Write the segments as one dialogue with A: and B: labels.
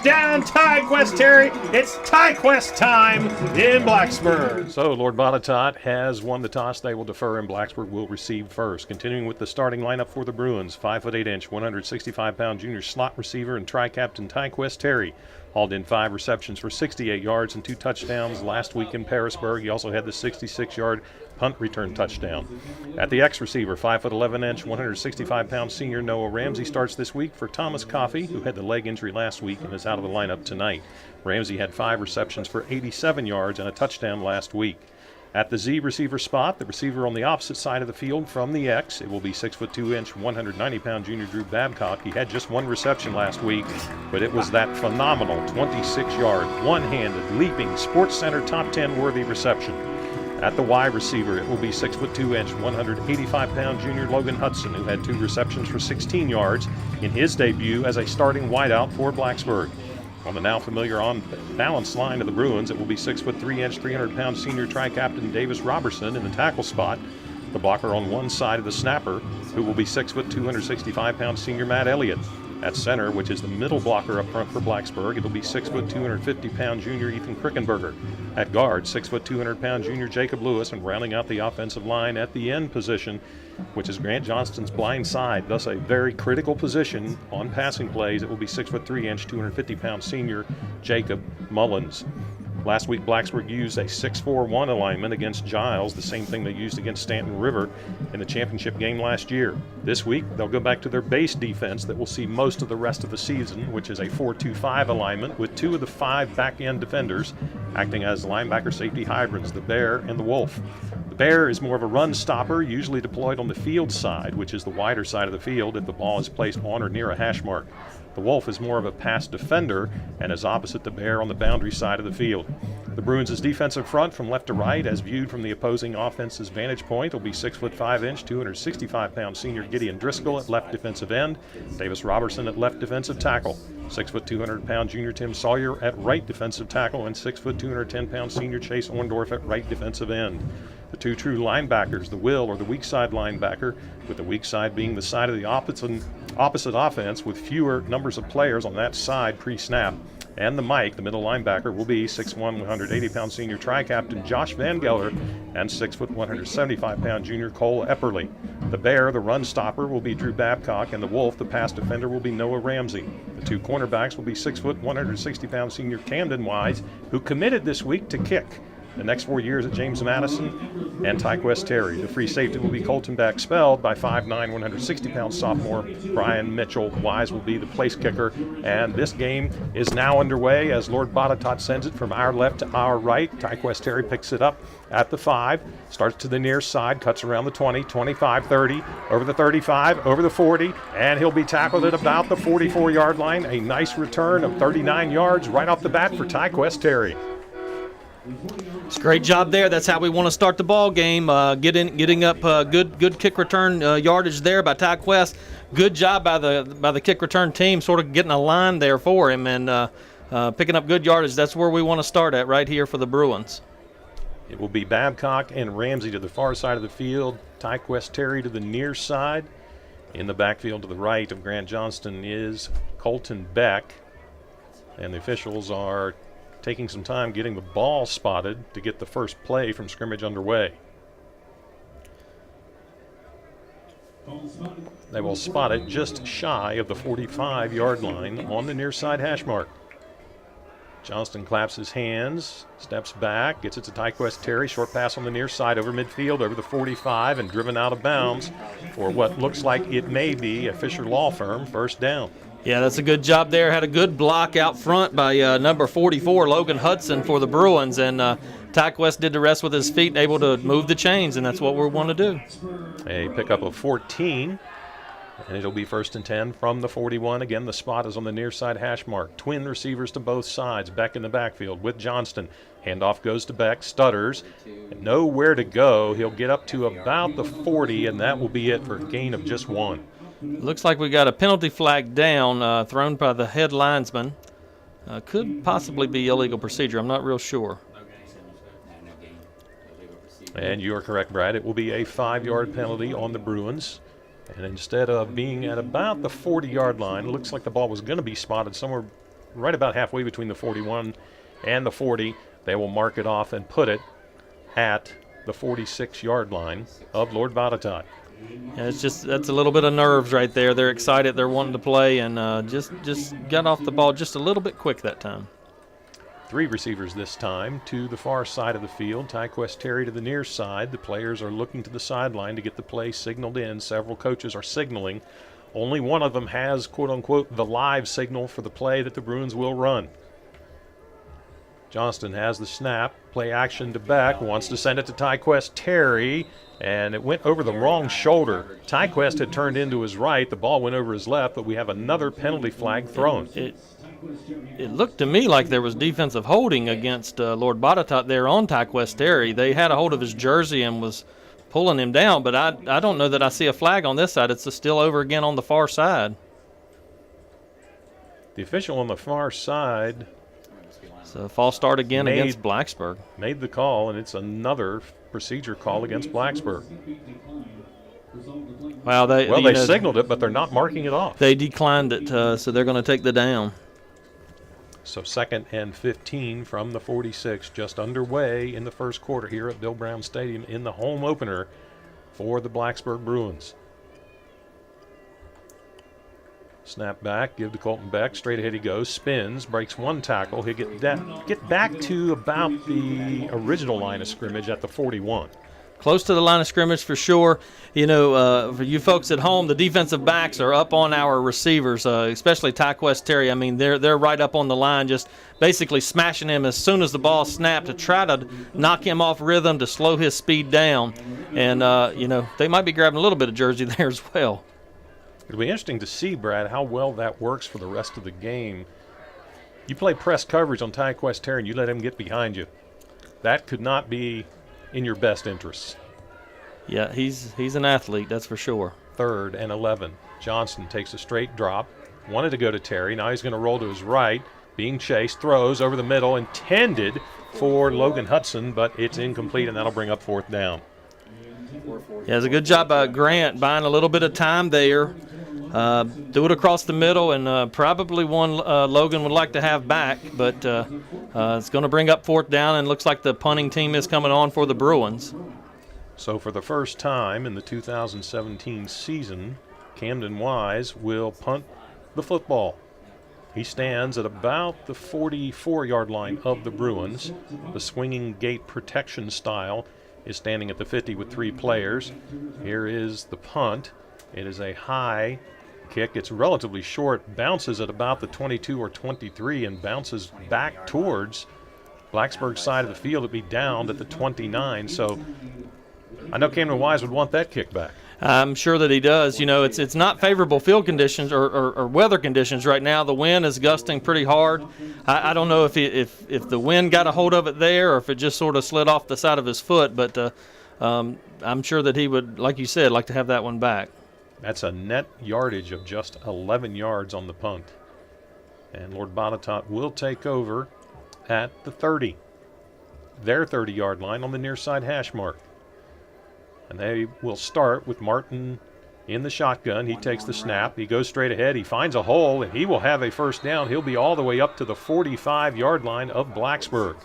A: Touchdown, Tyquest Terry. It's Tyquest time in Blacksburg. So Lord Botetourt has won the toss. They will defer, and Blacksburg will receive first. Continuing with the starting lineup for the Bruins, 5'8", 165-pound junior slot receiver and tri-captain Tyquest Terry. Hauled in 5 receptions for 68 yards and 2 touchdowns last week in Parisburg. He also had the 66-yard punt return touchdown. At the X receiver, 5'11", 165-pound senior Noah Ramsey starts this week for Thomas Coffey, who had the leg injury last week and is out of the lineup tonight. Ramsey had 5 receptions for 87 yards and a touchdown last week. At the Z receiver spot, the receiver on the opposite side of the field from the X, it will be 6'2", 190-pound junior Drew Babcock. He had just 1 reception last week, but it was that phenomenal 26-yard, one-handed, leaping, Sports Center top 10 worthy reception. At the Y receiver, it will be 6'2", 185-pound junior Logan Hudson, who had 2 receptions for 16 yards in his debut as a starting wideout for Blacksburg. On the now familiar on-balance line of the Bruins, it will be 6'3", 300-pound senior tri-captain Davis Robertson in the tackle spot. The blocker on one side of the snapper, who will be 6', 265-pound senior Matt Elliott. At center, which is the middle blocker up front for Blacksburg, it'll be 6', 250-pound junior Ethan Krickenberger. At guard, 6', 200-pound junior Jacob Lewis, and rounding out the offensive line at the end position, which is Grant Johnston's blind side, thus a very critical position on passing plays. It will be 6'3", 250-pound senior Jacob Mullins. Last week, Blacksburg used a 6-4-1 alignment against Giles, the same thing they used against Stanton River in the championship game last year. This week, they'll go back to their base defense that will see most of the rest of the season, which is a 4-2-5 alignment with 2 of the 5 back-end defenders acting as linebacker safety hybrids, the Bear and the Wolf. The Bear is more of a run stopper, usually deployed on the field side, which is the wider side of the field if the ball is placed on or near a hash mark. The Wolf is more of a pass defender and is opposite the Bear on the boundary side of the field. The Bruins' defensive front from left to right, as viewed from the opposing offense's vantage point, will be 6'5", 265-pound senior Gideon Driscoll at left defensive end, Davis Robertson at left defensive tackle, 6', 200-pound junior Tim Sawyer at right defensive tackle, and 6', 210-pound senior Chase Orndorff at right defensive end. The 2 true linebackers, the will or the weak side linebacker, with the weak side being the side of the opposite offense with fewer numbers of players on that side pre-snap. And the Mike, the middle linebacker, will be 6'1", 180-pound senior tri-captain Josh Van Geller and 6', 175-pound junior Cole Epperly. The Bear, the run stopper, will be Drew Babcock, and the Wolf, the pass defender, will be Noah Ramsey. The 2 cornerbacks will be 6', 160-pound senior Camden Wise, who committed this week to kick. The next 4 years at James Madison, and Tyquest Terry. The free safety will be Colton Beck, spelled by 5'9", 160-pound sophomore Brian Mitchell. Wise will be the place kicker, and this game is now underway as Lord Botetourt sends it from our left to our right. Tyquest Terry picks it up at the 5, starts to the near side, cuts around the 20, 25, 30, over the 35, over the 40, and he'll be tackled at about the 44-yard line. A nice return of 39 yards right off the bat for Tyquest Terry.
B: It's a great job there. That's how we want to start the ball game. Getting up good kick return yardage there by Tyquest. Good job by the kick return team, sort of getting a line there for him and picking up good yardage. That's where we want to start at right here for the Bruins.
A: It will be Babcock and Ramsey to the far side of the field. Tyquest Terry to the near side. In the backfield to the right of Grant Johnston is Colton Beck, and the officials are taking some time getting the ball spotted to get the first play from scrimmage underway. They will spot it just shy of the 45-yard line on the near side hash mark. Johnston claps his hands, steps back, gets it to Tyquest Terry. Short pass on the near side over midfield, over the 45, and driven out of bounds for what looks like it may be a Fisher Law Firm first down.
B: Yeah, that's a good job there. Had a good block out front by number 44, Logan Hudson, for the Bruins, and Tyquest did the rest with his feet, able to move the chains, and that's what we want to do.
A: A pickup of 14, and it'll be 1st and 10 from the 41. Again, the spot is on the near side hash mark. Twin receivers to both sides. Beck in the backfield with Johnston. Handoff goes to Beck, stutters, nowhere to go. He'll get up to about the 40, and that will be it for a gain of just 1.
B: Looks like we got a penalty flag down, thrown by the head linesman. Could possibly be illegal procedure. I'm not real sure.
A: And you are correct, Brad. It will be a 5-yard penalty on the Bruins. And instead of being at about the 40-yard line, it looks like the ball was going to be spotted somewhere right about halfway between the 41 and the 40. They will mark it off and put it at the 46-yard line of Lord Botetourt.
B: Yeah, that's a little bit of nerves right there. They're excited. They're wanting to play, and just got off the ball just a little bit quick that time.
A: 3 receivers this time to the far side of the field. Tyquest Terry to the near side. The players are looking to the sideline to get the play signaled in. Several coaches are signaling. Only one of them has, quote-unquote, the live signal for the play that the Bruins will run. Johnston has the snap. Play action to Beck. Wants to send it to Tyquest Terry, and it went over the wrong shoulder. Tyquest had turned into his right. The ball went over his left, but we have another penalty flag thrown.
B: It looked to me like there was defensive holding against Lord Botetourt there on Tyquest Terry. They had a hold of his jersey and was pulling him down, but I don't know that I see a flag on this side. It's still over again on the far side.
A: The official on the far side.
B: So false start again against Blacksburg.
A: Made the call, and it's another procedure call against Blacksburg.
B: Wow, they
A: signaled it, but they're not marking it off.
B: They declined it, so they're going to take the down.
A: So 2nd and 15 from the 46, just underway in the first quarter here at Bill Brown Stadium in the home opener for the Blacksburg Bruins. Snap back, give to Colton Beck. Straight ahead he goes, spins, breaks one tackle. He'll get back to about the original line of scrimmage at the 41.
B: Close to the line of scrimmage for sure. You know, for you folks at home, the defensive backs are up on our receivers, especially Tyquest Terry. I mean, they're right up on the line, just basically smashing him as soon as the ball snapped to try to knock him off rhythm, to slow his speed down. And, you know, they might be grabbing a little bit of jersey there as well.
A: It'll be interesting to see, Brad, how well that works for the rest of the game. You play press coverage on Tyquest Terry and you let him get behind you. That could not be in your best interests.
B: Yeah, he's an athlete, that's for sure.
A: 3rd and 11. Johnston takes a straight drop. Wanted to go to Terry. Now he's going to roll to his right. Being chased. Throws over the middle. Intended for Logan Hudson, but it's incomplete, and that'll bring up 4th down.
B: Yeah, it's a good job by Grant buying a little bit of time there. Do it across the middle, and probably one Logan would like to have back, but it's going to bring up 4th down, and looks like the punting team is coming on for the Bruins.
A: So for the first time in the 2017 season, Camden Wise will punt the football. He stands at about the 44-yard line of the Bruins. The swinging gate protection style is standing at the 50 with 3 players. Here is the punt. It is a high kick. It's relatively short, bounces at about the 22 or 23 and bounces back towards Blacksburg's side of the field. It'd be downed at the 29. So I know Camden Wise would want that kick back.
B: I'm sure that he does. You know, it's not favorable field conditions or weather conditions right now. The wind is gusting pretty hard. I don't know if the wind got a hold of it there or if it just sort of slid off the side of his foot, but I'm sure that he would, like you said, like to have that one back.
A: That's a net yardage of just 11 yards on the punt. And Lord Botetourt will take over at the 30. Their 30-yard line on the near side hash mark. And they will start with Martin in the shotgun. He takes the snap. He goes straight ahead. He finds a hole, and he will have a 1st down. He'll be all the way up to the 45-yard line of Blacksburg.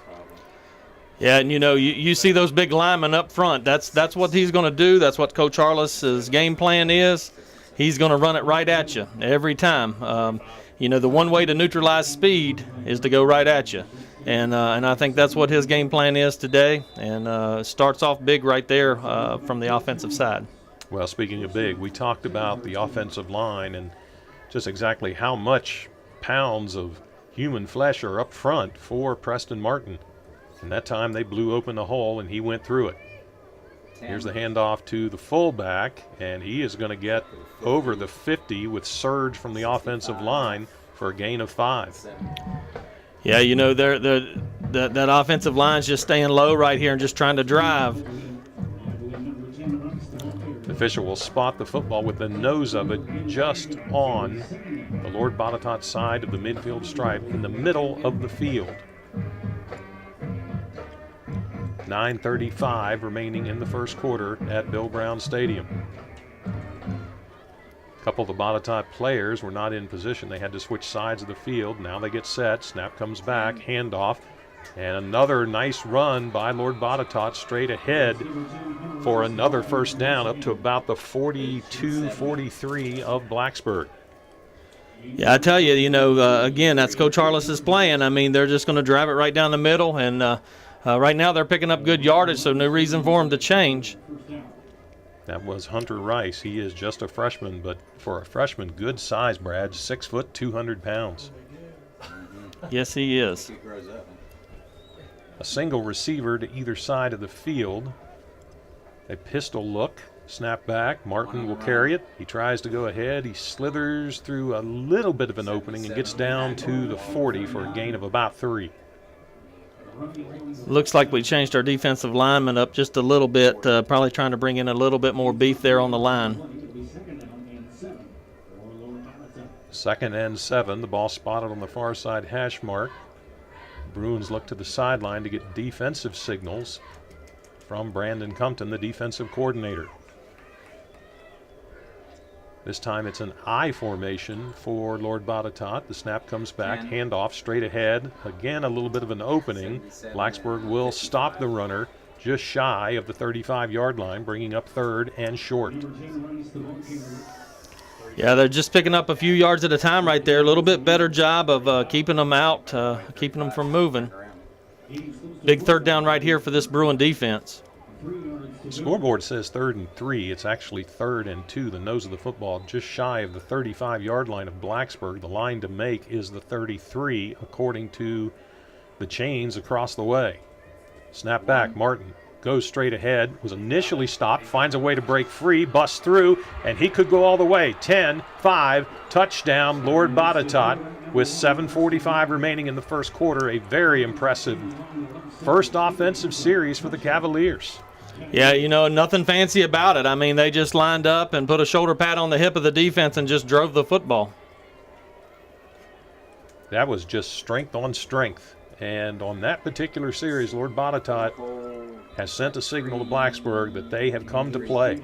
B: Yeah, and you know, you see those big linemen up front. That's what he's going to do. That's what Coach Harless's game plan is. He's going to run it right at you every time. You know, the one way to neutralize speed is to go right at you. And I think that's what his game plan is today, and starts off big right there from the offensive side.
A: Well, speaking of big, we talked about the offensive line and just exactly how much pounds of human flesh are up front for Preston Martin. And that time they blew open the hole and he went through it. Here's the handoff to the fullback, and he is going to get over the 50 with surge from the offensive line for a gain of 5.
B: Yeah, you know, that offensive line's just staying low right here and just trying to drive.
A: The official will spot the football with the nose of it just on the Lord Botetourt side of the midfield stripe in the middle of the field. 9:35 remaining in the first quarter at Bill Brown Stadium. A couple of the Botetourt players were not in position. They had to switch sides of the field. Now they get set. Snap comes back. Handoff. And another nice run by Lord Botetourt straight ahead for another first down up to about the 42-43 of Blacksburg.
B: Yeah, I tell you, again, that's Coach Harless's plan. I mean, they're just going to drive it right down the middle, and right now they're picking up good yardage, so no reason for them to change.
A: That was Hunter Rice. He is just a freshman, but for a freshman, good size, Brad. 6 foot, 200 pounds.
B: Yes, he is.
A: A single receiver to either side of the field. A pistol look. Snap back. Martin will carry it. He tries to go ahead. He slithers through a little bit of an opening and gets down to the 40 for a gain of about 3.
B: Looks like we changed our defensive lineman up just a little bit, probably trying to bring in a little bit more beef there on the line.
A: 2nd and 7. The ball spotted on the far side hash mark. Bruins look to the sideline to get defensive signals from Brandon Compton, the defensive coordinator. This time it's an I formation for Lord Botetourt. The snap comes back, handoff straight ahead. Again, a little bit of an opening. Blacksburg will stop the runner just shy of the 35-yard line, bringing up 3rd and short.
B: Yeah, they're just picking up a few yards at a time right there. A little bit better job of keeping them out, keeping them from moving. Big 3rd down right here for this Bruin defense.
A: The scoreboard says 3rd and 3. It's actually 3rd and 2. The nose of the football just shy of the 35-yard line of Blacksburg. The line to make is the 33, according to the chains across the way. Snap back. Martin goes straight ahead, was initially stopped, finds a way to break free, busts through, and he could go all the way. 10-5, touchdown, Lord Botetourt, with 7:45 remaining in the first quarter. A very impressive first offensive series for the Cavaliers.
B: Yeah, nothing fancy about it. I mean, they just lined up and put a shoulder pad on the hip of the defense and just drove the football.
A: That was just strength on strength. And on that particular series, Lord Botetourt has sent a signal to Blacksburg that they have come to play.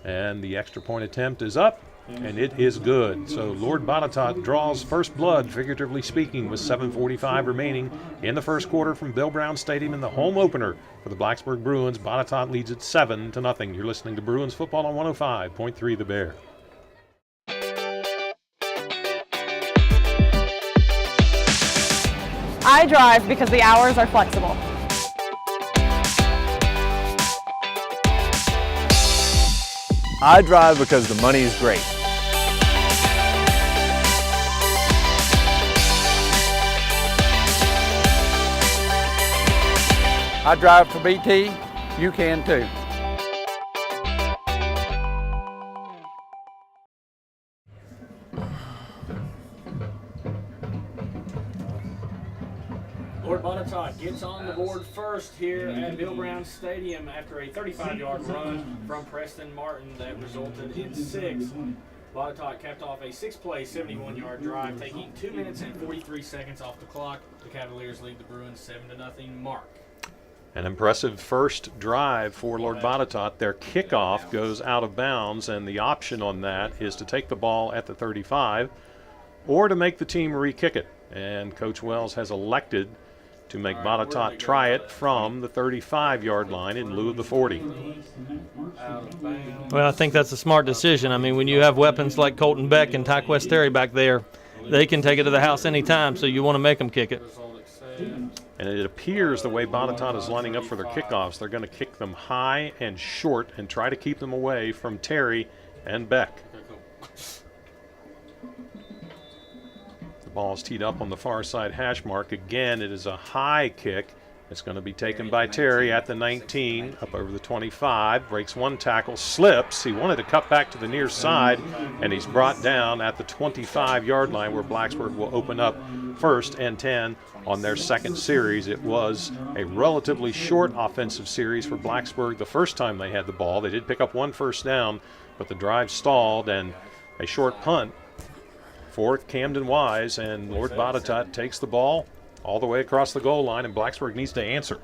A: And the extra point attempt is up, and it is good. So Lord Botetourt draws first blood, figuratively speaking, with 7:45 remaining in the first quarter from Bill Brown Stadium in the home opener for the Blacksburg Bruins. Botetourt leads it 7-0. You're listening to Bruins football on 105.3 The Bear.
C: I drive because the hours are flexible.
D: I drive because the money is great.
E: I drive for BT, you can too.
B: Lord Botetourt gets on the board first here at Bill Brown Stadium after a 35-yard run from Preston Martin that resulted in 6. Botetourt capped off a 6-play, 71-yard drive, taking 2 minutes and 43 seconds off the clock. The Cavaliers lead the Bruins 7-0 mark.
A: An impressive first drive for Lord Botetourt. Their kickoff goes out of bounds, and the option on that is to take the ball at the 35 or to make the team re-kick it. And Coach Wells has elected to make Botetourt try it from the 35-yard line in lieu of the 40.
B: Well, I think that's a smart decision. I mean, when you have weapons like Colton Beck and Ty Questeri back there, they can take it to the house anytime, so you want to make them kick it.
A: And it appears the way Botetourt is lining up for their kickoffs, they're going to kick them high and short and try to keep them away from Terry and Beck. The ball is teed up on the far side hash mark. Again, it is a high kick, It's going to be taken by Terry at the 19, up over the 25, breaks one tackle, slips. He wanted to cut back to the near side, and he's brought down at the 25-yard line where Blacksburg will open up 1st and 10 on their second series. It was a relatively short offensive series for Blacksburg the first time they had the ball. They did pick up 1 first down, but the drive stalled, and a short punt for Camden Wise, and Lord Botetourt takes the ball all the way across the goal line, and Blacksburg needs to answer.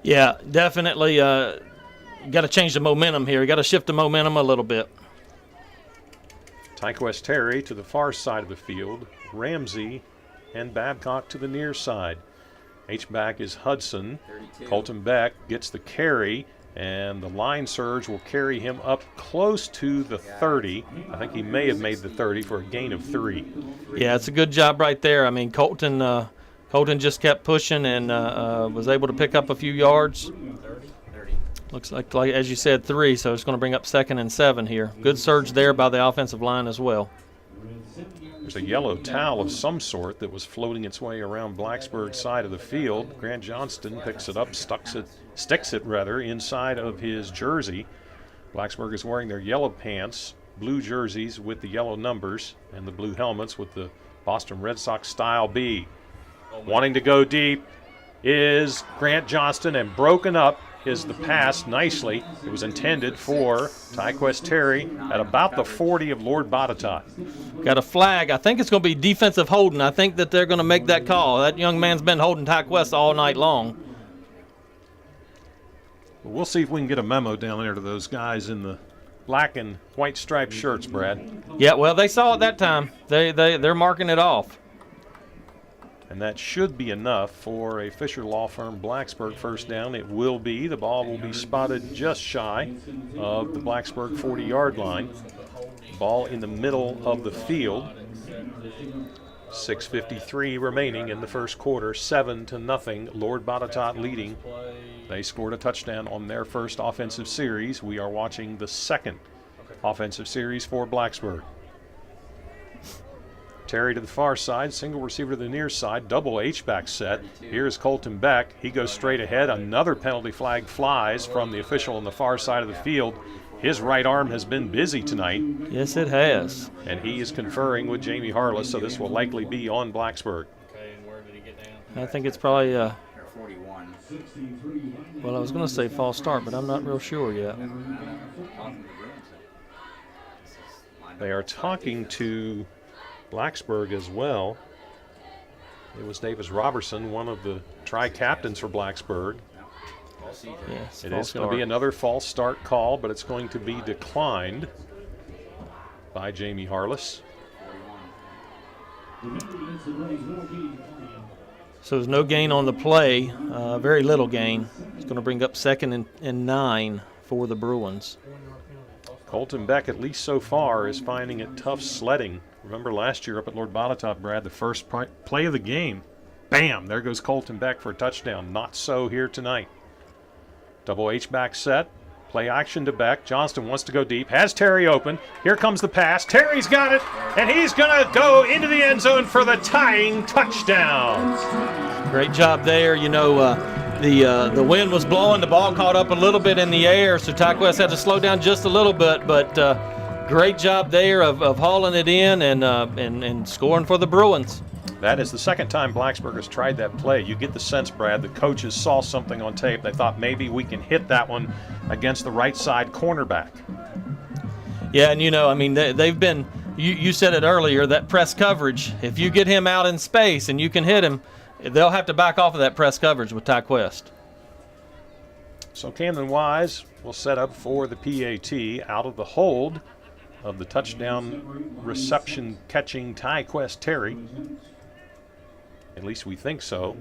B: Yeah, definitely got to change the momentum here. Got to shift the momentum a little bit.
A: Tyquest Terry to the far side of the field. Ramsey and Babcock to the near side. H-back is Hudson. 32. Colton Beck gets the carry, and the line surge will carry him up close to the 30. I think he may have made the 30 for a gain of 3.
B: Yeah, it's a good job right there. I mean, Colton just kept pushing and was able to pick up a few yards. 30. Looks like, as you said, 3, so it's going to bring up 2nd and 7 here. Good surge there by the offensive line as well.
A: There's a yellow towel of some sort that was floating its way around Blacksburg's side of the field. Grant Johnston picks it up, sticks it inside of his jersey. Blacksburg is wearing their yellow pants, blue jerseys with the yellow numbers, and the blue helmets with the Boston Red Sox style B. Wanting to go deep is Grant Johnston, and broken up is the pass nicely. It was intended for Tyquest Terry at about the 40 of Lord Botetourt.
B: Got a flag. I think it's going to be defensive holding. I think that they're going to make that call. That young man's been holding Tyquest all night long.
A: We'll see if we can get a memo down there to those guys in the black and white striped shirts, Brad.
B: Yeah, well, they saw it that time. They're marking it off.
A: And that should be enough for a Fisher Law Firm Blacksburg first down. It will be. The ball will be spotted just shy of the Blacksburg 40-yard line. Ball in the middle of the field. 6:53 remaining in the first quarter. 7-0. Lord Botetourt leading. They scored a touchdown on their first offensive series. We are watching the second offensive series for Blacksburg. Terry to the far side, single receiver to the near side, double H-back set. Here's Colton Beck. He goes straight ahead. Another penalty flag flies from the official on the far side of the field. His right arm has been busy tonight.
B: Yes, it has.
A: And he is conferring with Jamie Harless, so this will likely be on Blacksburg.
B: Okay, and where did he get down? I think it's probably
E: 41.
B: Well, I was going to say false start, but I'm not real sure yet.
A: They are talking to Blacksburg as well. It was Davis Robertson, one of the tri-captains for Blacksburg.
B: Yes,
A: it is going to be another false start call, but it's going to be declined by Jamie Harless.
B: So there's no gain on the play, very little gain. It's going to bring up 2nd and 9 for the Bruins.
A: Colton Beck, at least so far, is finding it tough sledding. Remember last year up at Lord Botetourt, Brad, the first play of the game, bam, there goes Colton Beck for a touchdown. Not so here tonight. Double H-back set, play action to Beck. Johnston wants to go deep, has Terry open. Here comes the pass. Terry's got it, and he's going to go into the end zone for the tying touchdown.
B: Great job there. You know, the wind was blowing. The ball caught up a little bit in the air, so Tyquest had to slow down just a little bit, but great job there of hauling it in and scoring for the Bruins.
A: That is the second time Blacksburg has tried that play. You get the sense, Brad, the coaches saw something on tape. They thought maybe we can hit that one against the right side cornerback.
B: Yeah, and you know, I mean, they've been, you said it earlier, that press coverage. If you get him out in space and you can hit him, they'll have to back off of that press coverage with Tyquest.
A: So Camden Wise will set up for the PAT out of the hold of the touchdown reception catching Tyquest Terry. At least we think so.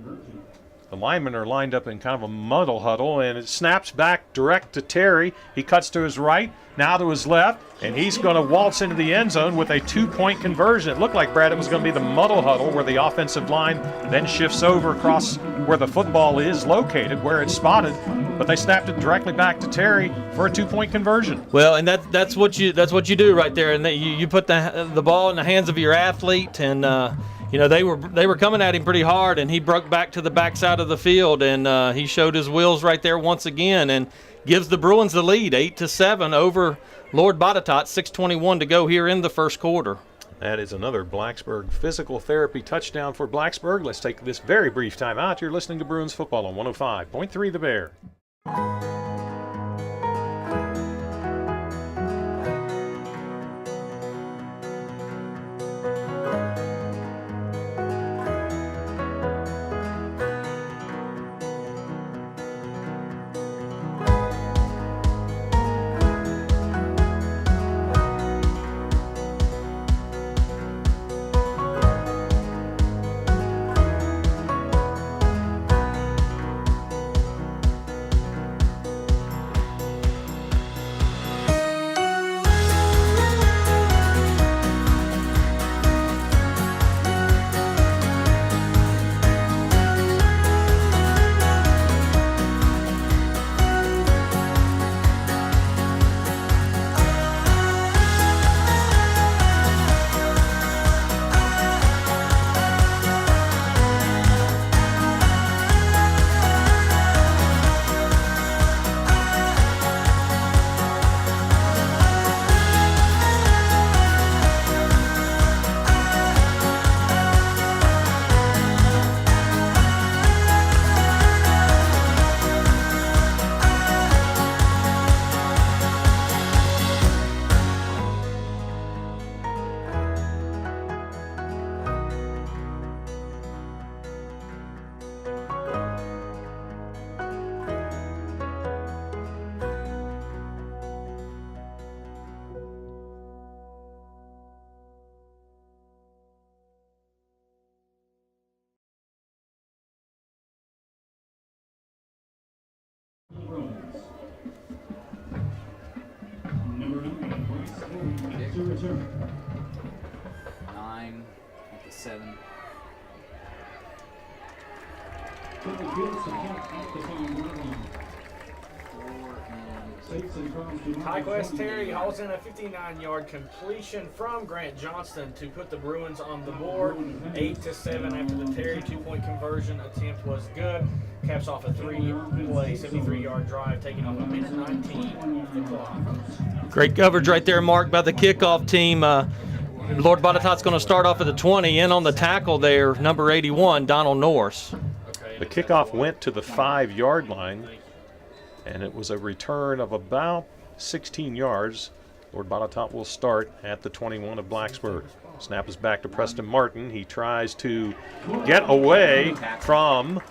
A: The linemen are lined up in kind of a muddle huddle, and it snaps back direct to Terry. He cuts to his right, now to his left, and he's going to waltz into the end zone with a 2-point conversion. It looked like, Brad, it was going to be the muddle huddle where the offensive line then shifts over across where the football is located, where it's spotted, but they snapped it directly back to Terry for a 2-point conversion.
B: Well, and that's what you do right there, and you put the ball in the hands of your athlete, and you know, they were coming at him pretty hard, and he broke back to the backside of the field, and he showed his wheels right there once again, and gives the Bruins the lead, 8-7 over Lord Botetourt. 6:21 to go here in the first quarter.
A: That is another Blacksburg physical therapy touchdown for Blacksburg. Let's take this very brief time out. You're listening to Bruins football on 105.3 The Bear.
F: Return. 9 at the 7.
G: Tyquest Terry hauls in a 59-yard completion from Grant Johnston to put the Bruins on the board. 8-7 after the Terry two-point conversion attempt was good. Caps off a 3-play, 73-yard drive, taking off a minute 19 off the clock.
B: Great coverage right there, Mark, by the kickoff team. Lord Botetourt's going to start off at the 20. In on the tackle there, number 81, Donald Norris.
A: The kickoff went to the 5-yard line, and it was a return of about 16 yards. Lord Botetourt will start at the 21 of Blacksburg. Snap is back to Preston Martin. He tries to get away from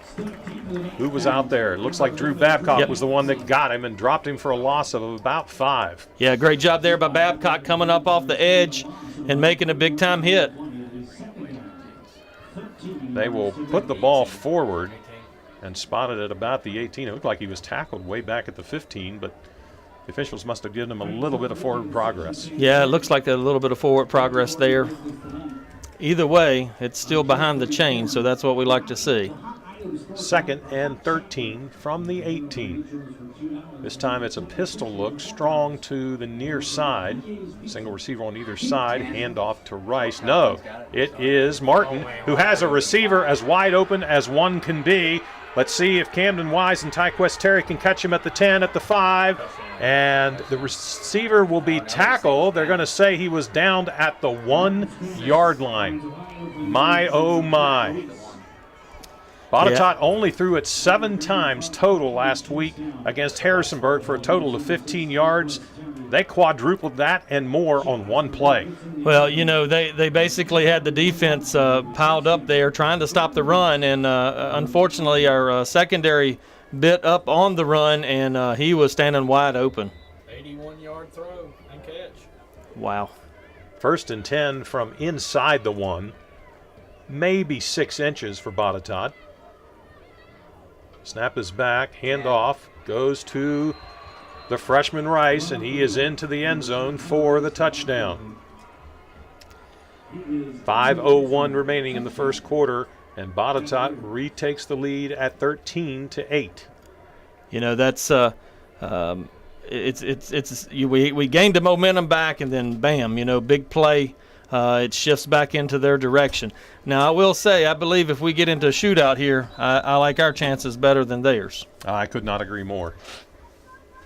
A: who was out there. It looks like Drew Babcock was the one that got him and dropped him for a loss of about 5.
B: Yeah, great job there by Babcock coming up off the edge and making a big-time hit.
A: They will put the ball forward and spot it at about the 18. It looked like he was tackled way back at the 15, but the officials must have given him a little bit of forward progress.
B: Yeah, it looks like a little bit of forward progress there. Either way, it's still behind the chain, so that's what we like to see.
A: 2nd and 13 from the 18. This time it's a pistol look, strong to the near side. Single receiver on either side, handoff to Rice. No, it is Martin, who has a receiver as wide open as one can be. Let's see if Camden Wise and Tyquest Terry can catch him at the 10, at the 5, and the receiver will be tackled. They're going to say he was downed at the 1-yard line. My, oh my. Botetourt only threw it 7 times total last week against Harrisonburg for a total of 15 yards. They quadrupled that and more on one play.
B: Well, you know, they basically had the defense piled up there trying to stop the run, and unfortunately our secondary bit up on the run, and he was standing wide open.
G: 81-yard throw and catch.
B: Wow.
A: 1st and 10 from inside the 1, maybe 6 inches for Botetourt. Snap is back, handoff, goes to the freshman Rice, and he is into the end zone for the touchdown. 5:01 remaining in the first quarter, and Botetourt retakes the lead at 13-8.
B: You know, that's we gained the momentum back, and then bam, you know, big play it shifts back into their direction. Now, I will say, I believe if we get into a shootout here, I like our chances better than theirs.
A: I could not agree more.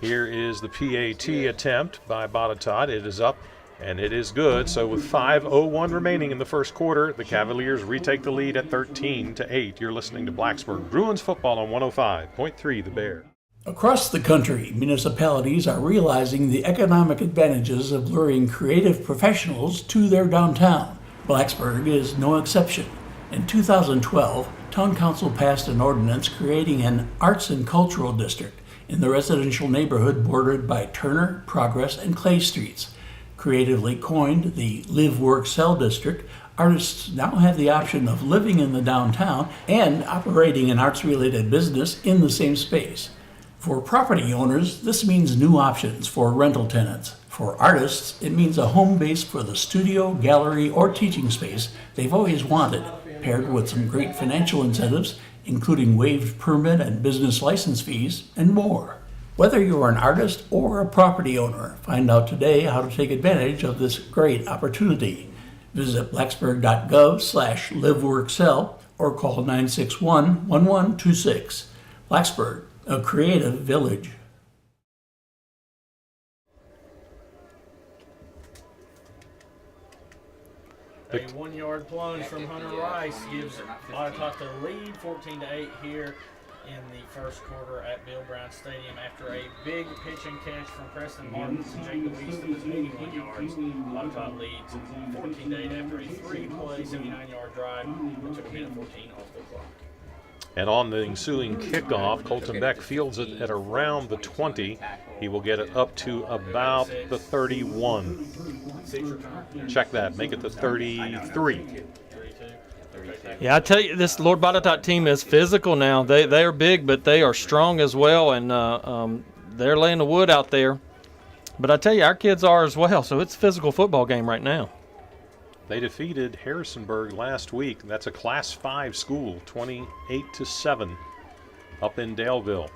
A: Here is the PAT attempt by Botetourt. It is up, and it is good. So with 5:01 remaining in the first quarter, the Cavaliers retake the lead at 13-8. You're listening to Blacksburg Bruins football on 105.3 The Bear.
H: Across the country, municipalities are realizing the economic advantages of luring creative professionals to their downtown. Blacksburg is no exception. In 2012, Town Council passed an ordinance creating an arts and cultural district in the residential neighborhood bordered by Turner, Progress, and Clay Streets. Creatively coined the Live, Work, Sell District, artists now have the option of living in the downtown and operating an arts-related business in the same space. For property owners, this means new options for rental tenants. For artists, it means a home base for the studio, gallery, or teaching space they've always wanted, paired with some great financial incentives, including waived permit and business license fees, and more. Whether you're an artist or a property owner, find out today how to take advantage of this great opportunity. Visit blacksburg.gov/liveworksell or call 961-1126. Blacksburg, a creative village.
G: A 1-yard plunge from Hunter Rice gives Botetourt the lead, 14-8 here in the first quarter at Bill Brown Stadium after a big pitch and catch from Preston Martin to Jake Louise that was 81 yards. Botetourt leads 14-8 after a 3-play, 79-yard drive that took a minute 14 off the clock.
A: And on the ensuing kickoff, Colton Beck fields it at around the 20. He will get it up to about the 31. Check that, make it the 33.
B: Yeah, I tell you, this Lord Botetourt team is physical now. They are big, but they are strong as well, and they're laying the wood out there. But I tell you, our kids are as well, so it's a physical football game right now.
A: They defeated Harrisonburg last week. That's a Class 5 school, 28-7 up in Daleville.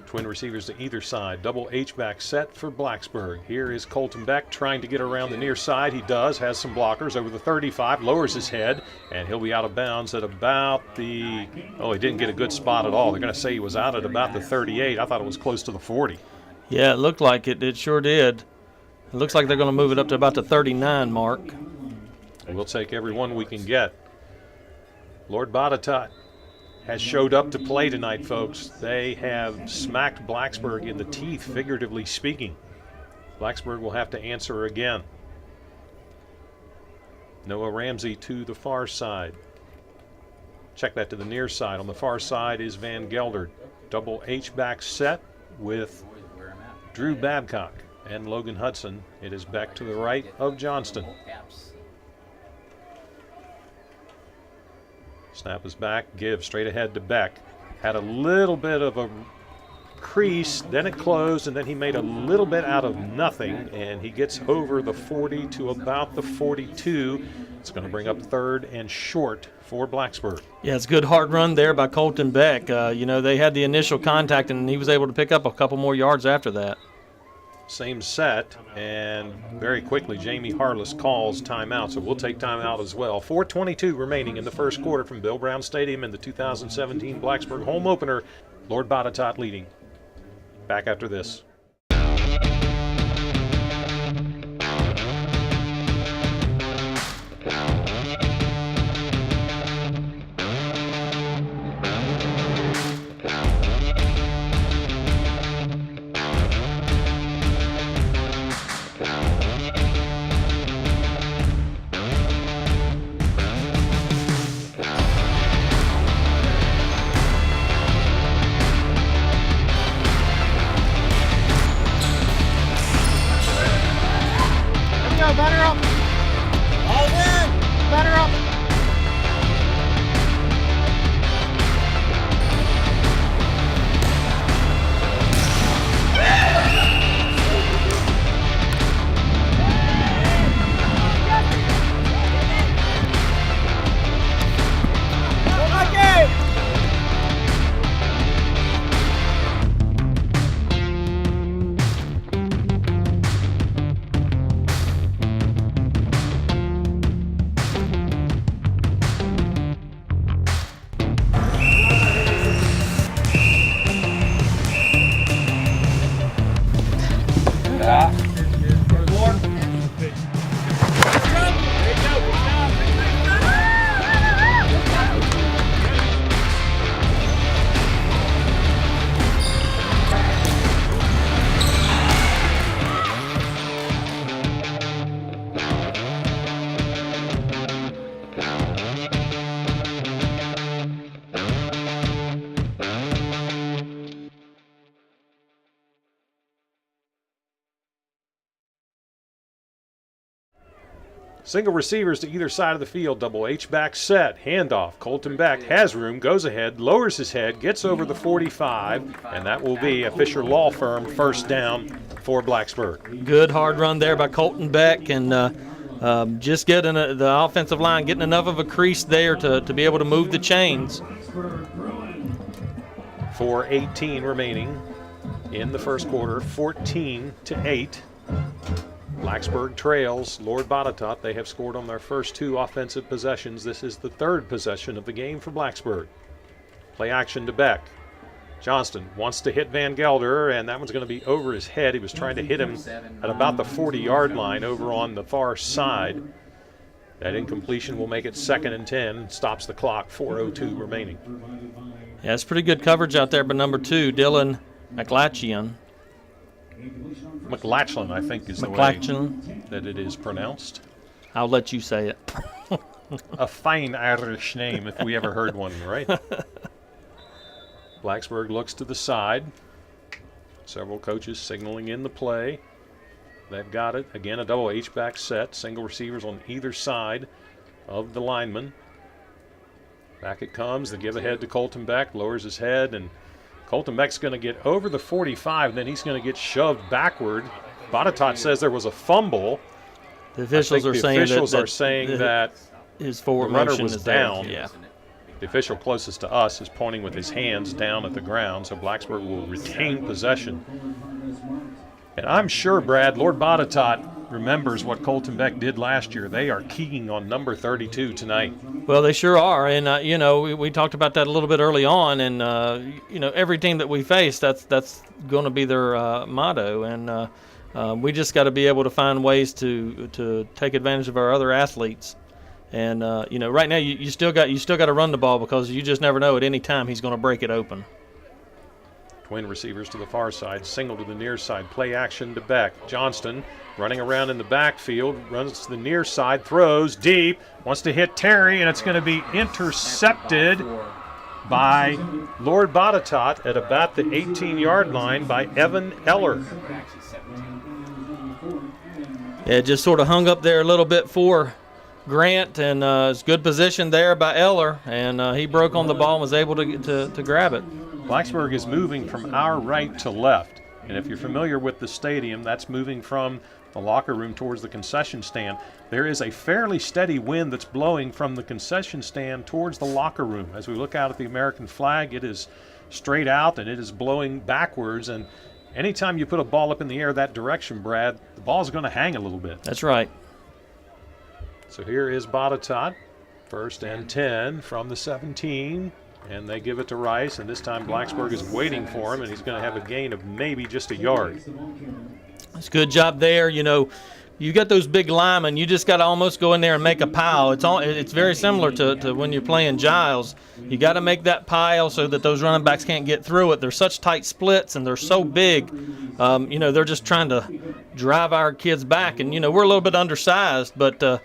A: Twin receivers to either side. Double H-back set for Blacksburg. Here is Colton Beck trying to get around the near side. He does, has some blockers over the 35, lowers his head, and he'll be out of bounds at about the, oh, he didn't get a good spot at all. They're going to say he was out at about the 38. I thought it was close to the 40.
B: Yeah, it looked like it. It sure did. It looks like they're going to move it up to about the 39 mark.
A: We'll take every one we can get. Lord Botetourt has showed up to play tonight, folks. They have smacked Blacksburg in the teeth, figuratively speaking. Blacksburg will have to answer again. Noah Ramsey to the far side. Check that to the near side. On the far side is Van Gelderd. Double H-back set with Drew Babcock and Logan Hudson. It is back to the right of Johnston. Snap is back, give straight ahead to Beck. Had a little bit of a crease, then it closed, and then he made a little bit out of nothing, and he gets over the 40 to about the 42. It's going to bring up third and short for Blacksburg.
B: Yeah, it's a good hard run there by Colton Beck. They had the initial contact, and he was able to pick up a couple more yards after that.
A: Same set, and very quickly Jamie Harless calls timeout, so we'll take timeout as well. 4:22 remaining in the first quarter from Bill Brown Stadium in the 2017 Blacksburg home opener. Lord Botetourt leading. Back after this. Single receivers to either side of the field, double H-back set, handoff. Colton Beck has room, goes ahead, lowers his head, gets over the 45, and that will be a Fisher Law Firm first down for Blacksburg.
B: Good hard run there by Colton Beck, and just getting the offensive line, getting enough of a crease there to be able to move the chains.
A: 4:18 remaining in the first quarter, 14-8. Blacksburg trails Lord Botetourt. They have scored on their first 2 offensive possessions. This is the 3rd possession of the game for Blacksburg. Play action to Beck. Johnston wants to hit Van Gelder, and that one's going to be over his head. He was trying to hit him at about the 40-yard line over on the far side. That incompletion will make it 2nd and 10, stops the clock, 4:02 remaining.
B: Yeah, it's pretty good coverage out there by number 2, Dylan McLatchian.
A: McLachlan, I think, is the way that it is pronounced.
B: I'll let you say it.
A: A fine Irish name if we ever heard one, right? Blacksburg looks to the side. Several coaches signaling in the play. They've got it. Again, a double H-back set. Single receivers on either side of the lineman. Back it comes. The give ahead to Colton Beck. Lowers his head, and Colton Beck's going to get over the 45, and then he's going to get shoved backward. Botetourt says there was a fumble.
B: The officials are
A: saying that
B: his forward
A: the runner
B: motion
A: was
B: is
A: down.
B: There. Yeah.
A: The official closest to us is pointing with his hands down at the ground, so Blacksburg will retain possession. And I'm sure, Brad, Lord Botetourt remembers what Colton Beck did last year. They are keying on number 32 tonight.
B: Well, they sure are, and we talked about that a little bit early on, and every team that we face, that's going to be their motto, and we just got to be able to find ways to take advantage of our other athletes. And right now you still got to run the ball, because you just never know at any time he's going to break it open.
A: Twin receivers to the far side, single to the near side, play action to Beck. Johnston running around in the backfield, runs to the near side, throws deep, wants to hit Terry, and it's going to be intercepted by Lord Botetourt at about the 18-yard line by Evan Eller.
B: Yeah, it just sort of hung up there a little bit for Grant, and it's good position there by Eller, and he broke on the ball and was able to grab it.
A: Blacksburg is moving from our right to left, and if you're familiar with the stadium, that's moving from the locker room towards the concession stand. There is a fairly steady wind that's blowing from the concession stand towards the locker room. As we look out at the American flag, it is straight out and it is blowing backwards, and anytime you put a ball up in the air that direction, Brad, the ball's going to hang a little bit.
B: That's right.
A: So here is Botetourt, 1st and 10 from the 17, and they give it to Rice, and this time Blacksburg is waiting for him, and he's going to have a gain of maybe just a yard.
B: It's a good job there. You got those big linemen, you just got to almost go in there and make a pile. It's very similar to when you're playing Giles. You got to make that pile so that those running backs can't get through it. They're such tight splits, and they're so big. They're just trying to drive our kids back, and we're a little bit undersized, but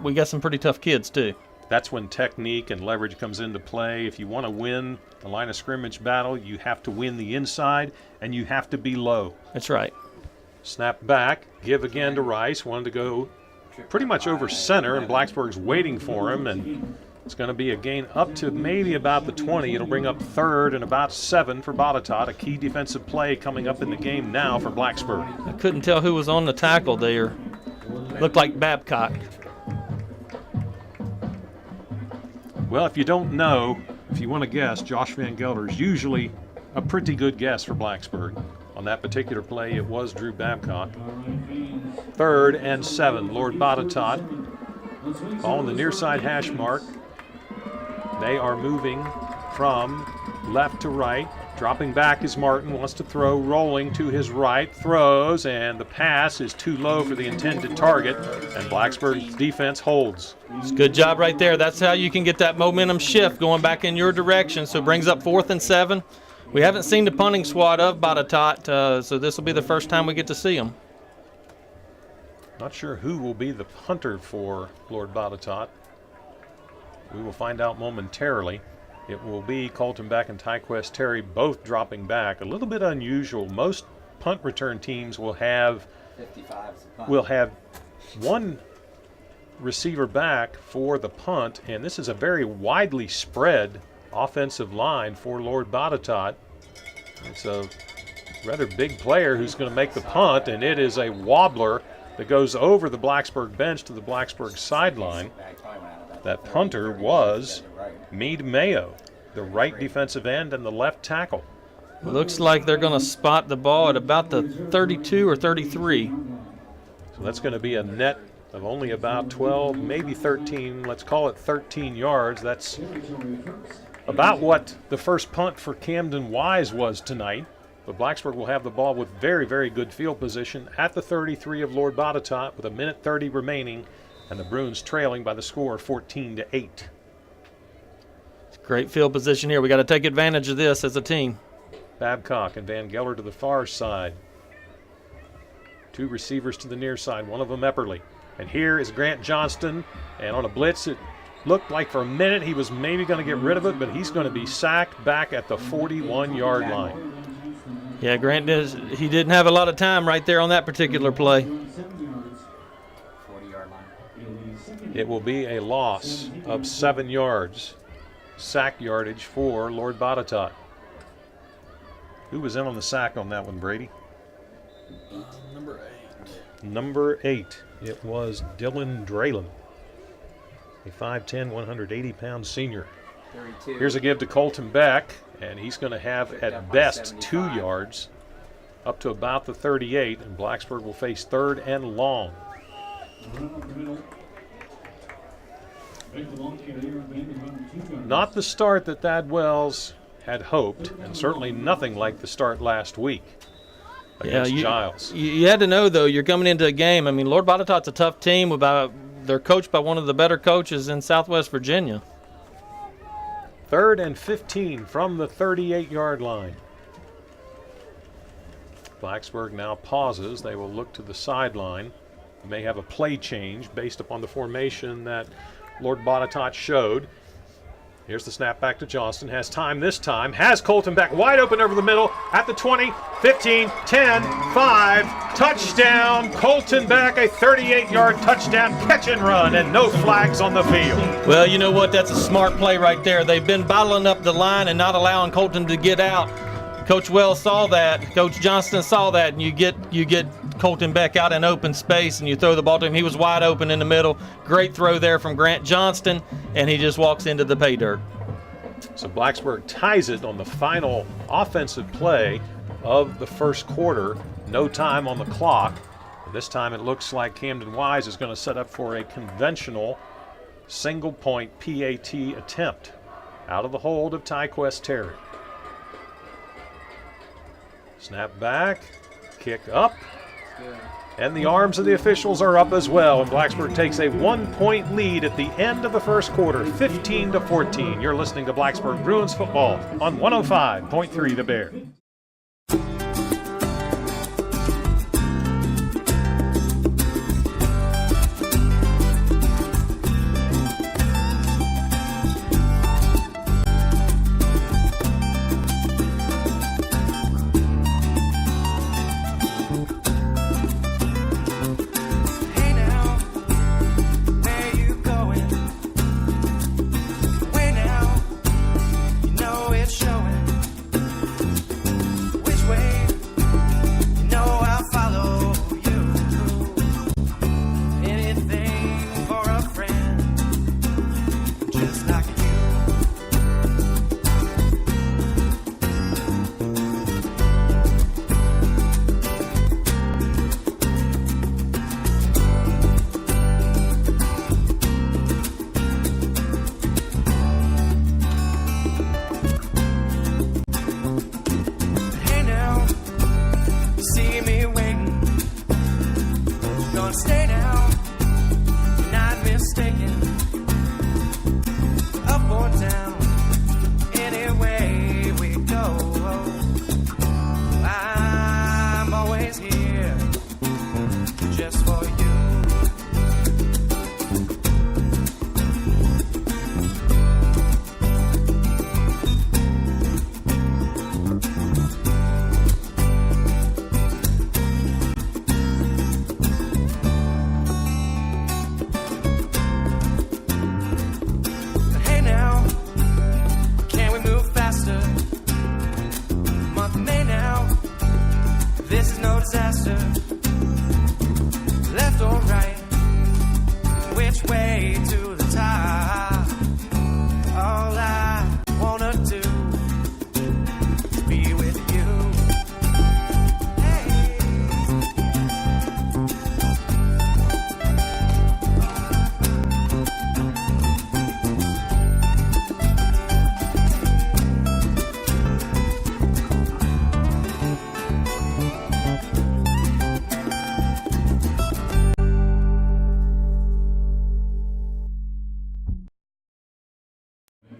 B: we got some pretty tough kids too.
A: That's when technique and leverage comes into play. If you want to win the line of scrimmage battle, you have to win the inside, and you have to be low.
B: That's right.
A: Snap back, give again to Rice. Wanted to go pretty much over center, and Blacksburg's waiting for him, and it's going to be a gain up to maybe about the 20. It'll bring up 3rd and about 7 for Botetourt. A key defensive play coming up in the game now for Blacksburg.
B: I couldn't tell who was on the tackle there. Looked like Babcock.
A: Well, if you don't know, if you want to guess, Josh Van Gelder is usually a pretty good guess for Blacksburg. On that particular play, it was Drew Babcock. 3rd and 7, Lord Botetourt. Ball on the near side hash mark. They are moving from left to right. Dropping back is Martin, wants to throw, rolling to his right, throws, and the pass is too low for the intended target, and Blacksburg's defense holds.
B: It's a good job right there. That's how you can get that momentum shift going back in your direction, so it brings up 4th and 7. We haven't seen the punting squad of Botetourt, so this will be the first time we get to see them.
A: Not sure who will be the punter for Lord Botetourt. We will find out momentarily. It will be Colton Beck and Tyquest Terry both dropping back. A little bit unusual. Most punt return teams will have one receiver back for the punt, and this is a very widely spread offensive line for Lord Botetourt. It's a rather big player who's going to make the punt, and it is a wobbler that goes over the Blacksburg bench to the Blacksburg sideline. That punter was Meade Mayo, the right defensive end and the left tackle.
B: Looks like they're going to spot the ball at about the 32 or 33.
A: So that's going to be a net of only about 12, maybe 13, let's call it 13 yards. That's about what the first punt for Camden Wise was tonight. But Blacksburg will have the ball with very, very good field position at the 33 of Lord Botetourt with 1:30 remaining, and the Bruins trailing by the score 14-8.
B: It's great field position here. We got to take advantage of this as a team.
A: Babcock and Van Geller to the far side. Two receivers to the near side, one of them Epperly. And here is Grant Johnston, and on a blitz it looked like for a minute he was maybe going to get rid of it, but he's going to be sacked back at the 41-yard line.
B: Yeah, Grant he didn't have a lot of time right there on that particular play.
F: 40-yard line.
A: It will be a loss of 7 yards, sack yardage for Lord Botetourt. Who was in on the sack on that one, Brady? Number 8. It was Dylan Draylen, a 5'10", 180-pound senior.
F: 32.
A: Here's a give to Colton Beck, and he's going to have at best 2 yards up to about the 38, and Blacksburg will face 3rd and long. Not the start that Thad Wells had hoped, and certainly nothing like the start last week against Giles.
B: You had to know, though, you're coming into a game. I mean, Lord Botetourt's a tough team. They're coached by one of the better coaches in Southwest Virginia.
A: 3rd and 15 from the 38-yard line. Blacksburg now pauses. They will look to the sideline. They may have a play change based upon the formation that Lord Botetourt showed. Here's the snap back to Johnston. Has time this time. Has Colton Beck wide open over the middle at the 20, 15, 10, 5. Touchdown. Colton Beck, a 38-yard touchdown catch and run, and no flags on the field.
B: Well, you know what? That's a smart play right there. They've been bottling up the line and not allowing Colton to get out. Coach Wells saw that. Coach Johnston saw that, and you get Colton Beck out in open space, and you throw the ball to him. He was wide open in the middle. Great throw there from Grant Johnston, and he just walks into the pay dirt.
A: So Blacksburg ties it on the final offensive play of the first quarter. No time on the clock. This time it looks like Camden Wise is going to set up for a conventional single-point PAT attempt out of the hold of Tyquest Terry. Snap back, kick up, and the arms of the officials are up as well, and Blacksburg takes a 1-point lead at the end of the first quarter, 15-14. You're listening to Blacksburg Bruins football on 105.3 The Bear.
I: right. Which way to the top? All I wanna do is be with you. Hey.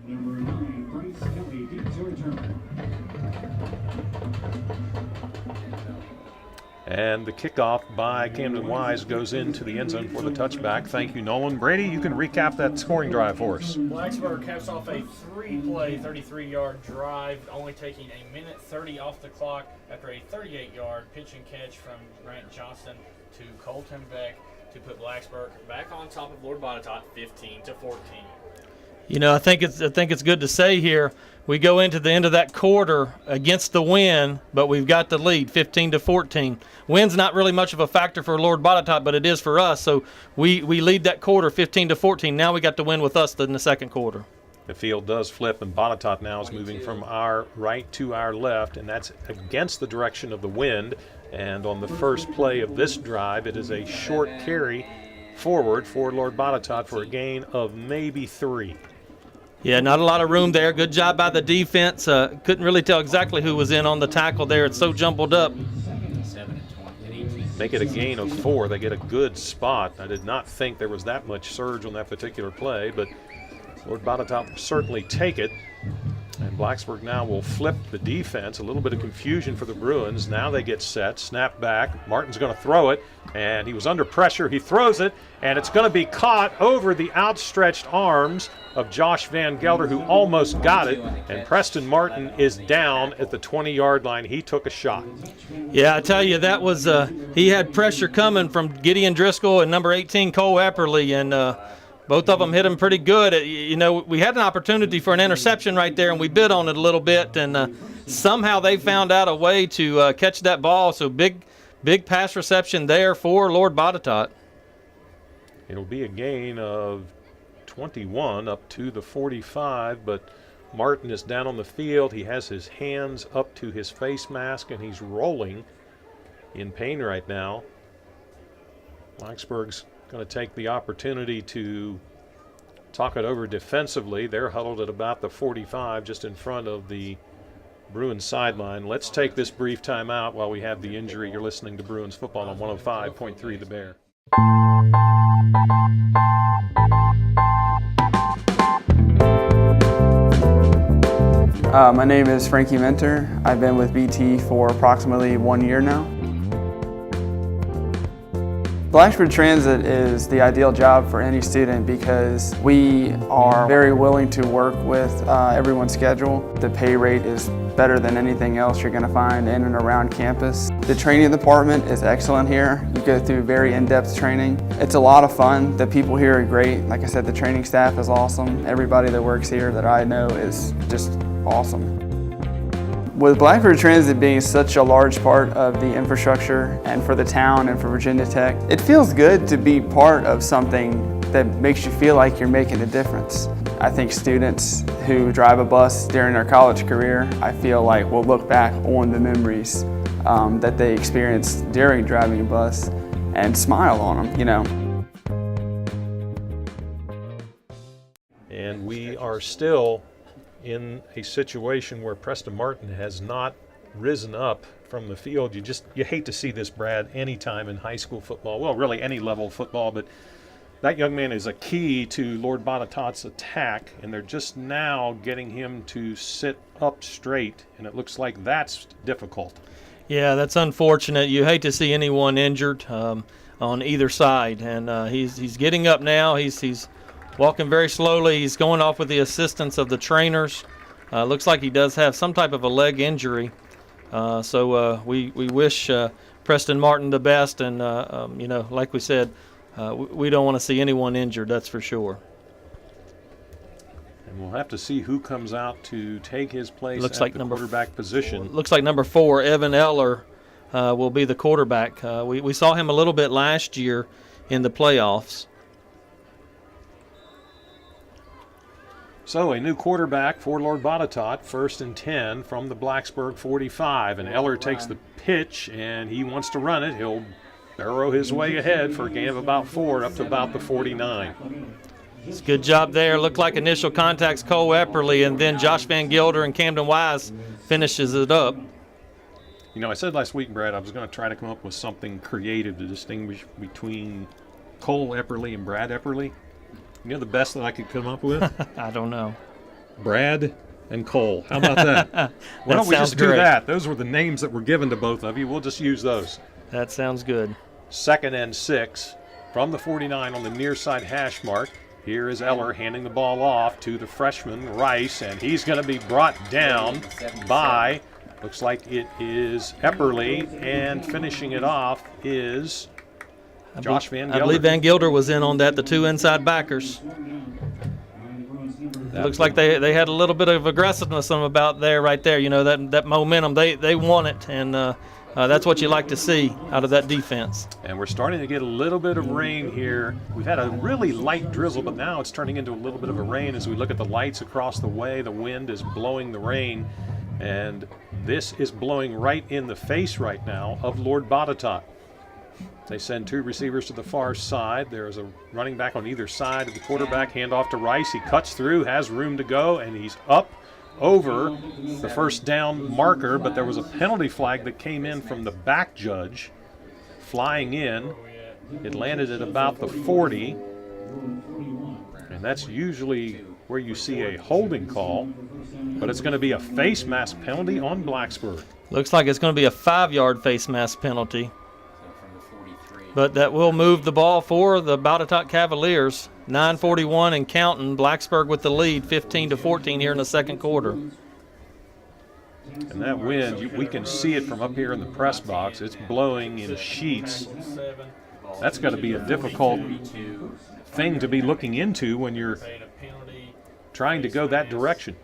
F: Number 9, Bryce Kelly takes your return.
A: And the kickoff by Camden Wise goes into the end zone for the touchback. Thank you, Nolan. Brady, you can recap that scoring drive for us.
G: Blacksburg caps off a 3-play, 33-yard drive, only taking a minute 30 off the clock after a 38-yard pitch and catch from Grant Johnston to Colton Beck to put Blacksburg back on top of Lord Botetourt 15-14.
B: You know, I think it's good to say here, we go into the end of that quarter against the wind, but we've got the lead, 15-14. Wind's not really much of a factor for Lord Botetourt, but it is for us. So we lead that quarter 15-14. Now we got to win with us in the second quarter.
A: The field does flip, and Botetourt now is moving from our right to our left, and that's against the direction of the wind. And on the first play of this drive, it is a short carry forward for Lord Botetourt for a gain of maybe 3.
B: Yeah, not a lot of room there. Good job by the defense. Couldn't really tell exactly who was in on the tackle there. It's so jumbled up.
A: Make it a gain of 4. They get a good spot. I did not think there was that much surge on that particular play, but Lord Botetourt will certainly take it. And Blacksburg now will flip the defense. A little bit of confusion for the Bruins. Now they get set, snap back. Martin's going to throw it, and he was under pressure. He throws it, and it's going to be caught over the outstretched arms of Josh Van Gelder, who almost got it. And Preston Martin is down at the 20-yard line. He took a shot.
B: Yeah, I tell you, that was he had pressure coming from Gideon Driscoll and number 18, Cole Epperly, and both of them hit him pretty good. You know, we had an opportunity for an interception right there, and we bid on it a little bit, and somehow they found out a way to catch that ball. So big pass reception there for Lord Botetourt.
A: It'll be a gain of 21 up to the 45, but Martin is down on the field. He has his hands up to his face mask, and he's rolling in pain right now. Blacksburg's going to take the opportunity to talk it over defensively. They're huddled at about the 45, just in front of the Bruins sideline. Let's take this brief timeout while we have the injury. You're listening to Bruins football on 105.3 The Bear.
J: My name is Frankie Mentor. I've been with BT for approximately 1 year now. Blacksburg Transit is the ideal job for any student because we are very willing to work with everyone's schedule. The pay rate is better than anything else you're going to find in and around campus. The training department is excellent here. You go through very in-depth training. It's a lot of fun. The people here are great. Like I said, the training staff is awesome. Everybody that works here that I know is just awesome. With Blacksburg Transit being such a large part of the infrastructure and for the town and for Virginia Tech, it feels good to be part of something that makes you feel like you're making a difference. I think students who drive a bus during their college career, I feel like will look back on the memories that they experienced during driving a bus and smile on them, you know.
A: And we are still in a situation where Preston Martin has not risen up from the field. You hate to see this, Brad, anytime in high school football. Well, really any level of football, but that young man is a key to Lord Botetourt's attack, and they're just now getting him to sit up straight, and it looks like that's difficult.
B: Yeah, that's unfortunate. You hate to see anyone injured on either side, and he's getting up now. He's walking very slowly. He's going off with the assistance of the trainers. Looks like he does have some type of a leg injury. So we wish Preston Martin the best, and you know, like we said, we don't want to see anyone injured, that's for sure.
A: And we'll have to see who comes out to take his place
B: Looks
A: at
B: like
A: the
B: number
A: quarterback position.
B: Looks like number 4, Evan Eller, will be the quarterback. We saw him a little bit last year in the playoffs.
A: So a new quarterback for Lord Botetourt, 1st and 10 from the Blacksburg 45. And Eller takes the pitch, and he wants to run it. He'll barrow his way ahead for a gain of about 4 up to about the 49.
B: It's a good job there. Looked like initial contacts Cole Epperly, and then Josh Van Gilder and Camden Wise finishes it up.
A: You know, I said last week, Brad, I was going to try to come up with something creative to distinguish between Cole Epperly and Brad Epperly. You know the best that I could come up with?
B: I don't know.
A: Brad and Cole. How about that? Why don't we just do that? Those were the names that were given to both of you. We'll just use those.
B: That sounds good.
A: 2nd and 6 from the 49 on the near side hash mark. Here is Eller handing the ball off to the freshman, Rice, and he's going to be brought down by, looks like it is Epperly, and finishing it off is Josh Van Gilder.
B: I believe Van Gilder was in on that, the 2 inside backers. It looks like they had a little bit of aggressiveness about there, right there. You know, that momentum, they want it, and that's what you like to see out of that defense.
A: And we're starting to get a little bit of rain here. We've had a really light drizzle, but now it's turning into a little bit of a rain as we look at the lights across the way. The wind is blowing the rain, and this is blowing right in the face right now of Lord Botetourt. They send 2 receivers to the far side. There's a running back on either side of the quarterback. Hand off to Rice. He cuts through, has room to go, and he's up over the first down marker, but there was a penalty flag that came in from the back judge flying in. It landed at about the 40, and that's usually where you see a holding call, but it's going to be a face mask penalty on Blacksburg.
B: Looks like it's going to be a 5-yard face mask penalty. But that will move the ball for the Botetourt Cavaliers. 9:41 and counting. Blacksburg with the lead, 15-14 here in the second quarter.
A: And that wind, we can see it from up here in the press box. It's blowing in sheets. That's got to be a difficult thing to be looking into when you're trying to go that direction.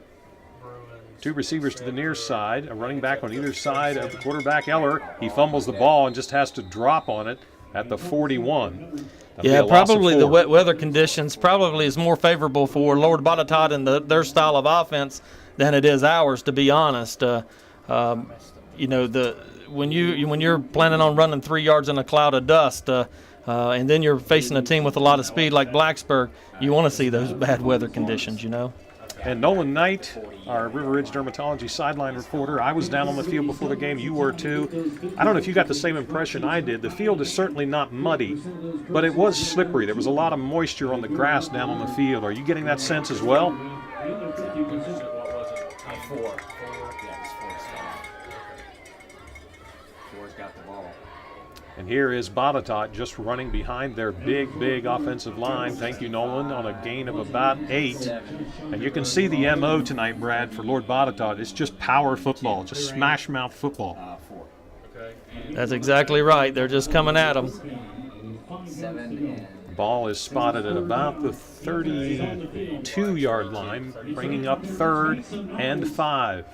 A: 2 receivers to the near side, a running back on either side of the quarterback, Eller. He fumbles the ball and just has to drop on it at the 41.
B: Yeah, probably the wet weather conditions probably is more favorable for Lord Botetourt and their style of offense than it is ours, to be honest. You know, when you're planning on running 3 yards in a cloud of dust, and then you're facing a team with a lot of speed like Blacksburg, you want to see those bad weather conditions, you know.
A: And Nolan Knight, our River Ridge Dermatology sideline reporter, I was down on the field before the game. You were too. I don't know if you got the same impression I did. The field is certainly not muddy, but it was slippery. There was a lot of moisture on the grass down on the field. Are you getting that sense as well? And here is Botetourt just running behind their big offensive line. Thank you, Nolan, on a gain of about 8. And you can see the MO tonight, Brad, for Lord Botetourt. It's just power football, just smash mouth football.
B: That's exactly right. They're just coming at them.
A: The ball is spotted at about the 32-yard line, bringing up 3rd and 5.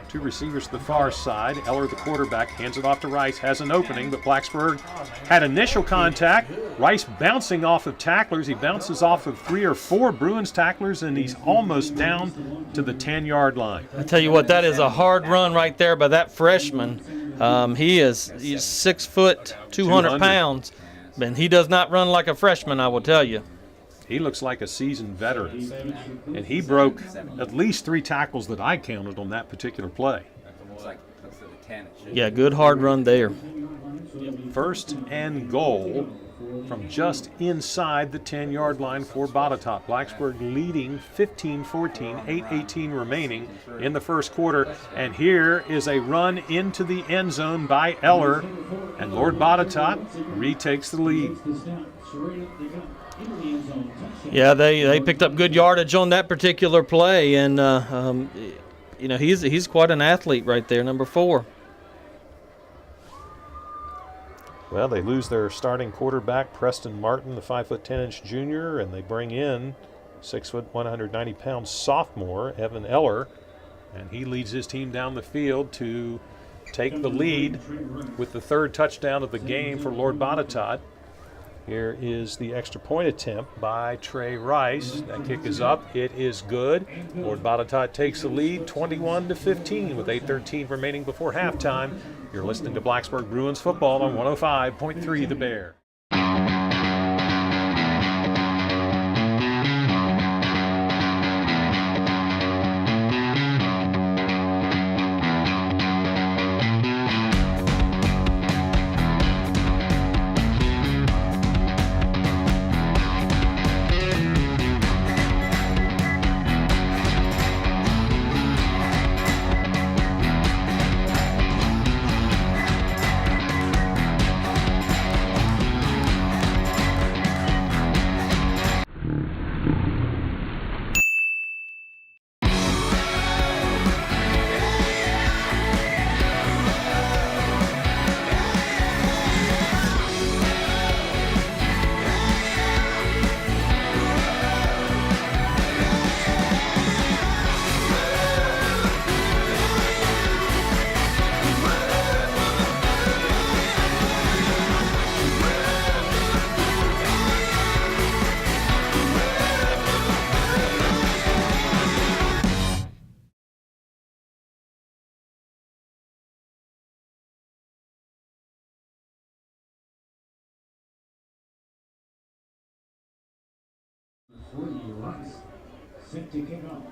A: 2 receivers to the far side. Eller, the quarterback, hands it off to Rice. Has an opening, but Blacksburg had initial contact. Rice bouncing off of tacklers. He bounces off of 3 or 4 Bruins tacklers, and he's almost down to the 10-yard line.
B: I tell you what, that is a hard run right there by that freshman. He's 6 foot, 200 pounds, and he does not run like a freshman, I will tell you.
A: He looks like a seasoned veteran, and he broke at least 3 tackles that I counted on that particular play.
B: Yeah, good hard run there.
A: 1st and goal from just inside the 10-yard line for Botetourt. Blacksburg leading 15-14, 8:18 remaining in the first quarter. And here is a run into the end zone by Eller, and Lord Botetourt retakes the lead.
B: Yeah, they picked up good yardage on that particular play, and you know, he's quite an athlete right there, number 4.
A: Well, they lose their starting quarterback, Preston Martin, the 5'10" junior, and they bring in 6 foot 190-pound sophomore Evan Eller, and he leads his team down the field to take the lead with the 3rd touchdown of the game for Lord Botetourt. Here is the extra point attempt by Trey Rice. That kick is up. It is good. Lord Botetourt takes the lead 21-15 with 8:13 remaining before halftime. You're listening to Blacksburg Bruins football on 105.3 The Bear.
F: Set to kick off.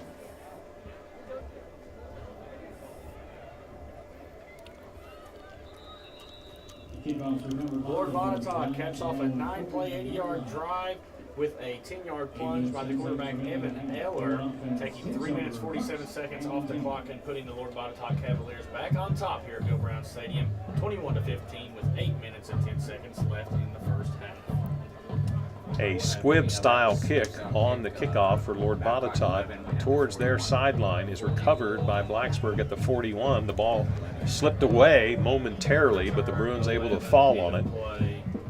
G: Lord Botetourt caps off a 9-play, 80-yard drive with a 10-yard plunge by the quarterback Evan Eller, taking 3 minutes 47 seconds off the clock and putting the Lord Botetourt Cavaliers back on top here at Bill Brown Stadium, 21-15 with 8 minutes and 10 seconds left in the first half.
A: A squib-style kick on the kickoff for Lord Botetourt towards their sideline is recovered by Blacksburg at the 41. The ball slipped away momentarily, but the Bruins able to fall on it.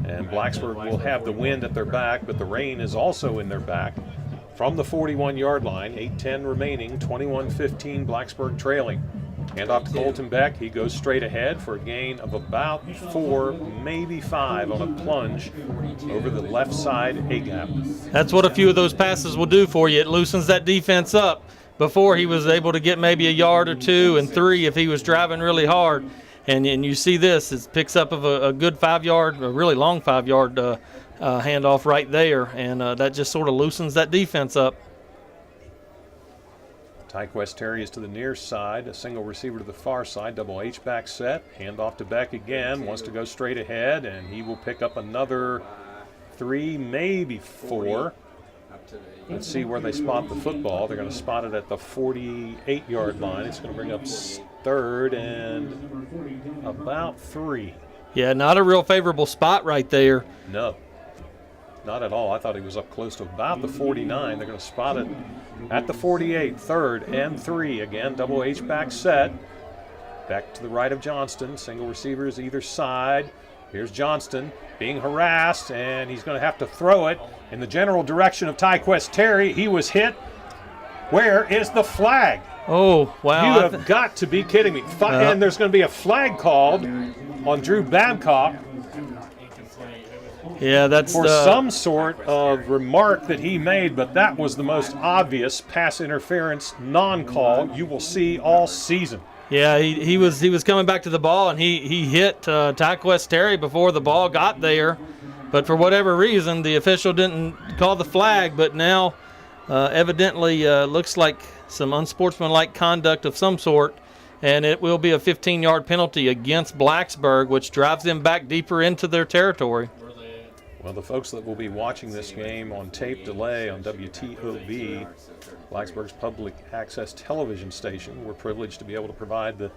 A: And Blacksburg will have the wind at their back, but the rain is also in their back. From the 41-yard line, 8:10 remaining, 21-15, Blacksburg trailing. Hand off to Colton Beck. He goes straight ahead for a gain of about 4, maybe 5 on a plunge over the left side A-gap.
B: That's what a few of those passes will do for you. It loosens that defense up. Before, he was able to get maybe a yard or 2 and 3 if he was driving really hard. And you see this, it picks up of a good 5-yard, a really long 5-yard handoff right there. And that just sort of loosens that defense up.
A: Tyquest Terry is to the near side, a single receiver to the far side, double H-back set, hand off to Beck again, wants to go straight ahead, and he will pick up another 3, maybe 4. Let's see where they spot the football. They're going to spot it at the 48-yard line. It's going to bring up 3rd and about 3.
B: Yeah, not a real favorable spot right there.
A: No, not at all. I thought he was up close to about the 49. They're going to spot it at the 48, 3rd and 3. Again, double H-back set. Back to the right of Johnston. Single receivers either side. Here's Johnston being harassed, and he's going to have to throw it in the general direction of Tyquest Terry. He was hit. Where is the flag?
B: Oh, wow.
A: You have got to be kidding me. And there's going to be a flag called on Drew Babcock.
B: Yeah, that's
A: for some sort of remark that he made, but that was the most obvious pass interference non-call you will see all season.
B: Yeah, he was coming back to the ball, and he hit Tyquest Terry before the ball got there. But for whatever reason, the official didn't call the flag, but now evidently looks like some unsportsmanlike conduct of some sort, and it will be a 15-yard penalty against Blacksburg, which drives them back deeper into their territory.
A: Well, the folks that will be watching this game on tape delay on WTOV, Blacksburg's public access television station, we're privileged to be able to provide the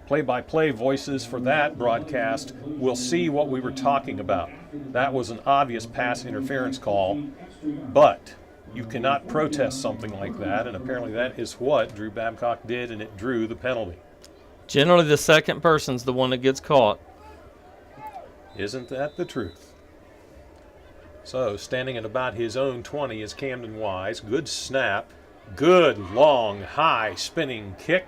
A: play-by-play voices for that broadcast. We'll see what we were talking about. That was an obvious pass interference call, but you cannot protest something like that, and apparently that is what Drew Babcock did, and it drew the penalty.
B: Generally, the second person's the one that gets caught.
A: Isn't that the truth? So, standing at about his own 20 is Camden Wise. Good snap. Good, long, high, spinning kick.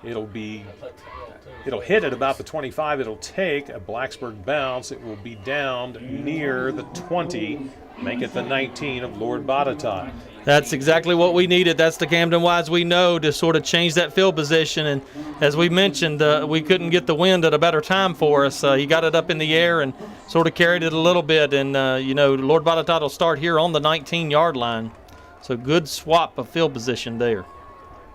A: It'll hit at about the 25. It'll take a Blacksburg bounce. It will be down near the 20, make it the 19 of Lord Botetourt.
B: That's exactly what we needed. That's the Camden Wise we know to sort of change that field position. And as we mentioned, we couldn't get the wind at a better time for us. He got it up in the air and sort of carried it a little bit. And, Lord Botetourt will start here on the 19-yard line. So good swap of field position there.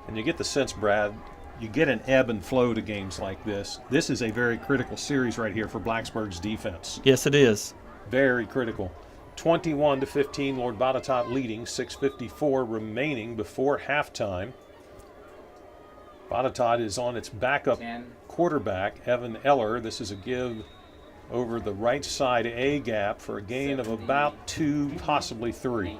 A: And you get the sense, Brad, you get an ebb and flow to games like this. This is a very critical series right here for Blacksburg's defense.
B: Yes, it is.
A: Very critical. 21-15, Lord Botetourt leading, 6:54 remaining before halftime. Botetourt is on its backup quarterback, Evan Eller. This is a give over the right side A gap for a gain of about 2, possibly 3.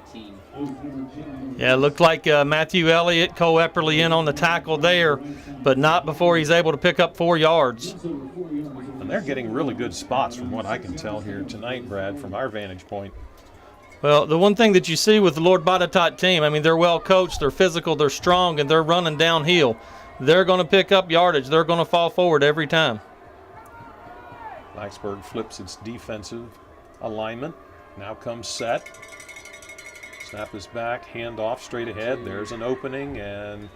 B: Yeah, it looked like Matthew Elliott, Cole Epperly in on the tackle there, but not before he's able to pick up 4 yards.
A: And they're getting really good spots from what I can tell here tonight, Brad, from our vantage point.
B: Well, the one thing that you see with the Lord Botetourt team, I mean, they're well coached, they're physical, they're strong, and they're running downhill. They're going to pick up yardage. They're going to fall forward every time.
A: Blacksburg flips its defensive alignment. Now comes set. Snap is back, hand off straight ahead. There's an opening and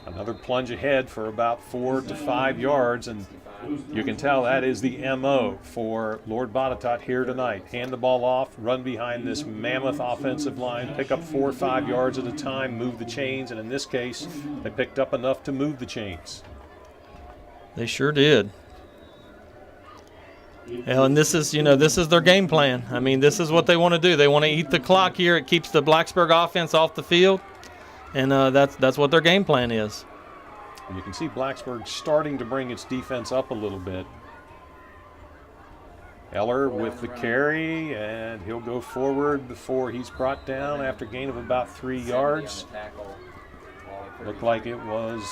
A: another plunge ahead for about 4 to 5 yards. And you can tell that is the MO for Lord Botetourt here tonight. Hand the ball off, run behind this mammoth offensive line, pick up 4 or 5 yards at a time, move the chains, and in this case, they picked up enough to move the chains.
B: They sure did. And this is their game plan. I mean, this is what they want to do. They want to eat the clock here. It keeps the Blacksburg offense off the field, and that's what their game plan is.
A: And you can see Blacksburg starting to bring its defense up a little bit. Eller with the carry, and he'll go forward before he's brought down after a gain of about 3 yards. Looked like it was,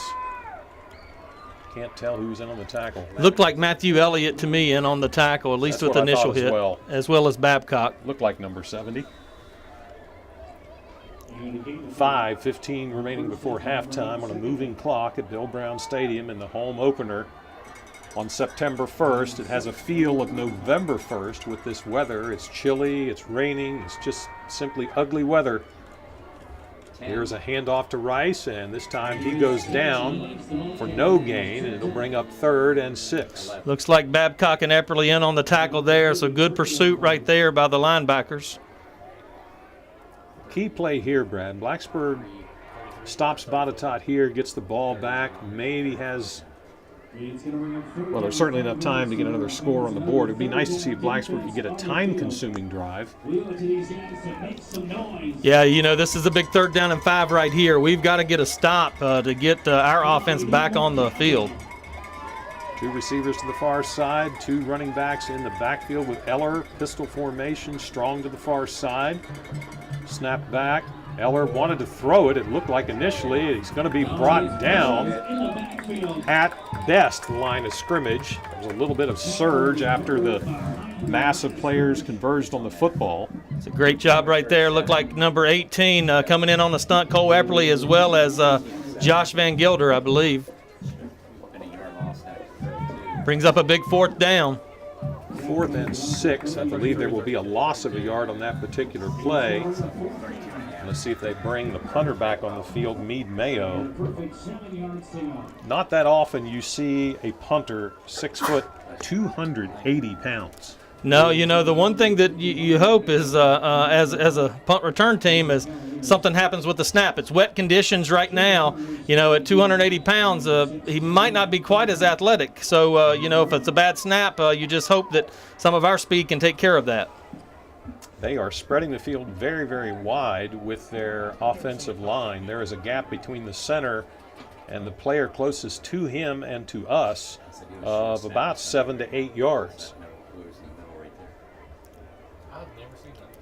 A: can't tell who's in on the tackle.
B: Looked like Matthew Elliott to me in on the tackle, at least with the initial hit, as well as Babcock.
A: Looked like number 70. 5:15 remaining before halftime on a moving clock at Bill Brown Stadium in the home opener on September 1st. It has a feel of November 1st with this weather. It's chilly, it's raining, it's just simply ugly weather. Here's a handoff to Rice, and this time he goes down for no gain, and it'll bring up 3rd and 6.
B: Looks like Babcock and Epperly in on the tackle there, so good pursuit right there by the linebackers.
A: Key play here, Brad. Blacksburg stops Botetourt here, gets the ball back, maybe has, well, there's certainly enough time to get another score on the board. It would be nice to see if Blacksburg could get a time-consuming drive.
B: Yeah, this is a big 3rd down and 5 right here. We've got to get a stop to get our offense back on the field.
A: 2 receivers to the far side, 2 running backs in the backfield with Eller, pistol formation, strong to the far side. Snap back. Eller wanted to throw it. It looked like initially he's going to be brought down at best the line of scrimmage. There was a little bit of surge after the mass of players converged on the football.
B: It's a great job right there. Looked like number 18 coming in on the stunt, Cole Epperly, as well as Josh Van Gilder, I believe. Brings up a big 4th down.
A: 4th and 6. I believe there will be a loss of a yard on that particular play. Let's see if they bring the punter back on the field, Meade Mayo. Not that often you see a punter 6 foot, 280 pounds.
B: No, the one thing that you hope is, as a punt return team, is something happens with the snap. It's wet conditions right now. At 280 pounds, he might not be quite as athletic. So, if it's a bad snap, you just hope that some of our speed can take care of that.
A: They are spreading the field very, very wide with their offensive line. There is a gap between the center and the player closest to him and to us of about 7 to 8 yards.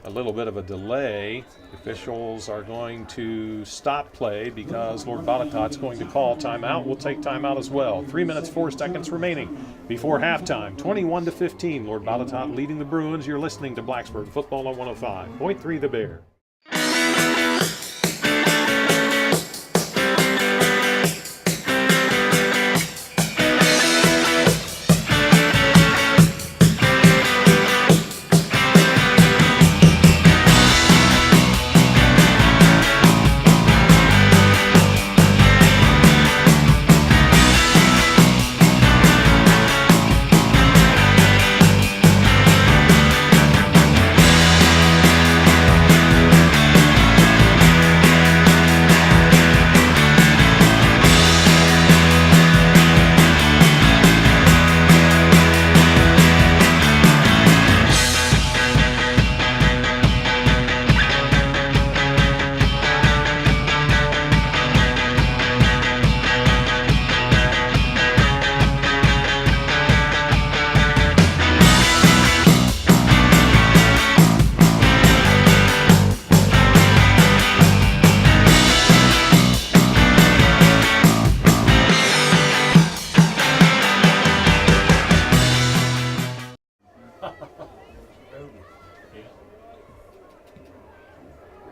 A: A little bit of a delay. Officials are going to stop play because Lord Botetourt's going to call timeout. We'll take timeout as well. 3 minutes, 4 seconds remaining before halftime. 21-15, Lord Botetourt leading the Bruins. You're listening to Blacksburg Football on 105.3 The Bear.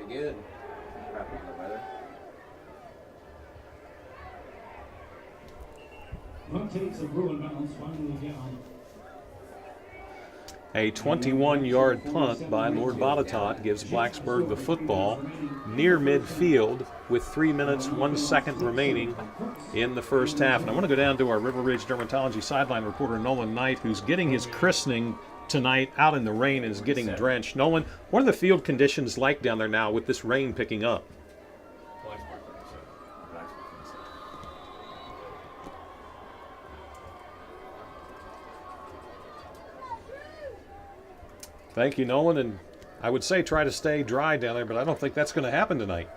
K: Pretty good. Crap on the weather.
F: Puck takes a Bruin bounce, finally down.
A: A 21-yard punt by Lord Botetourt gives Blacksburg the football near midfield with 3 minutes, 1 second remaining in the first half. And I want to go down to our River Ridge Dermatology sideline reporter Nolan Knight, who's getting his christening tonight out in the rain and is getting drenched. Nolan, what are the field conditions like down there now with this rain picking up? Thank you, Nolan, and I would say try to stay dry down there, but I don't think that's going to happen tonight.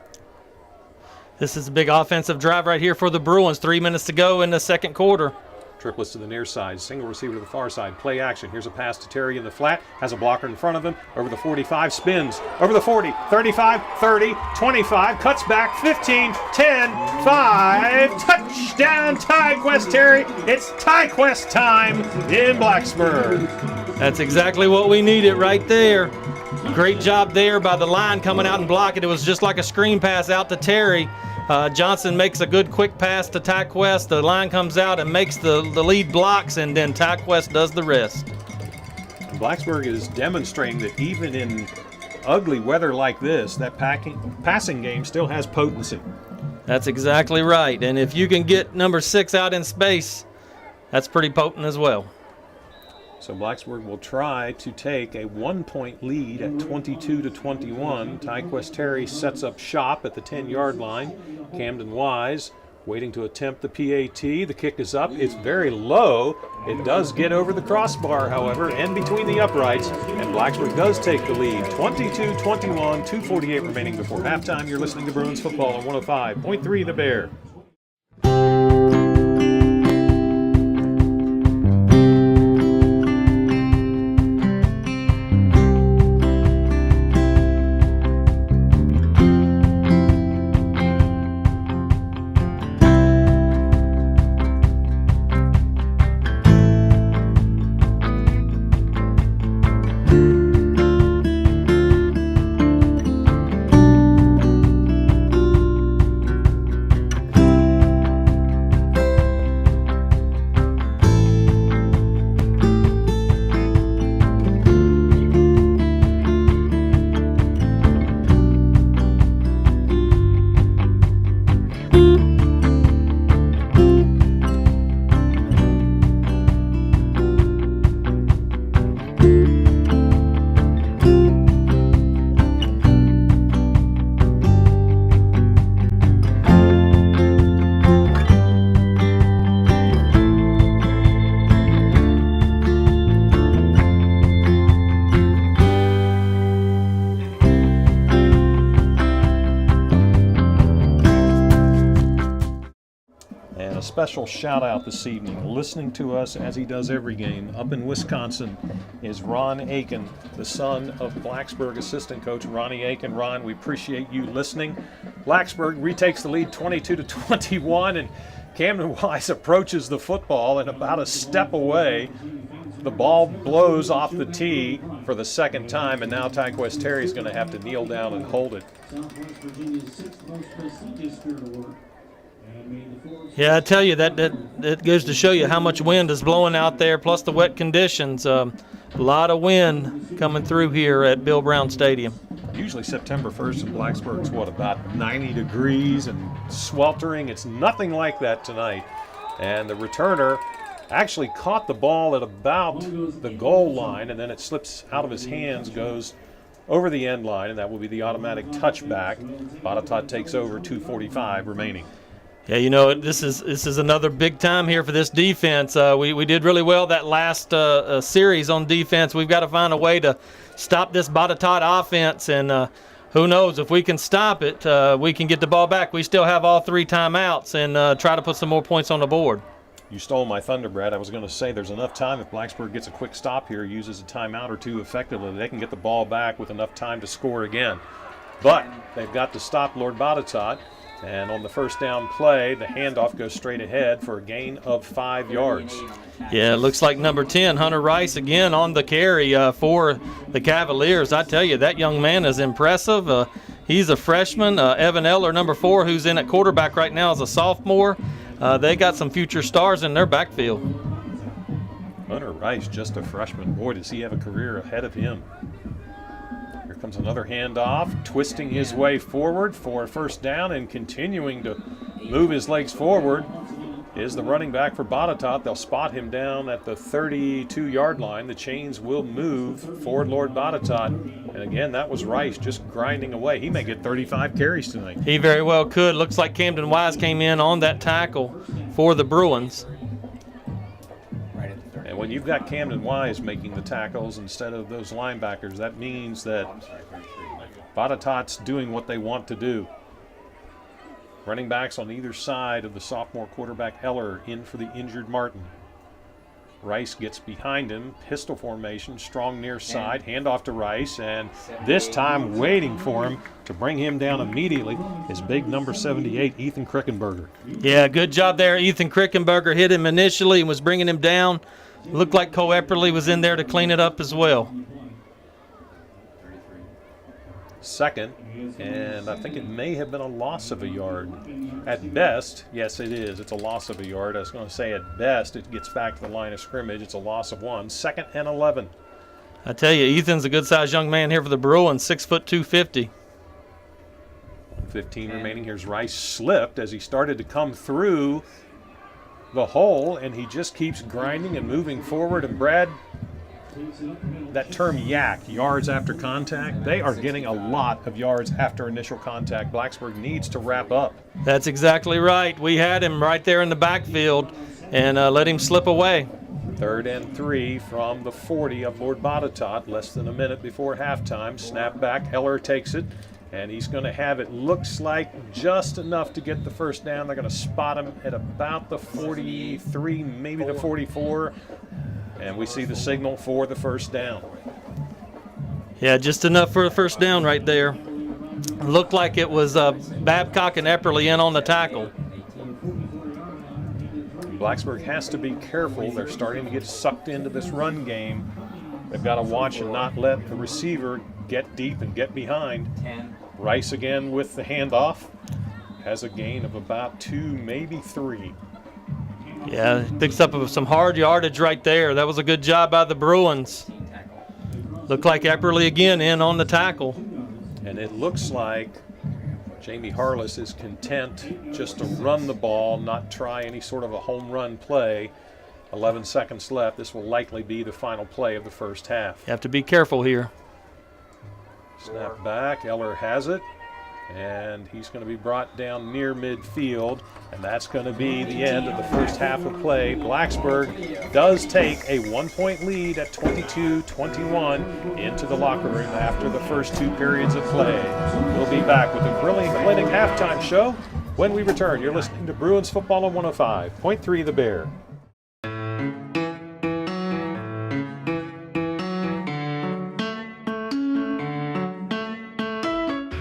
B: This is a big offensive drive right here for the Bruins. 3 minutes to go in the second quarter.
A: Triplets to the near side, single receiver to the far side, play action. Here's a pass to Terry in the flat, has a blocker in front of him, over the 45, spins, over the 40, 35, 30, 25, cuts back, 15, 10, 5, touchdown TyQuest Terry. It's TyQuest time in Blacksburg.
B: That's exactly what we needed right there. Great job there by the line coming out and blocking. It was just like a screen pass out to Terry. Johnson makes a good quick pass to TyQuest. The line comes out and makes the lead blocks, and then TyQuest does the rest.
A: Blacksburg is demonstrating that even in ugly weather like this, that passing game still has potency.
B: That's exactly right. And if you can get number 6 out in space, that's pretty potent as well.
A: So Blacksburg will try to take a 1-point lead at 22-21. TyQuest Terry sets up shop at the 10-yard line. Camden Wise waiting to attempt the PAT. The kick is up. It's very low. It does get over the crossbar, however, and between the uprights. And Blacksburg does take the lead. 22-21, 2:48 remaining before halftime. You're listening to Bruins football on 105.3 The Bear. Special shout out this evening, listening to us as he does every game up in Wisconsin, is Ron Aiken, the son of Blacksburg assistant coach Ronnie Aiken. Ron, we appreciate you listening. Blacksburg retakes the lead 22-21, and Camden Wise approaches the football, and about a step away, the ball blows off the tee for the second time, and now TyQuest Terry is going to have to kneel down and hold it.
F: Southwest Virginia's 6th most prestigious Spirit Award.
B: Yeah, I tell you, that goes to show you how much wind is blowing out there, plus the wet conditions. A lot of wind coming through here at Bill Brown Stadium.
A: Usually September 1st in Blacksburg's about 90 degrees and sweltering. It's nothing like that tonight. And the returner actually caught the ball at about the goal line, and then it slips out of his hands, goes over the end line, and that will be the automatic touchback. Botetourt takes over, 2:45 remaining.
B: Yeah, you know, this is another big time here for this defense. We did really well that last series on defense. We've got to find a way to stop this Botetourt offense, and who knows, if we can stop it, we can get the ball back. We still have all 3 timeouts and try to put some more points on the board.
A: You stole my thunder, Brad. I was going to say there's enough time if Blacksburg gets a quick stop here, uses a timeout or 2 effectively, they can get the ball back with enough time to score again. But they've got to stop Lord Botetourt. And on the first down play, the handoff goes straight ahead for a gain of 5 yards.
B: Yeah, it looks like number 10, Hunter Rice, again on the carry for the Cavaliers. I tell you, that young man is impressive. He's a freshman. Evan Eller, number 4, who's in at quarterback right now, is a sophomore. They got some future stars in their backfield.
A: Hunter Rice, just a freshman. Boy, does he have a career ahead of him. Here comes another handoff, twisting his way forward for a first down and continuing to move his legs forward is the running back for Botetourt. They'll spot him down at the 32-yard line. The chains will move for Lord Botetourt. And again, that was Rice just grinding away. He may get 35 carries tonight.
B: He very well could. Looks like Camden Wise came in on that tackle for the Bruins.
A: And when you've got Camden Wise making the tackles instead of those linebackers, that means that Botetourt's doing what they want to do. Running backs on either side of the sophomore quarterback Eller in for the injured Martin. Rice gets behind him, pistol formation, strong near side, handoff to Rice, and this time waiting for him to bring him down immediately is big number 78, Ethan Krickenberger.
B: Yeah, good job there. Ethan Krickenberger hit him initially and was bringing him down. Looked like Cole Epperly was in there to clean it up as well.
A: Second, and I think it may have been a loss of a yard. At best, yes it is, it's a loss of a yard. I was going to say at best it gets back to the line of scrimmage. It's a loss of 1. 2nd and 11.
B: I tell you, Ethan's a good-sized young man here for the Bruins, 6 foot 250.
A: 15 remaining. Here's Rice slipped as he started to come through the hole, and he just keeps grinding and moving forward. And Brad, that term yak, yards after contact, they are getting a lot of yards after initial contact. Blacksburg needs to wrap up.
B: That's exactly right. We had him right there in the backfield and let him slip away.
A: 3rd and 3 from the 40 of Lord Botetourt, less than a minute before halftime. Snap back, Heller takes it, and he's going to have it, looks like, just enough to get the first down. They're going to spot him at about the 43, maybe the 44. And we see the signal for the first down.
B: Yeah, just enough for a first down right there. Looked like it was Babcock and Epperly in on the tackle.
A: Blacksburg has to be careful. They're starting to get sucked into this run game. They've got to watch and not let the receiver get deep and get behind. Rice again with the handoff. Has a gain of about 2, maybe 3.
B: Yeah, picks up some hard yardage right there. That was a good job by the Bruins. Looked like Epperly again in on the tackle.
A: And it looks like Jamie Harless is content just to run the ball, not try any sort of a home run play. 11 seconds left. This will likely be the final play of the first half.
B: You have to be careful here.
A: Snap back. Eller has it. And he's going to be brought down near midfield, and that's going to be the end of the first half of play. Blacksburg does take a 1-point lead at 22-21 into the locker room after the first 2 periods of play. We'll be back with a Grilling Clinic halftime show when we return. You're listening to Bruins Football on 105.3 The Bear.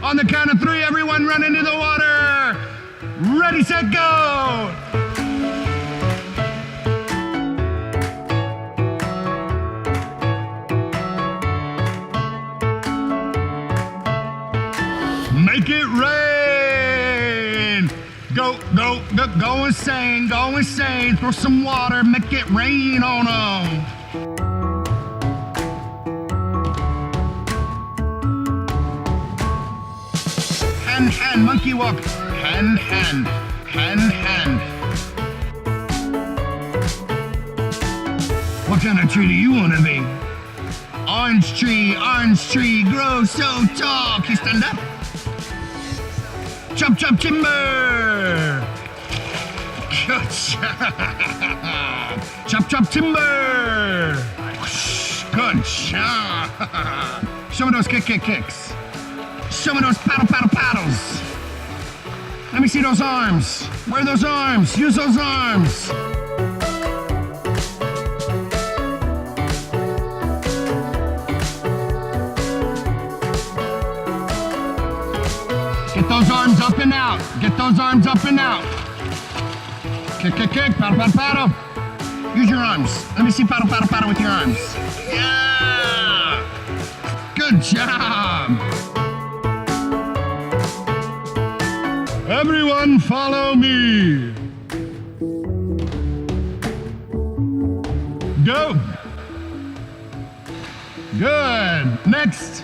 L: On the count of 3, everyone run into the water. Ready, set, go. Make it rain. Go, go, go, go insane, go insane. Throw some water, make it rain on them. Hand, hand, monkey walk. Hand, hand, hand, hand. What kind of tree do you want to be? Orange tree, grow so tall. Can you stand up? Chop, chop, timber. Good job. Chop, chop, timber. Good job. Show me those kicks. Show me those paddles. Let me see those arms. Where are those arms? Use those arms. Get those arms up and out. Get those arms up and out. Kick, paddle. Use your arms. Let me see paddle with your arms. Yeah! Good job! Everyone follow me. Go. Good. Next.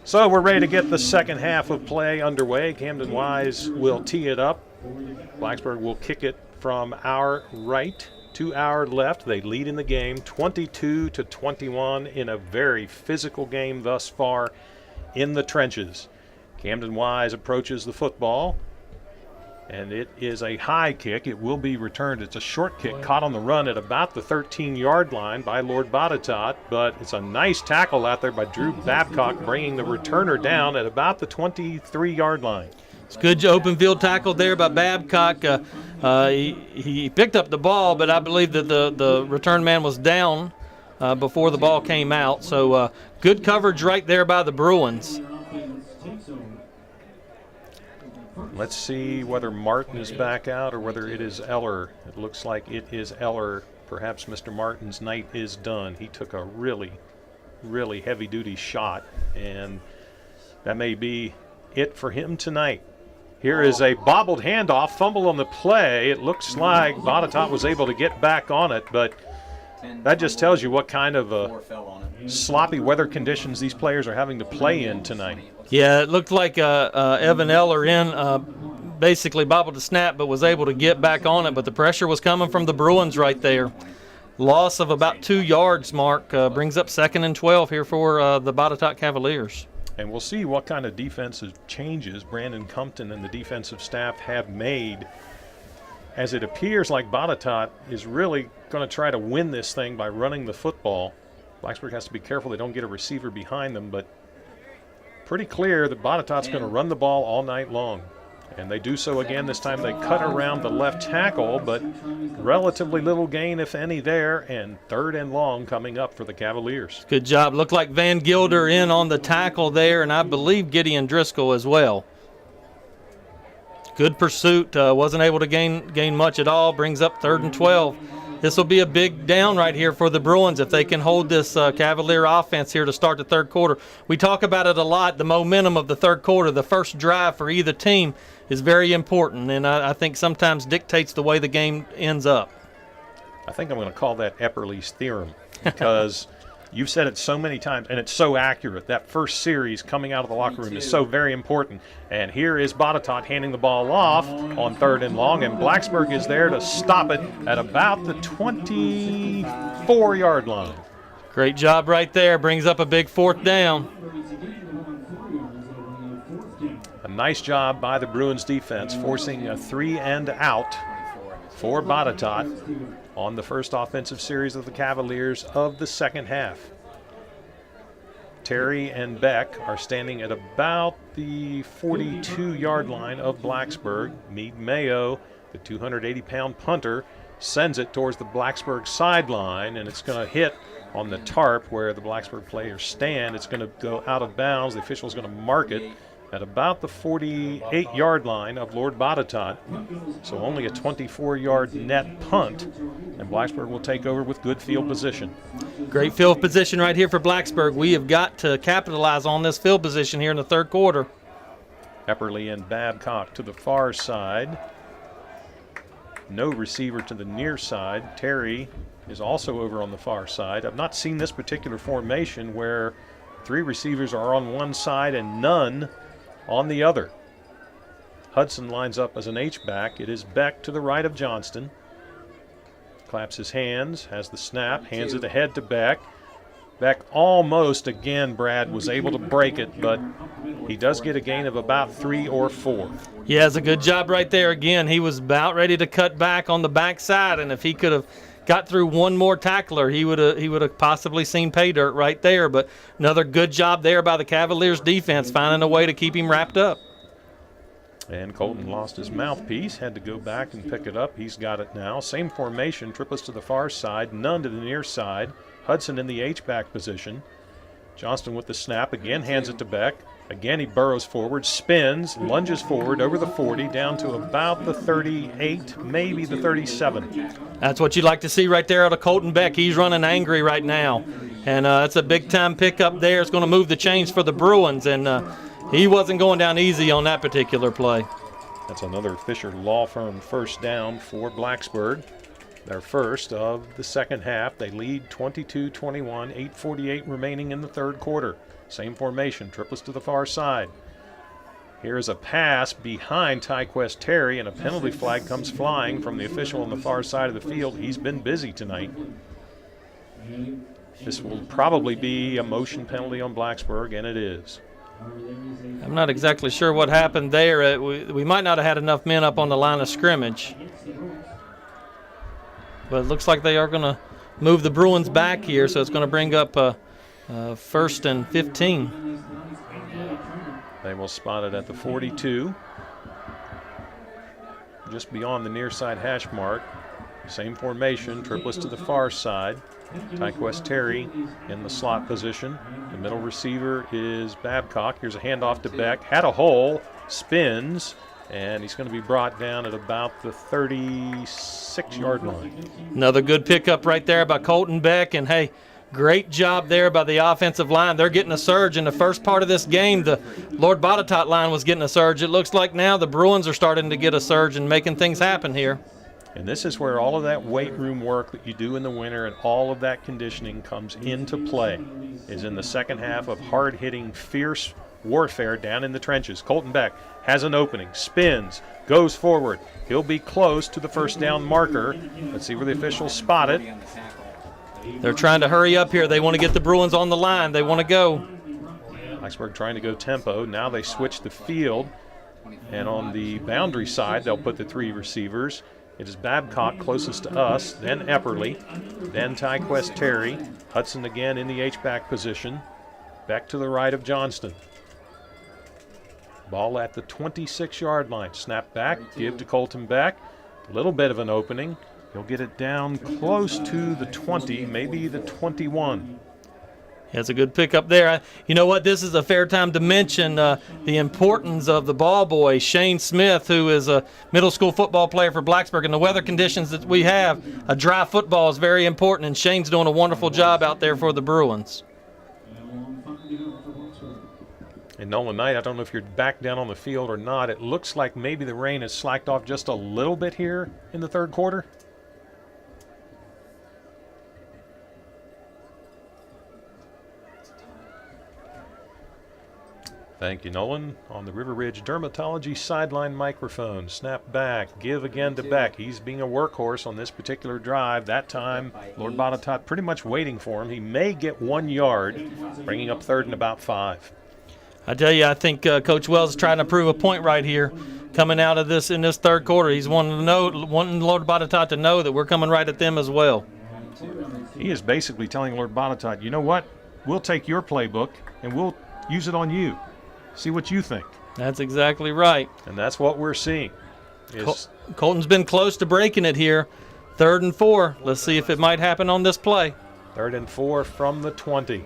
A: So we're ready to get the second half of play underway. Camden Wise will tee it up. Blacksburg will kick it from our right to our left. They lead in the game 22-21 in a very physical game thus far in the trenches. Camden Wise approaches the football, and it is a high kick. It will be returned. It's a short kick caught on the run at about the 13-yard line by Lord Botetourt, but it's a nice tackle out there by Drew Babcock, bringing the returner down at about the 23-yard line.
B: It's a good open field tackle there by Babcock. He picked up the ball, but I believe that the return man was down before the ball came out. So good coverage right there by the Bruins.
A: Let's see whether Martin is back out or whether it is Eller. It looks like it is Eller. Perhaps Mr. Martin's night is done. He took a really, really heavy-duty shot, and that may be it for him tonight. Here is a bobbled handoff, fumble on the play. It looks like Botetourt was able to get back on it, but that just tells you what kind of sloppy weather conditions these players are having to play in tonight.
B: Yeah, it looked like Evan Eller basically bobbled the snap but was able to get back on it, but the pressure was coming from the Bruins right there. Loss of about 2 yards, Mark, brings up 2nd and 12 here for the Botetourt Cavaliers.
A: And we'll see what kind of defensive changes Brandon Compton and the defensive staff have made, as it appears like Botetourt is really going to try to win this thing by running the football. Blacksburg has to be careful they don't get a receiver behind them, but pretty clear that Botetourt's going to run the ball all night long. And they do so again. This time they cut around the left tackle, but relatively little gain, if any, there. And 3rd and long coming up for the Cavaliers.
B: Good job. Looked like Van Gilder in on the tackle there, and I believe Gideon Driscoll as well. Good pursuit. Wasn't able to gain much at all. Brings up 3rd and 12. This will be a big down right here for the Bruins if they can hold this Cavalier offense here to start the third quarter. We talk about it a lot, the momentum of the third quarter. The first drive for either team is very important, and I think sometimes dictates the way the game ends up.
A: I think I'm going to call that Epperle's theorem, because you've said it so many times, and it's so accurate. That first series coming out of the locker room is so very important. And here is Botetourt handing the ball off on 3rd and long, and Blacksburg is there to stop it at about the 24-yard line.
B: Great job right there. Brings up a big 4th down.
A: A nice job by the Bruins defense, forcing a 3-and-out for Botetourt on the first offensive series of the Cavaliers of the second half. Terry and Beck are standing at about the 42-yard line of Blacksburg. Meade Mayo, the 280-pound punter, sends it towards the Blacksburg sideline, and it's going to hit on the tarp where the Blacksburg players stand. It's going to go out of bounds. The official is going to mark it at about the 48-yard line of Lord Botetourt. So only a 24-yard net punt, and Blacksburg will take over with good field position.
B: Great field position right here for Blacksburg. We have got to capitalize on this field position here in the third quarter.
A: Epperle and Babcock to the far side. No receiver to the near side. Terry is also over on the far side. I've not seen this particular formation where 3 receivers are on one side and none on the other. Hudson lines up as an H-back. It is Beck to the right of Johnston. Claps his hands, has the snap, hands it ahead to Beck. Beck almost, again, Brad was able to break it, but he does get a gain of about 3 or 4.
B: Yeah, it's a good job right there. Again, he was about ready to cut back on the backside, and if he could have got through one more tackler, he would have possibly seen pay dirt right there. But another good job there by the Cavaliers defense, finding a way to keep him wrapped up.
A: And Colton lost his mouthpiece, had to go back and pick it up. He's got it now. Same formation, triplets to the far side, none to the near side. Hudson in the H-back position. Johnston with the snap, again hands it to Beck. Again he burrows forward, spins, lunges forward over the 40, down to about the 38, maybe the 37.
B: That's what you'd like to see right there out of Colton Beck. He's running angry right now. And that's a big-time pickup there. It's going to move the chains for the Bruins, and he wasn't going down easy on that particular play.
A: That's another Fisher Law Firm first down for Blacksburg. Their first of the second half. They lead 22-21, 8:48 remaining in the third quarter. Same formation, triplets to the far side. Here's a pass behind Tyquest Terry, and a penalty flag comes flying from the official on the far side of the field. He's been busy tonight. This will probably be a motion penalty on Blacksburg, and it is.
B: I'm not exactly sure what happened there. We might not have had enough men up on the line of scrimmage. But it looks like they are going to move the Bruins back here, so it's going to bring up first and 15.
A: They will spot it at the 42, just beyond the near side hash mark. Same formation, triplets to the far side. Tyquest Terry in the slot position. The middle receiver is Babcock. Here's a handoff to Beck. Had a hole, spins, and he's going to be brought down at about the 36-yard line.
B: Another good pickup right there by Colton Beck, and hey, great job there by the offensive line. They're getting a surge. In the first part of this game, the Lord Botetourt line was getting a surge. It looks like now the Bruins are starting to get a surge and making things happen here.
A: And this is where all of that weight room work that you do in the winter and all of that conditioning comes into play, is in the second half of hard-hitting, fierce warfare down in the trenches. Colton Beck has an opening, spins, goes forward. He'll be close to the first down marker. Let's see where the officials spot it.
B: They're trying to hurry up here. They want to get the Bruins on the line. They want to go.
A: Blacksburg trying to go tempo. Now they switch the field, and on the boundary side, they'll put the 3 receivers. It is Babcock closest to us, then Epperly, then Tyquest Terry. Hudson again in the H-back position. Back to the right of Johnston. Ball at the 26-yard line. Snap back, give to Colton Beck. A little bit of an opening. He'll get it down close to the 20, maybe the 21.
B: That's a good pickup there. You know what? This is a fair time to mention the importance of the ball boy, Shane Smith, who is a middle school football player for Blacksburg. And the weather conditions that we have, a dry football is very important, and Shane's doing a wonderful job out there for the Bruins.
A: And Nolan Knight, I don't know if you're back down on the field or not. It looks like maybe the rain has slacked off just a little bit here in the third quarter. Thank you, Nolan. On the River Ridge Dermatology sideline microphone. Snap back. Give again to Beck. He's being a workhorse on this particular drive. That time, Lord Botetourt pretty much waiting for him. He may get 1 yard, bringing up third and about 5.
B: I tell you, I think Coach Wells is trying to prove a point right here coming out of this in this third quarter. He's wanting Lord Botetourt to know that we're coming right at them as well.
A: He is basically telling Lord Botetourt, you know what? We'll take your playbook and we'll use it on you. See what you think.
B: That's exactly right.
A: And that's what we're seeing.
B: Colton's been close to breaking it here. 3rd and 4. Let's see if it might happen on this play.
A: 3rd and 4 from the 20.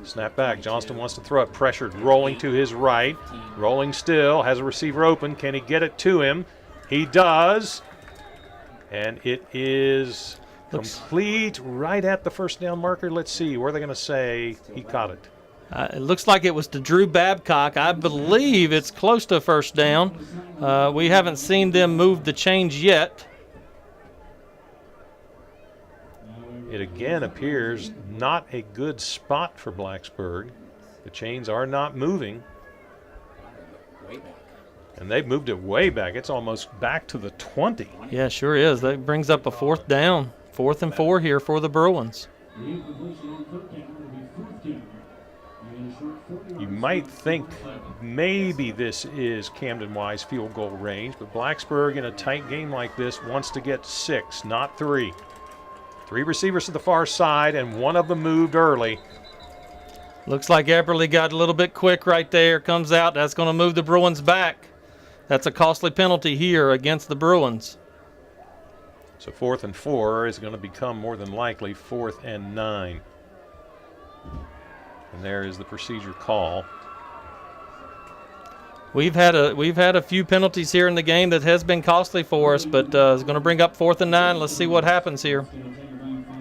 A: Snap back. Johnston wants to throw it. Pressured. Rolling to his right. Rolling still. Has a receiver open. Can he get it to him? He does. And it is complete right at the first down marker. Let's see. Where are they going to say he caught it?
B: It looks like it was to Drew Babcock. I believe it's close to first down. We haven't seen them move the change yet.
A: It again appears not a good spot for Blacksburg. The chains are not moving. And they've moved it way back. It's almost back to the 20.
B: Yeah, sure is. That brings up a 4th down. 4th and 4 here for the Bruins.
A: You might think maybe this is Camden Wise field goal range, but Blacksburg in a tight game like this wants to get 6, not 3. 3 receivers to the far side, and one of them moved early.
B: Looks like Epperly got a little bit quick right there. Comes out. That's going to move the Bruins back. That's a costly penalty here against the Bruins.
A: So 4th and 4 is going to become more than likely 4th and 9. And there is the procedure call.
B: We've had a few penalties here in the game that has been costly for us, but it's going to bring up 4th and 9. Let's see what happens here.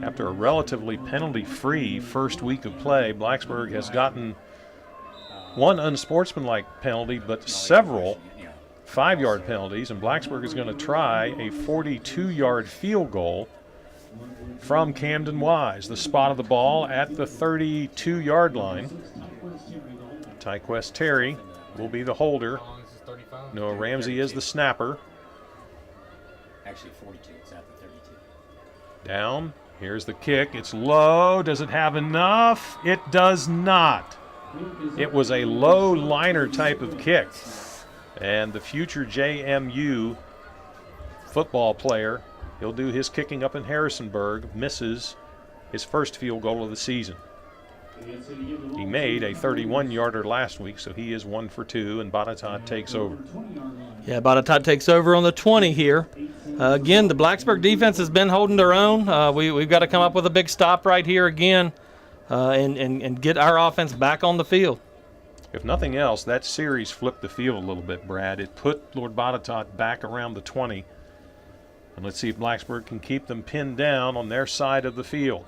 A: After a relatively penalty-free first week of play, Blacksburg has gotten one unsportsmanlike penalty, but several 5-yard penalties, and Blacksburg is going to try a 42-yard field goal from Camden Wise. The spot of the ball at the 32-yard line. Tyquest Terry will be the holder. Noah Ramsey is the snapper.
K: Actually, 42. It's at the 32.
A: Down. Here's the kick. It's low. Does it have enough? It does not. It was a low liner type of kick. And the future JMU football player, he'll do his kicking up in Harrisonburg, misses his first field goal of the season. He made a 31-yarder last week, so he is 1 for 2, and Botetourt takes over.
B: Yeah, Botetourt takes over on the 20 here. Again, the Blacksburg defense has been holding their own. We've got to come up with a big stop right here again and get our offense back on the field.
A: If nothing else, that series flipped the field a little bit, Brad. It put Lord Botetourt back around the 20. And let's see if Blacksburg can keep them pinned down on their side of the field.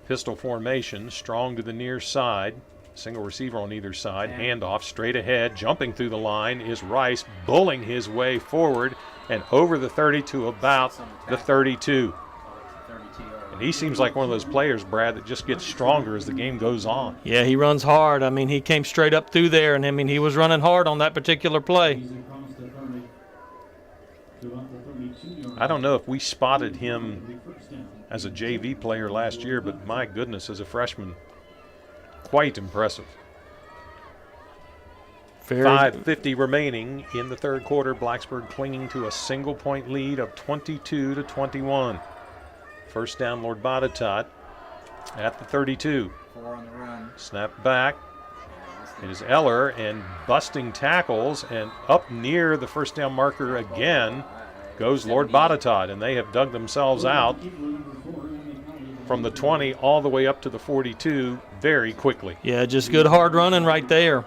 A: Pistol formation, strong to the near side. Single receiver on either side. Handoff straight ahead. Jumping through the line is Rice, bulling his way forward and over the 30 to about the 32. And he seems like one of those players, Brad, that just gets stronger as the game goes on.
B: Yeah, he runs hard. I mean, he came straight up through there, and I mean, he was running hard on that particular play.
A: I don't know if we spotted him as a JV player last year, but my goodness, as a freshman, quite impressive. 5:50 remaining in the third quarter. Blacksburg clinging to a single-point lead of 22-21. First down, Lord Botetourt at the 32.
K: 4 on the run.
A: Snap back. It is Eller, and busting tackles, and up near the first down marker again goes Lord Botetourt, and they have dug themselves out from the 20 all the way up to the 42 very quickly.
B: Yeah, just good hard running right there.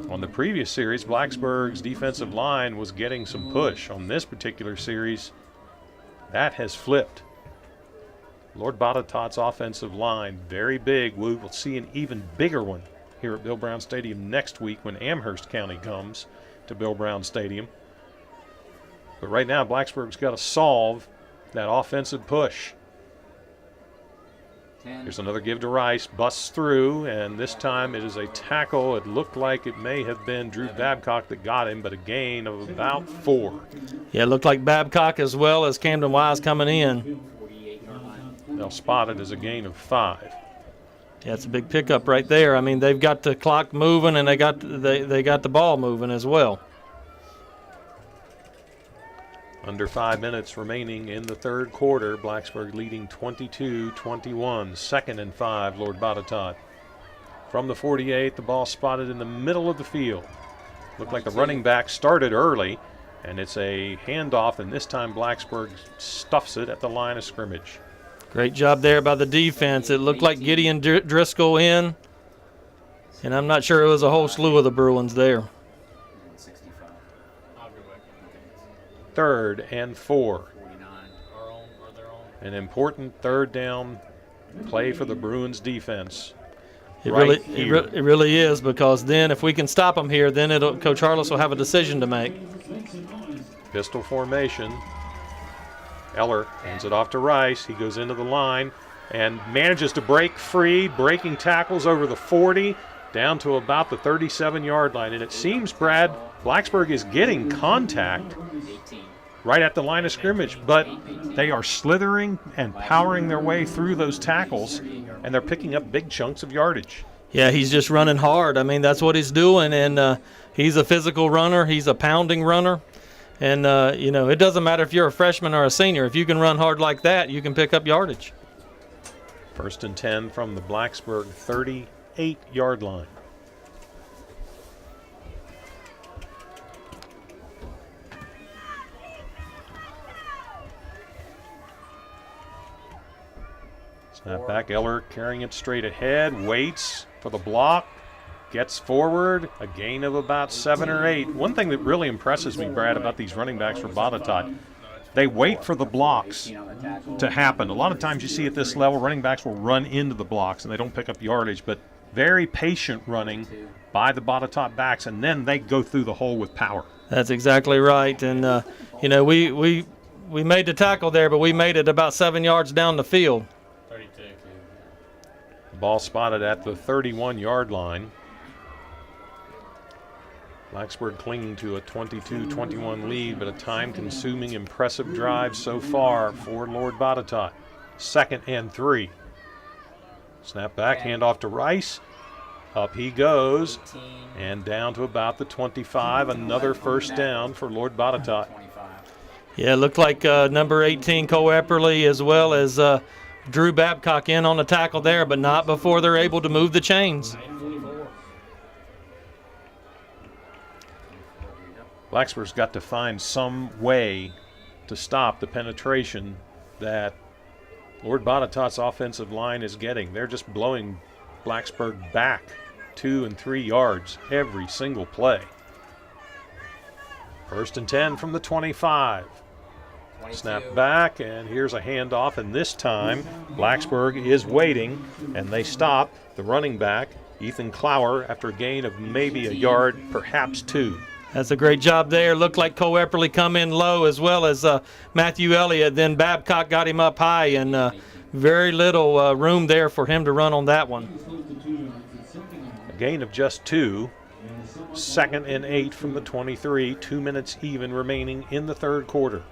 A: On the previous series, Blacksburg's defensive line was getting some push. On this particular series, that has flipped. Lord Botetourt's offensive line, very big. We will see an even bigger one here at Bill Brown Stadium next week when Amherst County comes to Bill Brown Stadium. But right now, Blacksburg's got to solve that offensive push. Here's another give to Rice, busts through, and this time it is a tackle. It looked like it may have been Drew Babcock that got him, but a gain of about 4.
B: Yeah, it looked like Babcock as well as Camden Wise coming in.
A: They'll spot it as a gain of 5.
B: Yeah, it's a big pickup right there. I mean, they've got the clock moving, and they got the ball moving as well.
A: Under 5 minutes remaining in the third quarter. Blacksburg leading 22-21. Second and 5, Lord Botetourt. From the 48, the ball spotted in the middle of the field. Looked like the running back started early, and it's a handoff, and this time Blacksburg stuffs it at the line of scrimmage.
B: Great job there by the defense. It looked like Gideon Driscoll in, and I'm not sure it was a whole slew of the Bruins there.
A: 3rd and 4. An important third down play for the Bruins defense.
B: It really is, because then if we can stop them here, then Coach Harless will have a decision to make.
A: Pistol formation. Eller hands it off to Rice. He goes into the line and manages to break free, breaking tackles over the 40, down to about the 37-yard line. And it seems, Brad, Blacksburg is getting contact right at the line of scrimmage, but they are slithering and powering their way through those tackles, and they're picking up big chunks of yardage.
B: Yeah, he's just running hard. I mean, that's what he's doing, and he's a physical runner. He's a pounding runner. And, it doesn't matter if you're a freshman or a senior. If you can run hard like that, you can pick up yardage.
A: 1st and 10 from the Blacksburg 38-yard line. Snap back, Eller carrying it straight ahead, waits for the block, gets forward, a gain of about 7 or 8. One thing that really impresses me, Brad, about these running backs for Botetourt, they wait for the blocks to happen. A lot of times you see at this level, running backs will run into the blocks and they don't pick up yardage, but very patient running by the Botetourt backs, and then they go through the hole with power.
B: That's exactly right. And, we made the tackle there, but we made it about 7 yards down the field.
A: The ball spotted at the 31-yard line. Blacksburg clinging to a 22-21 lead, but a time-consuming, impressive drive so far for Lord Botetourt. 2nd and 3. Snap back, handoff to Rice. Up he goes, and down to about the 25. Another first down for Lord Botetourt.
B: Yeah, it looked like number 18, Cole Epperly, as well as Drew Babcock in on the tackle there, but not before they're able to move the chains.
A: Blacksburg's got to find some way to stop the penetration that Lord Botetourt's offensive line is getting. They're just blowing Blacksburg back 2 and 3 yards every single play. 1st and 10 from the 25. Snap back, and here's a handoff, and this time Blacksburg is waiting, and they stop the running back, Ethan Clower, after a gain of maybe a yard, perhaps 2.
B: That's a great job there. Looked like Cole Epperly come in low, as well as Matthew Elliott. Then Babcock got him up high, and very little room there for him to run on that one.
A: A gain of just 2. 2nd and 8 from the 23. 2 minutes even remaining in the third quarter.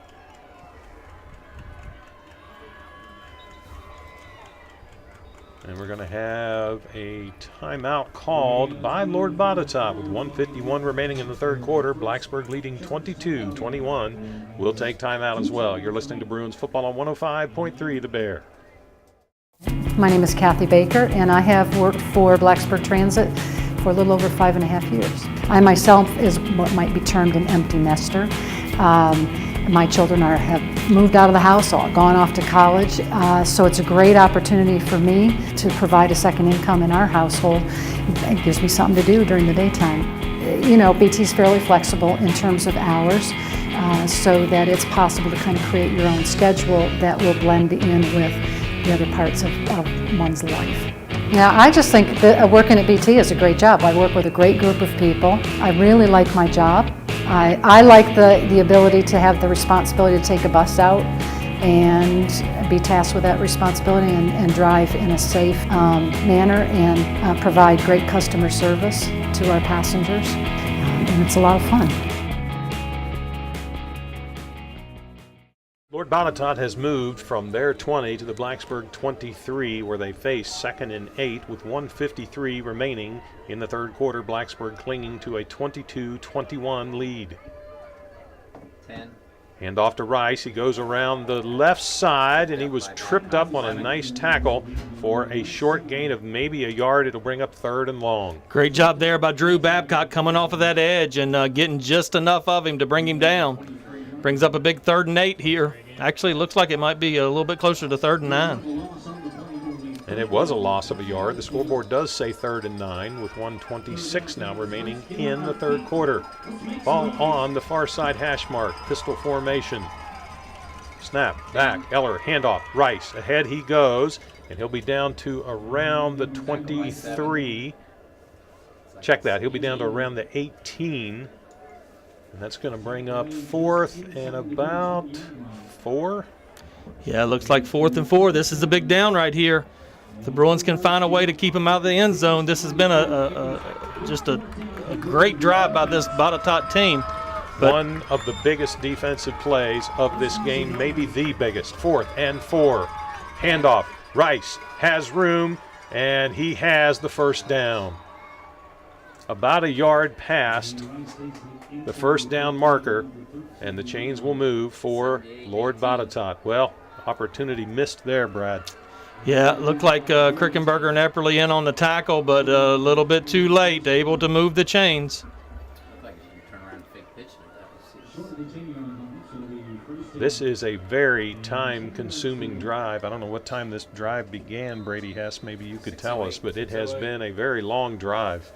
A: And we're going to have a timeout called by Lord Botetourt with 1:51 remaining in the third quarter. Blacksburg leading 22-21. We'll take timeout as well. You're listening to Bruins football on 105.3 The Bear.
M: My name is Kathy Baker, and I have worked for Blacksburg Transit for a little over 5.5 years. I myself is what might be termed an empty nester. My children have moved out of the house, or gone off to college, so it's a great opportunity for me to provide a second income in our household. It gives me something to do during the daytime. BT is fairly flexible in terms of hours, so that it's possible to kind of create your own schedule that will blend in with the other parts of one's life. Yeah, I just think that working at BT is a great job. I work with a great group of people. I really like my job. I like the ability to have the responsibility to take a bus out and be tasked with that responsibility and drive in a safe manner and provide great customer service to our passengers. And it's a lot of fun.
A: Lord Botetourt has moved from their 20 to the Blacksburg 23, where they face 2nd and 8 with 1:53 remaining in the third quarter. Blacksburg clinging to a 22-21 lead.
K: 10.
A: Hand off to Rice. He goes around the left side, and he was tripped up on a nice tackle for a short gain of maybe a yard. It'll bring up 3rd and long.
B: Great job there by Drew Babcock coming off of that edge and getting just enough of him to bring him down. Brings up a big 3rd and 8 here. Actually, looks like it might be a little bit closer to 3rd and 9.
A: And it was a loss of a yard. The scoreboard does say 3rd and 9 with 1:26 now remaining in the third quarter. Ball on the far side hash mark. Pistol formation. Snap, back, Eller, handoff, Rice. Ahead he goes, and he'll be down to around the 23. Check that. He'll be down to around the 18. And that's going to bring up 4th and about 4.
B: Yeah, it looks like 4th and 4. This is a big down right here. the Bruins can find a way to keep him out of the end zone. This has been just a great drive by this Botetourt team. But
A: one of the biggest defensive plays of this game, maybe the biggest. 4th and 4. Handoff. Rice has room, and he has the first down. About a yard past the first down marker, and the chains will move for Lord Botetourt. Well, opportunity missed there, Brad.
B: Yeah, it looked like Krickenberger and Epperly in on the tackle, but a little bit too late, able to move the chains.
A: This is a very time-consuming drive. I don't know what time this drive began, Brady Hess. Maybe you could tell us, but it has been a very long drive.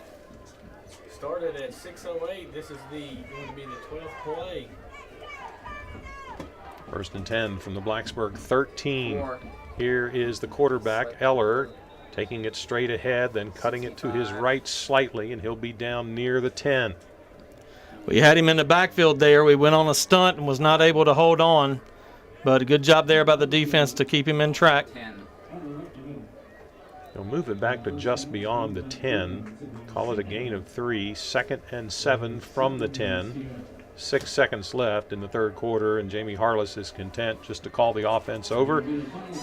G: Started at 6:08. This is going to be the 12th play.
A: 1st and 10 from the Blacksburg 13. Here is the quarterback, Eller, taking it straight ahead, then cutting it to his right slightly, and he'll be down near the 10.
B: We had him in the backfield there. We went on a stunt and was not able to hold on, but a good job there by the defense to keep him in track.
A: They'll move it back to just beyond the 10. Call it a gain of 3. 2nd and 7 from the 10. 6 seconds left in the third quarter, and Jamie Harless is content just to call the offense over,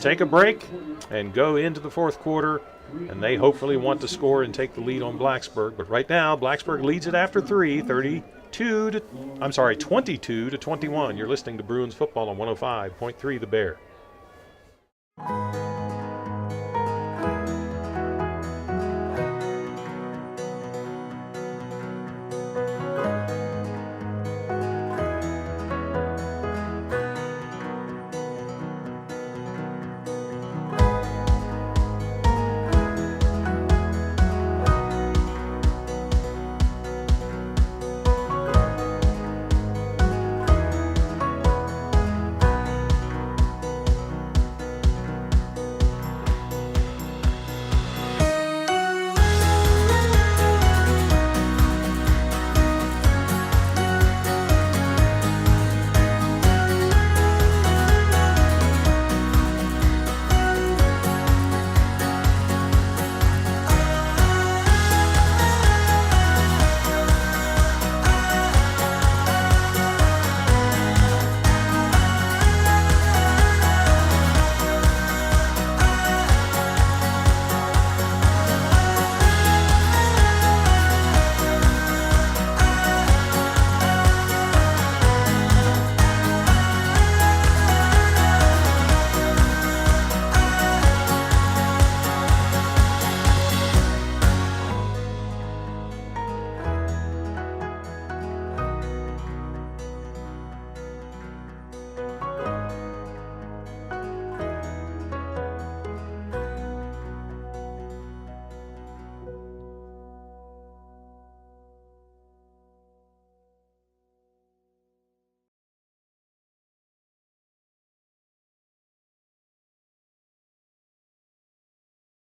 A: take a break, and go into the fourth quarter. And they hopefully want to score and take the lead on Blacksburg. But right now, Blacksburg leads it after 3, 22 to 21. You're listening to Bruins football on 105.3 The Bear.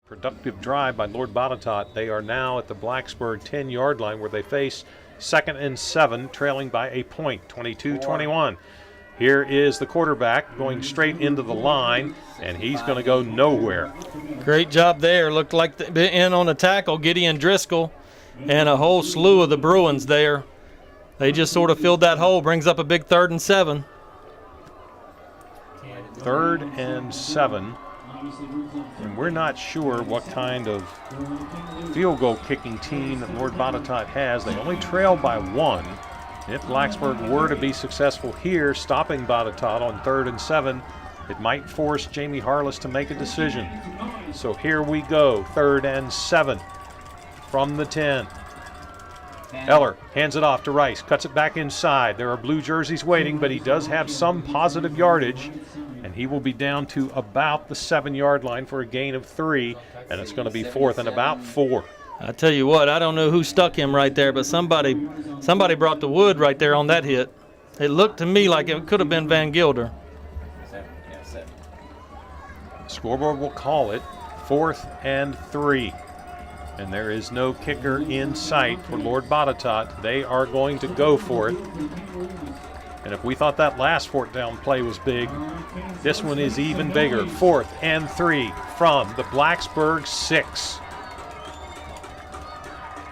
A: Productive drive by Lord Botetourt. They are now at the Blacksburg 10-yard line where they face 2nd and 7, trailing by a point, 22-21. Here is the quarterback going straight into the line, and he's going to go nowhere.
B: Great job there. Looked like in on the tackle, Gideon Driscoll, and a whole slew of the Bruins there. They just sort of filled that hole, brings up a big 3rd and 7.
A: 3rd and 7. And we're not sure what kind of field goal kicking team that Lord Botetourt has. They only trail by 1. If Blacksburg were to be successful here, stopping Botetourt on 3rd and 7, it might force Jamie Harless to make a decision. So here we go, 3rd and 7 from the 10. Eller hands it off to Rice, cuts it back inside. There are blue jerseys waiting, but he does have some positive yardage, and he will be down to about the 7-yard line for a gain of 3, and it's going to be 4th and about 4.
B: I tell you what, I don't know who stuck him right there, but somebody brought the wood right there on that hit. It looked to me like it could have been Van Gilder.
A: Scoreboard will call it 4th and 3. And there is no kicker in sight for Lord Botetourt. They are going to go for it. And if we thought that last fourth down play was big, this one is even bigger. 4th and 3 from the Blacksburg 6.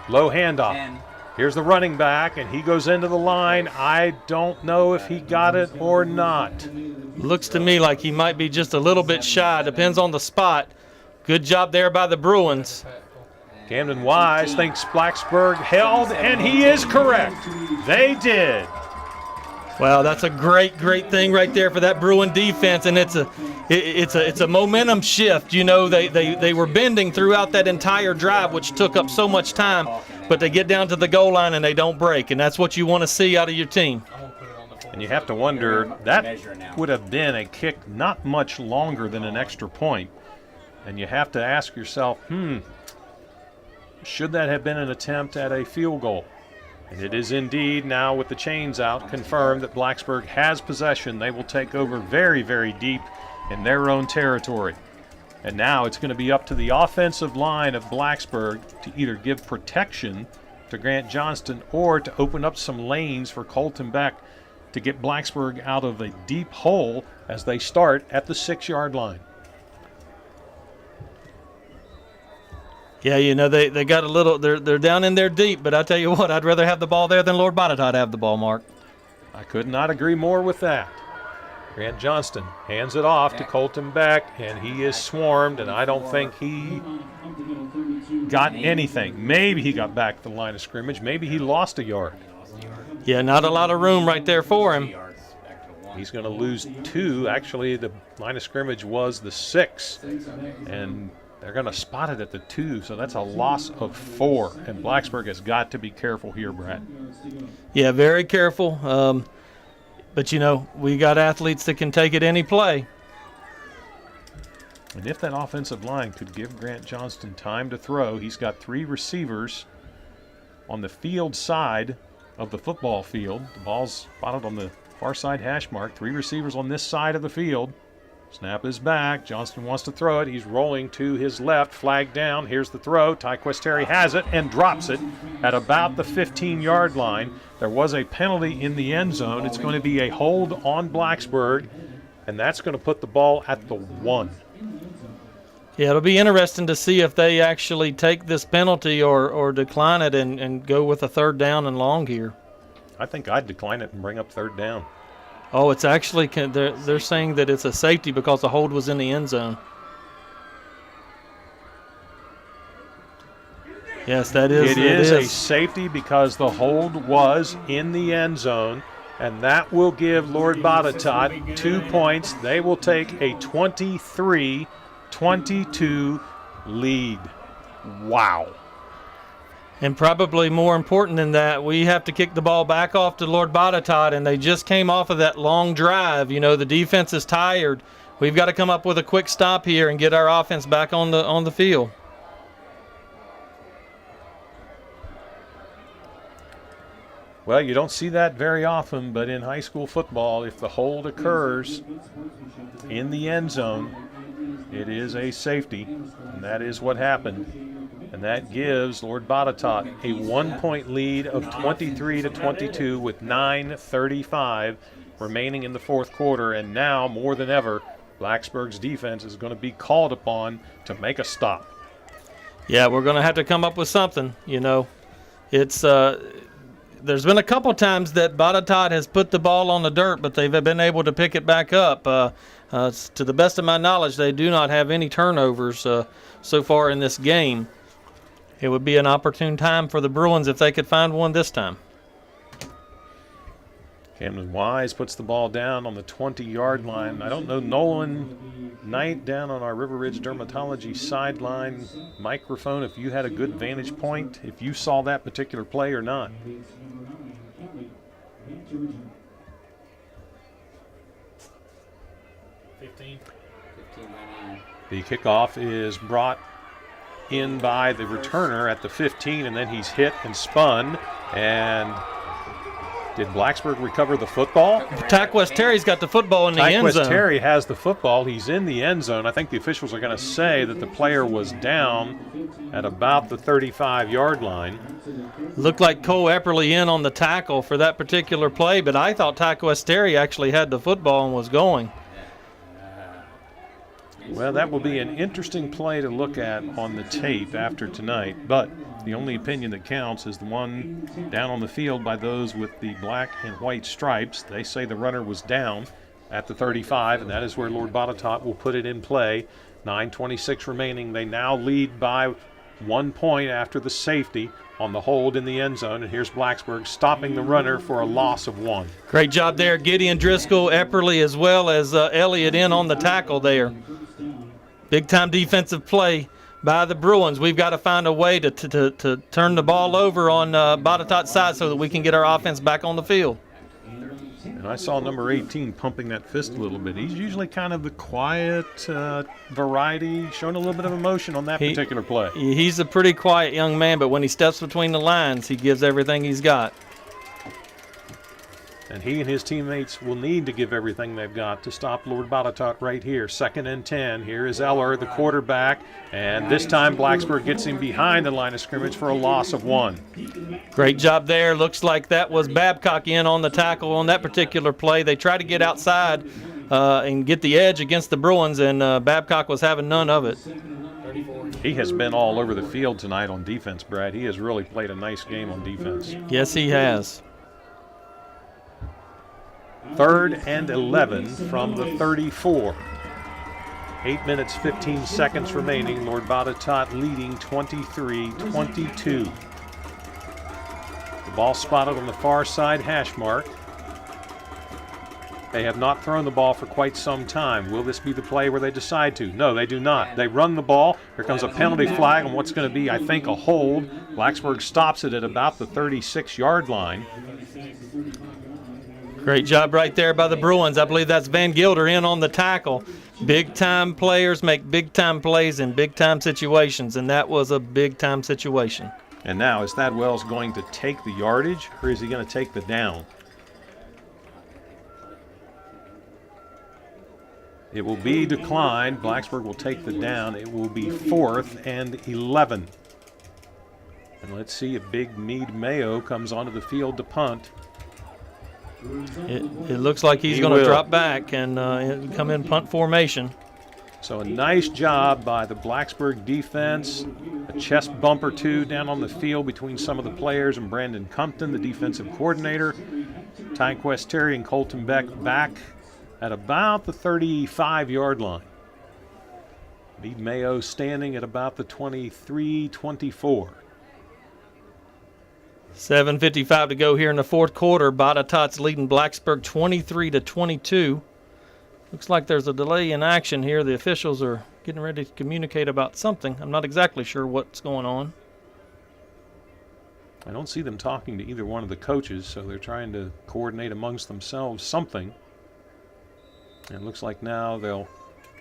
A: Low handoff. Here's the running back, and he goes into the line. I don't know if he got it or not.
B: Looks to me like he might be just a little bit shy. Depends on the spot. Good job there by the Bruins.
A: Camden Wise thinks Blacksburg held, and he is correct. They did.
B: Well, that's a great thing right there for that Bruin defense, and it's a momentum shift. You know, they were bending throughout that entire drive, which took up so much time, but they get down to the goal line and they don't break, and that's what you want to see out of your team.
A: And you have to wonder, that would have been a kick not much longer than an extra point, and you have to ask yourself, should that have been an attempt at a field goal? And it is indeed now, with the chains out, confirmed that Blacksburg has possession. They will take over very, very deep in their own territory. And now it's going to be up to the offensive line of Blacksburg to either give protection to Grant Johnston or to open up some lanes for Colton Beck to get Blacksburg out of a deep hole as they start at the 6-yard line.
B: Yeah, you know, they got a little, they're down in there deep, but I tell you what, I'd rather have the ball there than Lord Botetourt have the ball, Mark.
A: I could not agree more with that. Grant Johnston hands it off to Colton Beck, and he is swarmed, and I don't think he got anything. Maybe he got back to the line of scrimmage. Maybe he lost a yard.
B: Yeah, not a lot of room right there for him.
A: He's going to lose 2. Actually, the line of scrimmage was the 6, and they're going to spot it at the 2, so that's a loss of 4. And Blacksburg has got to be careful here, Brad.
B: Yeah, very careful. But, you know, we got athletes that can take it any play.
A: And if that offensive line could give Grant Johnston time to throw, he's got 3 receivers on the field side of the football field. The ball's spotted on the far side hash mark. 3 receivers on this side of the field. Snap is back. Johnston wants to throw it. He's rolling to his left. Flag down. Here's the throw. Tyquest Terry has it and drops it at about the 15-yard line. There was a penalty in the end zone. It's going to be a hold on Blacksburg, and that's going to put the ball at the 1.
B: Yeah, it'll be interesting to see if they actually take this penalty or decline it and go with a 3rd down and long here.
A: I think I'd decline it and bring up 3rd down.
B: Oh, it's actually, they're saying that it's a safety because the hold was in the end zone. Yes, that is.
A: It is a safety because the hold was in the end zone, and that will give Lord Botetourt 2 points. They will take a 23-22 lead. Wow.
B: And probably more important than that, we have to kick the ball back off to Lord Botetourt, and they just came off of that long drive. You know, the defense is tired. We've got to come up with a quick stop here and get our offense back on the field.
A: Well, you don't see that very often, but in high school football, if the hold occurs in the end zone, it is a safety, and that is what happened. And that gives Lord Botetourt a 1-point lead of 23-22 with 9:35 remaining in the 4th quarter. And now, more than ever, Blacksburg's defense is going to be called upon to make a stop.
B: Yeah, we're going to have to come up with something. You know, it's there's been a couple times that Botetourt has put the ball on the dirt, but they've been able to pick it back up. To the best of my knowledge, they do not have any turnovers so far in this game. It would be an opportune time for the Bruins if they could find one this time.
A: Camden Wise puts the ball down on the 20-yard line. I don't know, Nolan Knight down on our River Ridge Dermatology sideline microphone, if you had a good vantage point, if you saw that particular play or not.
G: 15.
A: The kickoff is brought in by the returner at the 15, and then he's hit and spun, and Did Blacksburg recover the football?
B: Tyquest Terry's got the football in the end zone.
A: Tyquest Terry has the football. He's in the end zone. I think the officials are going to say that the player was down at about the 35-yard line.
B: Looked like Cole Epperly in on the tackle for that particular play, but I thought Tyquest Terry actually had the football and was going.
A: Well, that will be an interesting play to look at on the tape after tonight, but the only opinion that counts is the one down on the field by those with the black and white stripes. They say the runner was down at the 35, and that is where Lord Botetourt will put it in play. 9:26 remaining. They now lead by 1 point after the safety on the hold in the end zone, and here's Blacksburg stopping the runner for a loss of 1.
B: Great job there. Gideon Driscoll, Epperly, as well as Elliott in on the tackle there. Big-time defensive play by the Bruins. We've got to find a way to turn the ball over on Botetourt's side so that we can get our offense back on the field.
A: And I saw number 18 pumping that fist a little bit. He's usually kind of the quiet variety, showing a little bit of emotion on that particular play.
B: He's a pretty quiet young man, but when he steps between the lines, he gives everything he's got.
A: And he and his teammates will need to give everything they've got to stop Lord Botetourt right here. 2nd and 10. Here is Eller, the quarterback. And this time Blacksburg gets him behind the line of scrimmage for a loss of 1.
B: Great job there. Looks like that was Babcock in on the tackle on that particular play. They tried to get outside and get the edge against the Bruins, and Babcock was having none of it.
A: He has been all over the field tonight on defense, Brad. He has really played a nice game on defense.
B: Yes, he has.
A: 3rd and 11 from the 34. 8 minutes, 15 seconds remaining. Lord Botetourt leading 23-22. The ball spotted on the far side hash mark. They have not thrown the ball for quite some time. Will this be the play where they decide to? No, they do not. They run the ball. Here comes a penalty flag on what's going to be, I think, a hold. Blacksburg stops it at about the 36-yard line.
B: Great job right there by the Bruins. I believe that's Van Gilder in on the tackle. Big-time players make big-time plays in big-time situations, and that was a big-time situation.
A: And now, is Thad Wells going to take the yardage, or is he going to take the down? It will be declined. Blacksburg will take the down. It will be 4th and 11. And let's see if Big Meade Mayo comes onto the field to punt.
B: It looks like he's going to drop back and come in punt formation.
A: So a nice job by the Blacksburg defense. A chest bump or two down on the field between some of the players and Brandon Compton, the defensive coordinator. Tyquest Terry and Colton Beck back at about the 35-yard line. Meade Mayo standing at about the 23-24.
B: 7:55 to go here in the fourth quarter. Botetourt's leading Blacksburg 23-22. Looks like there's a delay in action here. The officials are getting ready to communicate about something. I'm not exactly sure what's going on.
A: I don't see them talking to either one of the coaches, so they're trying to coordinate amongst themselves something. And it looks like now they'll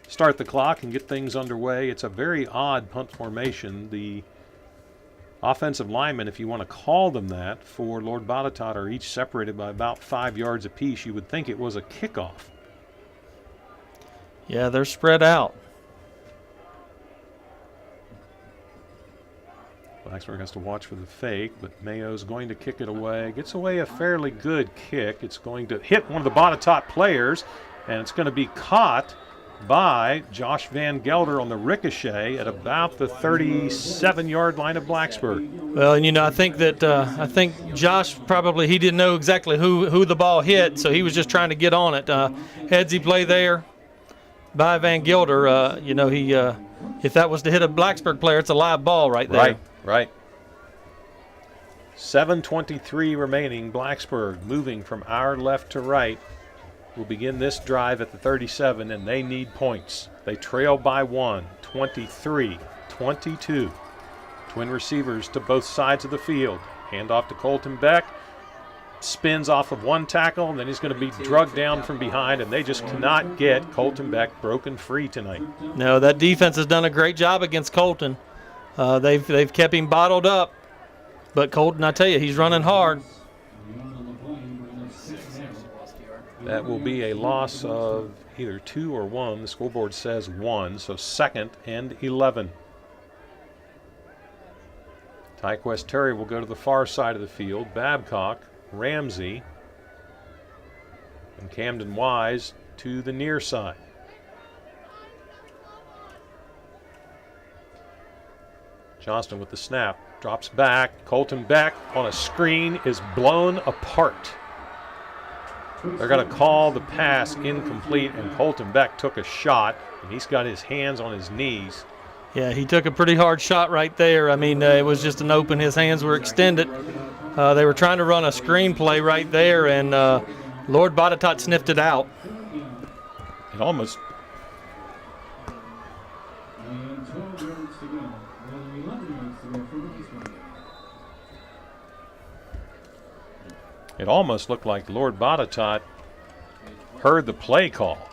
A: start the clock and get things underway. It's a very odd punt formation. The offensive linemen, if you want to call them that, for Lord Botetourt are each separated by about 5 yards apiece. You would think it was a kickoff.
B: Yeah, they're spread out.
A: Blacksburg has to watch for the fake, but Mayo's going to kick it away. Gets away a fairly good kick. It's going to hit one of the Botetourt players, and it's going to be caught by Josh Van Gelder on the ricochet at about the 37-yard line of Blacksburg.
B: Well, and I think that Josh probably he didn't know exactly who the ball hit, so he was just trying to get on it. Headsy play there by Van Gelder. If that was to hit a Blacksburg player, it's a live ball right there.
A: Right. 7:23 remaining. Blacksburg moving from our left to right. Will begin this drive at the 37, and they need points. They trail by 1, 23-22. Twin receivers to both sides of the field. Hand off to Colton Beck. Spins off of one tackle, and then he's going to be drugged down from behind, and they just cannot get Colton Beck broken free tonight.
B: No, that defense has done a great job against Colton. They've kept him bottled up, but Colton, I tell you, he's running hard.
A: That will be a loss of either 2 or 1. The scoreboard says 1, so 2nd and 11. Tyquest Terry will go to the far side of the field. Babcock, Ramsey, and Camden Wise to the near side. Johnston with the snap, drops back. Colton Beck on a screen is blown apart. They're going to call the pass incomplete, and Colton Beck took a shot, and he's got his hands on his knees.
B: Yeah, he took a pretty hard shot right there. I mean, it was just an open. His hands were extended. They were trying to run a screenplay right there, and Lord Botetourt sniffed it out.
A: It almost...
F: And 12 yards to go. Rather 11 yards to go for Blacksburg.
A: It almost looked like Lord Botetourt heard the play call.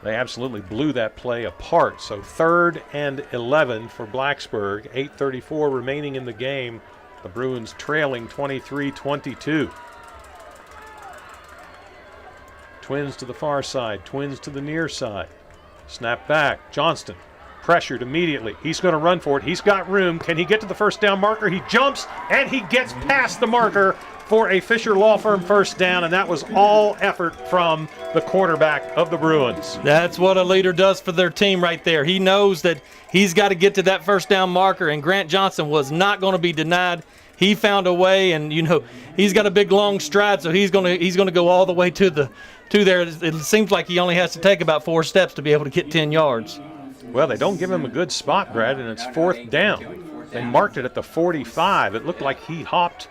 A: They absolutely blew that play apart. So 3rd and 11 for Blacksburg. 8:34 remaining in the game. The Bruins trailing 23-22. Twins to the far side, Twins to the near side. Snap back, Johnston pressured immediately. He's going to run for it. He's got room. Can he get to the first down marker? He jumps and he gets past the marker for a Fisher Law Firm first down, and that was all effort from the quarterback of the Bruins.
B: That's what a leader does for their team right there. He knows that he's got to get to that first down marker, and Grant Johnson was not going to be denied. He found a way, and he's got a big long stride, so he's going to go all the way to there. It seems like he only has to take about 4 steps to be able to get 10 yards.
A: Well, they don't give him a good spot, Brad, and it's 4th down. They marked it at the 45. It looked like he hopped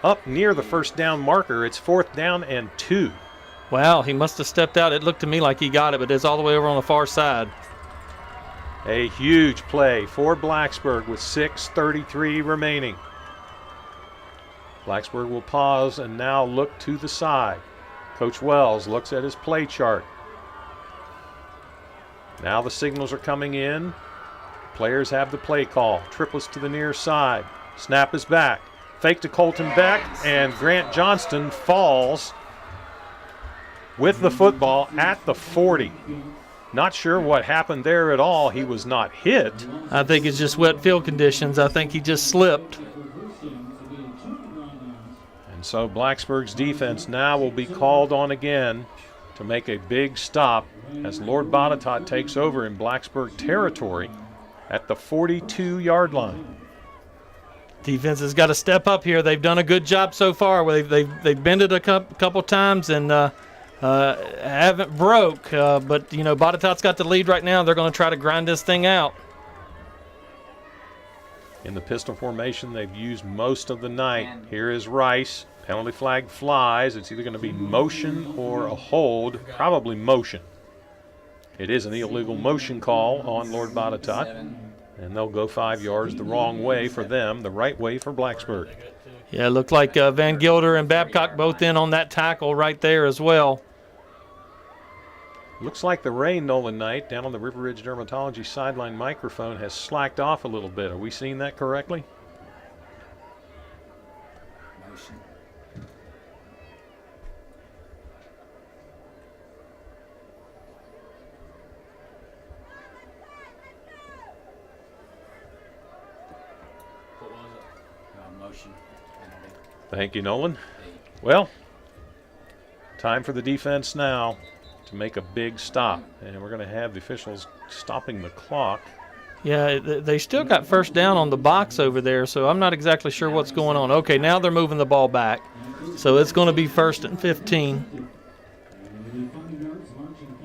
A: up near the first down marker. It's 4th down and 2.
B: Wow, he must have stepped out. It looked to me like he got it, but it's all the way over on the far side.
A: A huge play for Blacksburg with 6:33 remaining. Blacksburg will pause and now look to the side. Coach Wells looks at his play chart. Now the signals are coming in. Players have the play call. Triplets to the near side. Snap is back. Fake to Colton Beck, and Grant Johnston falls with the football at the 40. Not sure what happened there at all. He was not hit.
B: I think it's just wet field conditions. I think he just slipped.
A: And so Blacksburg's defense now will be called on again to make a big stop as Lord Botetourt takes over in Blacksburg territory at the 42-yard line.
B: Defense has got to step up here. They've done a good job so far. They've bended a couple times and haven't broke. But Botetourt's got the lead right now. They're going to try to grind this thing out.
A: In the pistol formation they've used most of the night. Here is Rice. Penalty flag flies. It's either going to be motion or a hold. Probably motion. It is an illegal motion call on Lord Botetourt. And they'll go 5 yards the wrong way for them, the right way for Blacksburg.
B: Yeah, it looked like Van Gilder and Babcock both in on that tackle right there as well.
A: Looks like the rain, Nolan Knight, down on the River Ridge Dermatology sideline microphone has slacked off a little bit. Are we seeing that correctly?
K: Motion. Motion.
A: Thank you, Nolan. Well, time for the defense now to make a big stop. And we're going to have the officials stopping the clock.
B: Yeah, they still got first down on the box over there, so I'm not exactly sure what's going on. Okay, now they're moving the ball back. So it's going to be 1st and 15.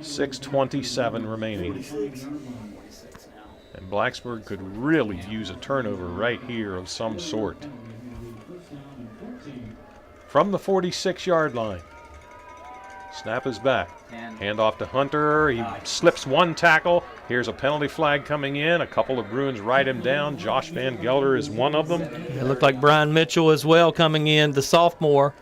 A: 6:27 remaining. And Blacksburg could really use a turnover right here of some sort. From the 46-yard line. Snap is back. Hand off to Hunter. He slips one tackle. Here's a penalty flag coming in. A couple of Bruins write him down. Josh Van Gelder is one of them.
B: It looked like Brian Mitchell as well coming in, the sophomore.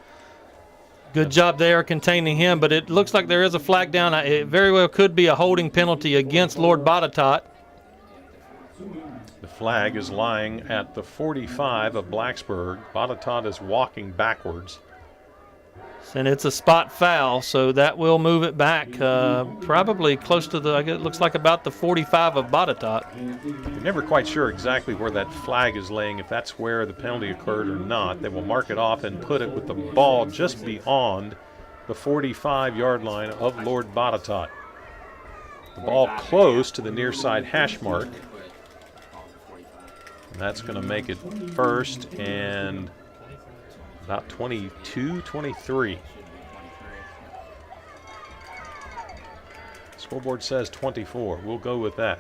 B: Good job there containing him, but it looks like there is a flag down. It very well could be a holding penalty against Lord Botetourt.
A: The flag is lying at the 45 of Blacksburg. Botetourt is walking backwards.
B: And it's a spot foul, so that will move it back probably close to the, it looks like about the 45 of Botetourt.
A: You're never quite sure exactly where that flag is laying, if that's where the penalty occurred or not. They will mark it off and put it with the ball just beyond the 45-yard line of Lord Botetourt. The ball close to the near side hash mark. And that's going to make it first and about 22, 23. Scoreboard says 24. We'll go with that.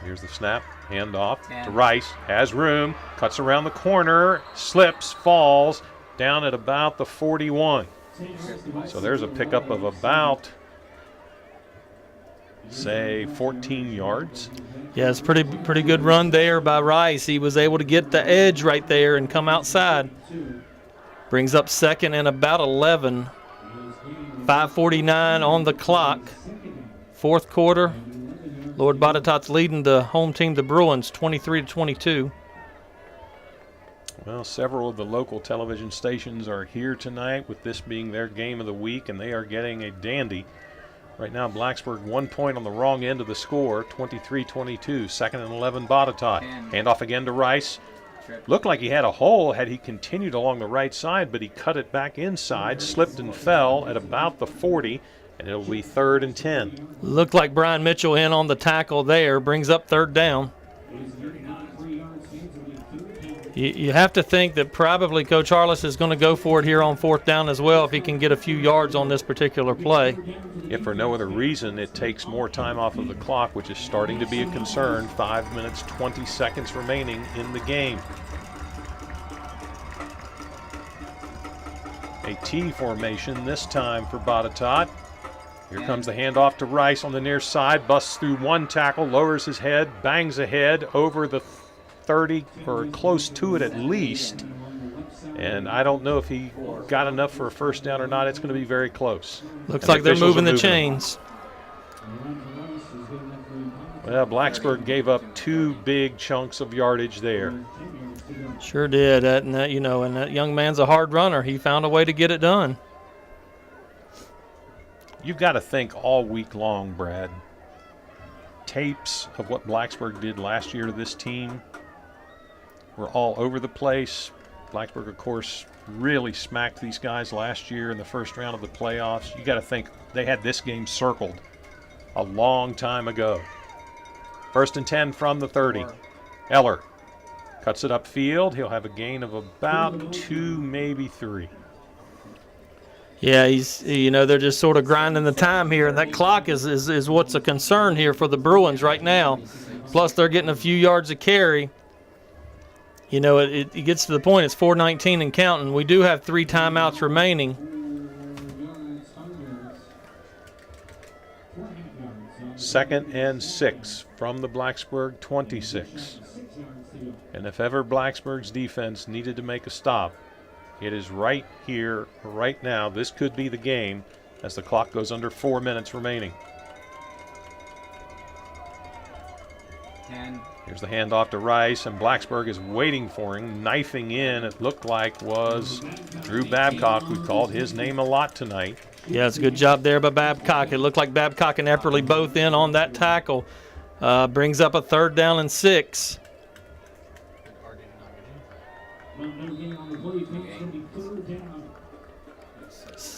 A: Here's the snap. Handoff to Rice. Has room. Cuts around the corner. Slips. Falls. Down at about the 41. So there's a pickup of about, say, 14 yards.
B: Yeah, it's pretty good run there by Rice. He was able to get the edge right there and come outside. Brings up second and about 11. 5:49 on the clock. Fourth quarter. Lord Botetourt's leading the home team, the Bruins, 23-22.
A: Well, several of the local television stations are here tonight with this being their game of the week, and they are getting a dandy. Right now, Blacksburg 1 point on the wrong end of the score, 23-22. Second and 11, Botetourt. Handoff again to Rice. Looked like he had a hole had he continued along the right side, but he cut it back inside, slipped and fell at about the 40, and it'll be 3rd and 10.
B: Looked like Brian Mitchell in on the tackle there, brings up 3rd down. You have to think that probably Coach Harless is going to go for it here on 4th down as well if he can get a few yards on this particular play.
A: If for no other reason, it takes more time off of the clock, which is starting to be a concern. 5 minutes, 20 seconds remaining in the game. A T formation this time for Botetourt. Here comes the handoff to Rice on the near side. Busts through one tackle, lowers his head, bangs ahead over the 30 or close to it at least. And I don't know if he got enough for a first down or not. It's going to be very close.
B: Looks like they're moving the chains.
A: Well, Blacksburg gave up 2 big chunks of yardage there.
B: Sure did. And that young man's a hard runner. He found a way to get it done.
A: You've got to think all week long, Brad. Tapes of what Blacksburg did last year to this team were all over the place. Blacksburg, of course, really smacked these guys last year in the first round of the playoffs. You got to think they had this game circled a long time ago. 1st and 10 from the 30. Eller cuts it upfield. He'll have a gain of about 2, maybe 3.
B: Yeah, they're just sort of grinding the time here, and that clock is what's a concern here for the Bruins right now. Plus, they're getting a few yards of carry. It gets to the point, it's 4:19 and counting. We do have 3 timeouts remaining.
A: 2nd and 6 from the Blacksburg 26. And if ever Blacksburg's defense needed to make a stop, it is right here, right now. This could be the game as the clock goes under 4 minutes remaining. Here's the handoff to Rice, and Blacksburg is waiting for him, knifing in. It looked like was Drew Babcock. We called his name a lot tonight.
B: Yeah, it's a good job there by Babcock. It looked like Babcock and Epperly both in on that tackle. Brings up a 3rd down and 6.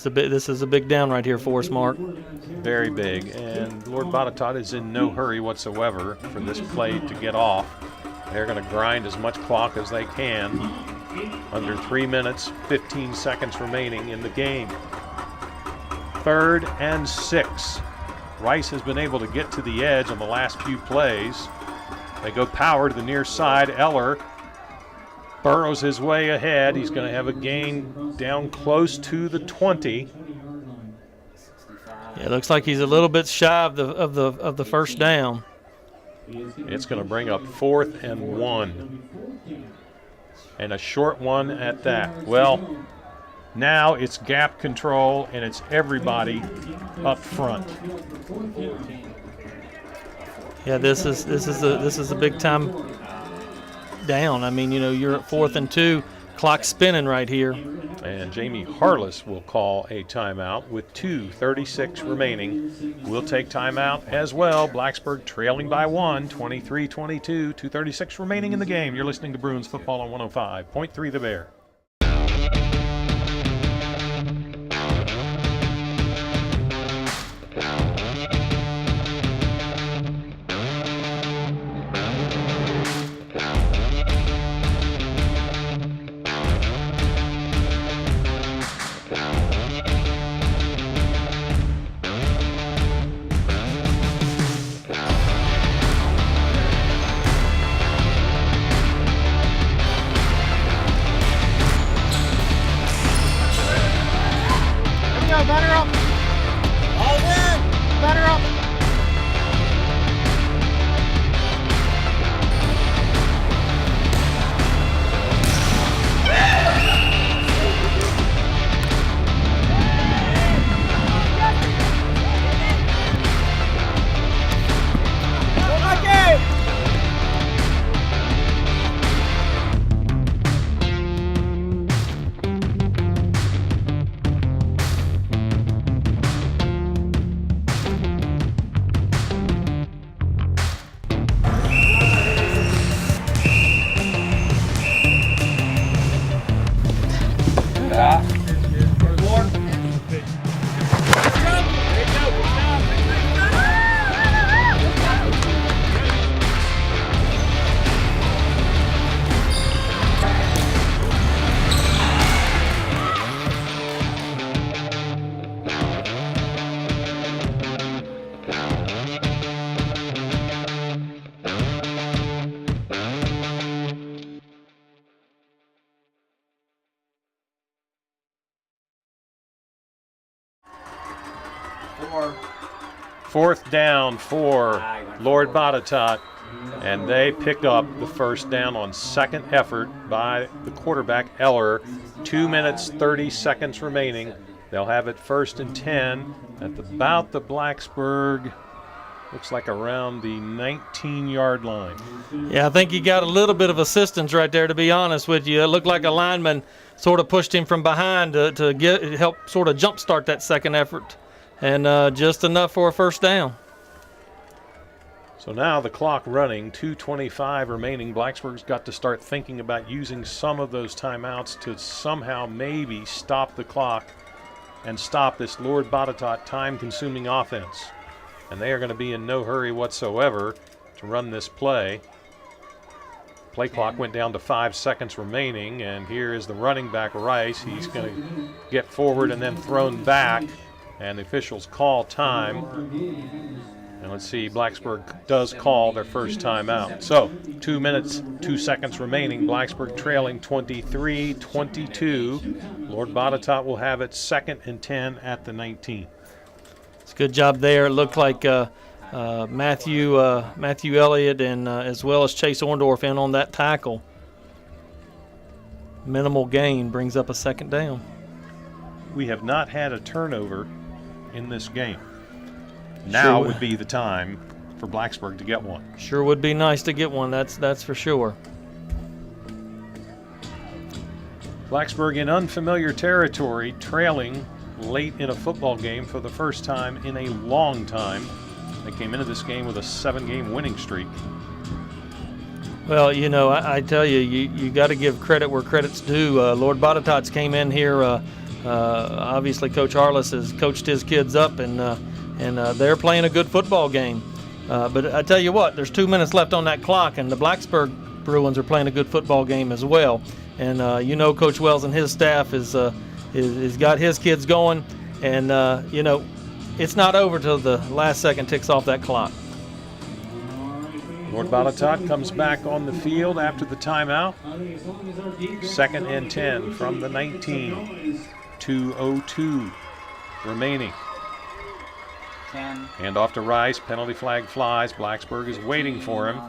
B: This is a big down right here for us, Mark.
A: Very big, and Lord Botetourt is in no hurry whatsoever for this play to get off. They're going to grind as much clock as they can. Under 3 minutes, 15 seconds remaining in the game. 3rd and 6. Rice has been able to get to the edge on the last few plays. They go power to the near side. Eller burrows his way ahead. He's going to have a gain down close to the 20.
B: Yeah, it looks like he's a little bit shy of the first down.
A: It's going to bring up 4th and 1. And a short one at that. Well, now it's gap control and it's everybody up front.
B: Yeah, this is a big time down. I mean, you're at 4th and 2. Clock spinning right here.
A: And Jamie Harless will call a timeout with 2:36 remaining. We'll take timeout as well. Blacksburg trailing by 1, 23-22, 2:36 remaining in the game. You're listening to Bruins football on 105.3 The Bear.
I: Batter up. All in. Batter up.
A: Fourth down for Lord Botetourt, and they pick up the first down on second effort by the quarterback, Eller. 2 minutes, 30 seconds remaining. They'll have it 1st and 10 at about the Blacksburg, looks like around the 19-yard line.
B: Yeah, I think he got a little bit of assistance right there, to be honest with you. It looked like a lineman sort of pushed him from behind to help sort of jumpstart that second effort. And just enough for a first down.
A: So now the clock running, 2:25 remaining. Blacksburg's got to start thinking about using some of those timeouts to somehow maybe stop the clock and stop this Lord Botetourt time-consuming offense. And they are going to be in no hurry whatsoever to run this play. Play clock went down to 5 seconds remaining, and here is the running back, Rice. He's going to get forward and then thrown back. And the officials call time. And let's see, Blacksburg does call their first timeout. So 2 minutes, 2 seconds remaining. Blacksburg trailing 23-22. Lord Botetourt will have it 2nd and 10 at the 19.
B: It's a good job there. It looked like Matthew Elliott and as well as Chase Orndorff in on that tackle. Minimal gain brings up a second down.
A: We have not had a turnover in this game. Now would be the time for Blacksburg to get one.
B: Sure would be nice to get one, that's for sure.
A: Blacksburg in unfamiliar territory, trailing late in a football game for the first time in a long time. They came into this game with a 7-game winning streak.
B: Well, you know, I tell you, you got to give credit where credit's due. Lord Botetourt's came in here. Obviously, Coach Harless has coached his kids up, and they're playing a good football game. But I tell you what, there's 2 minutes left on that clock, and the Blacksburg Bruins are playing a good football game as well. And you know, Coach Wells and his staff is got his kids going, and you know, it's not over till the last second ticks off that clock.
A: Lord Botetourt comes back on the field after the timeout. 2nd and 10 from the 19. 2:02 remaining. Hand off to Rice. Penalty flag flies. Blacksburg is waiting for him.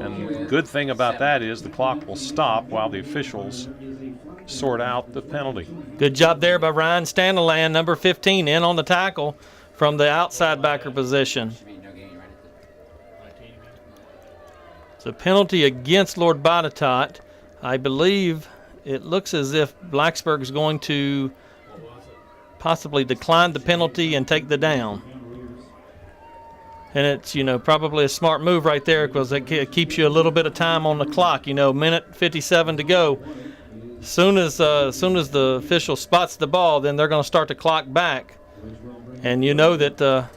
A: And the good thing about that is the clock will stop while the officials sort out the penalty.
B: Good job there by Ryan Standaland, number 15, in on the tackle from the outside backer position. It's a penalty against Lord Botetourt. I believe it looks as if Blacksburg is going to possibly decline the penalty and take the down. And it's, probably a smart move right there because it keeps you a little bit of time on the clock. Minute 57 to go. Soon as the official spots the ball, then they're going to start the clock back. And you know that the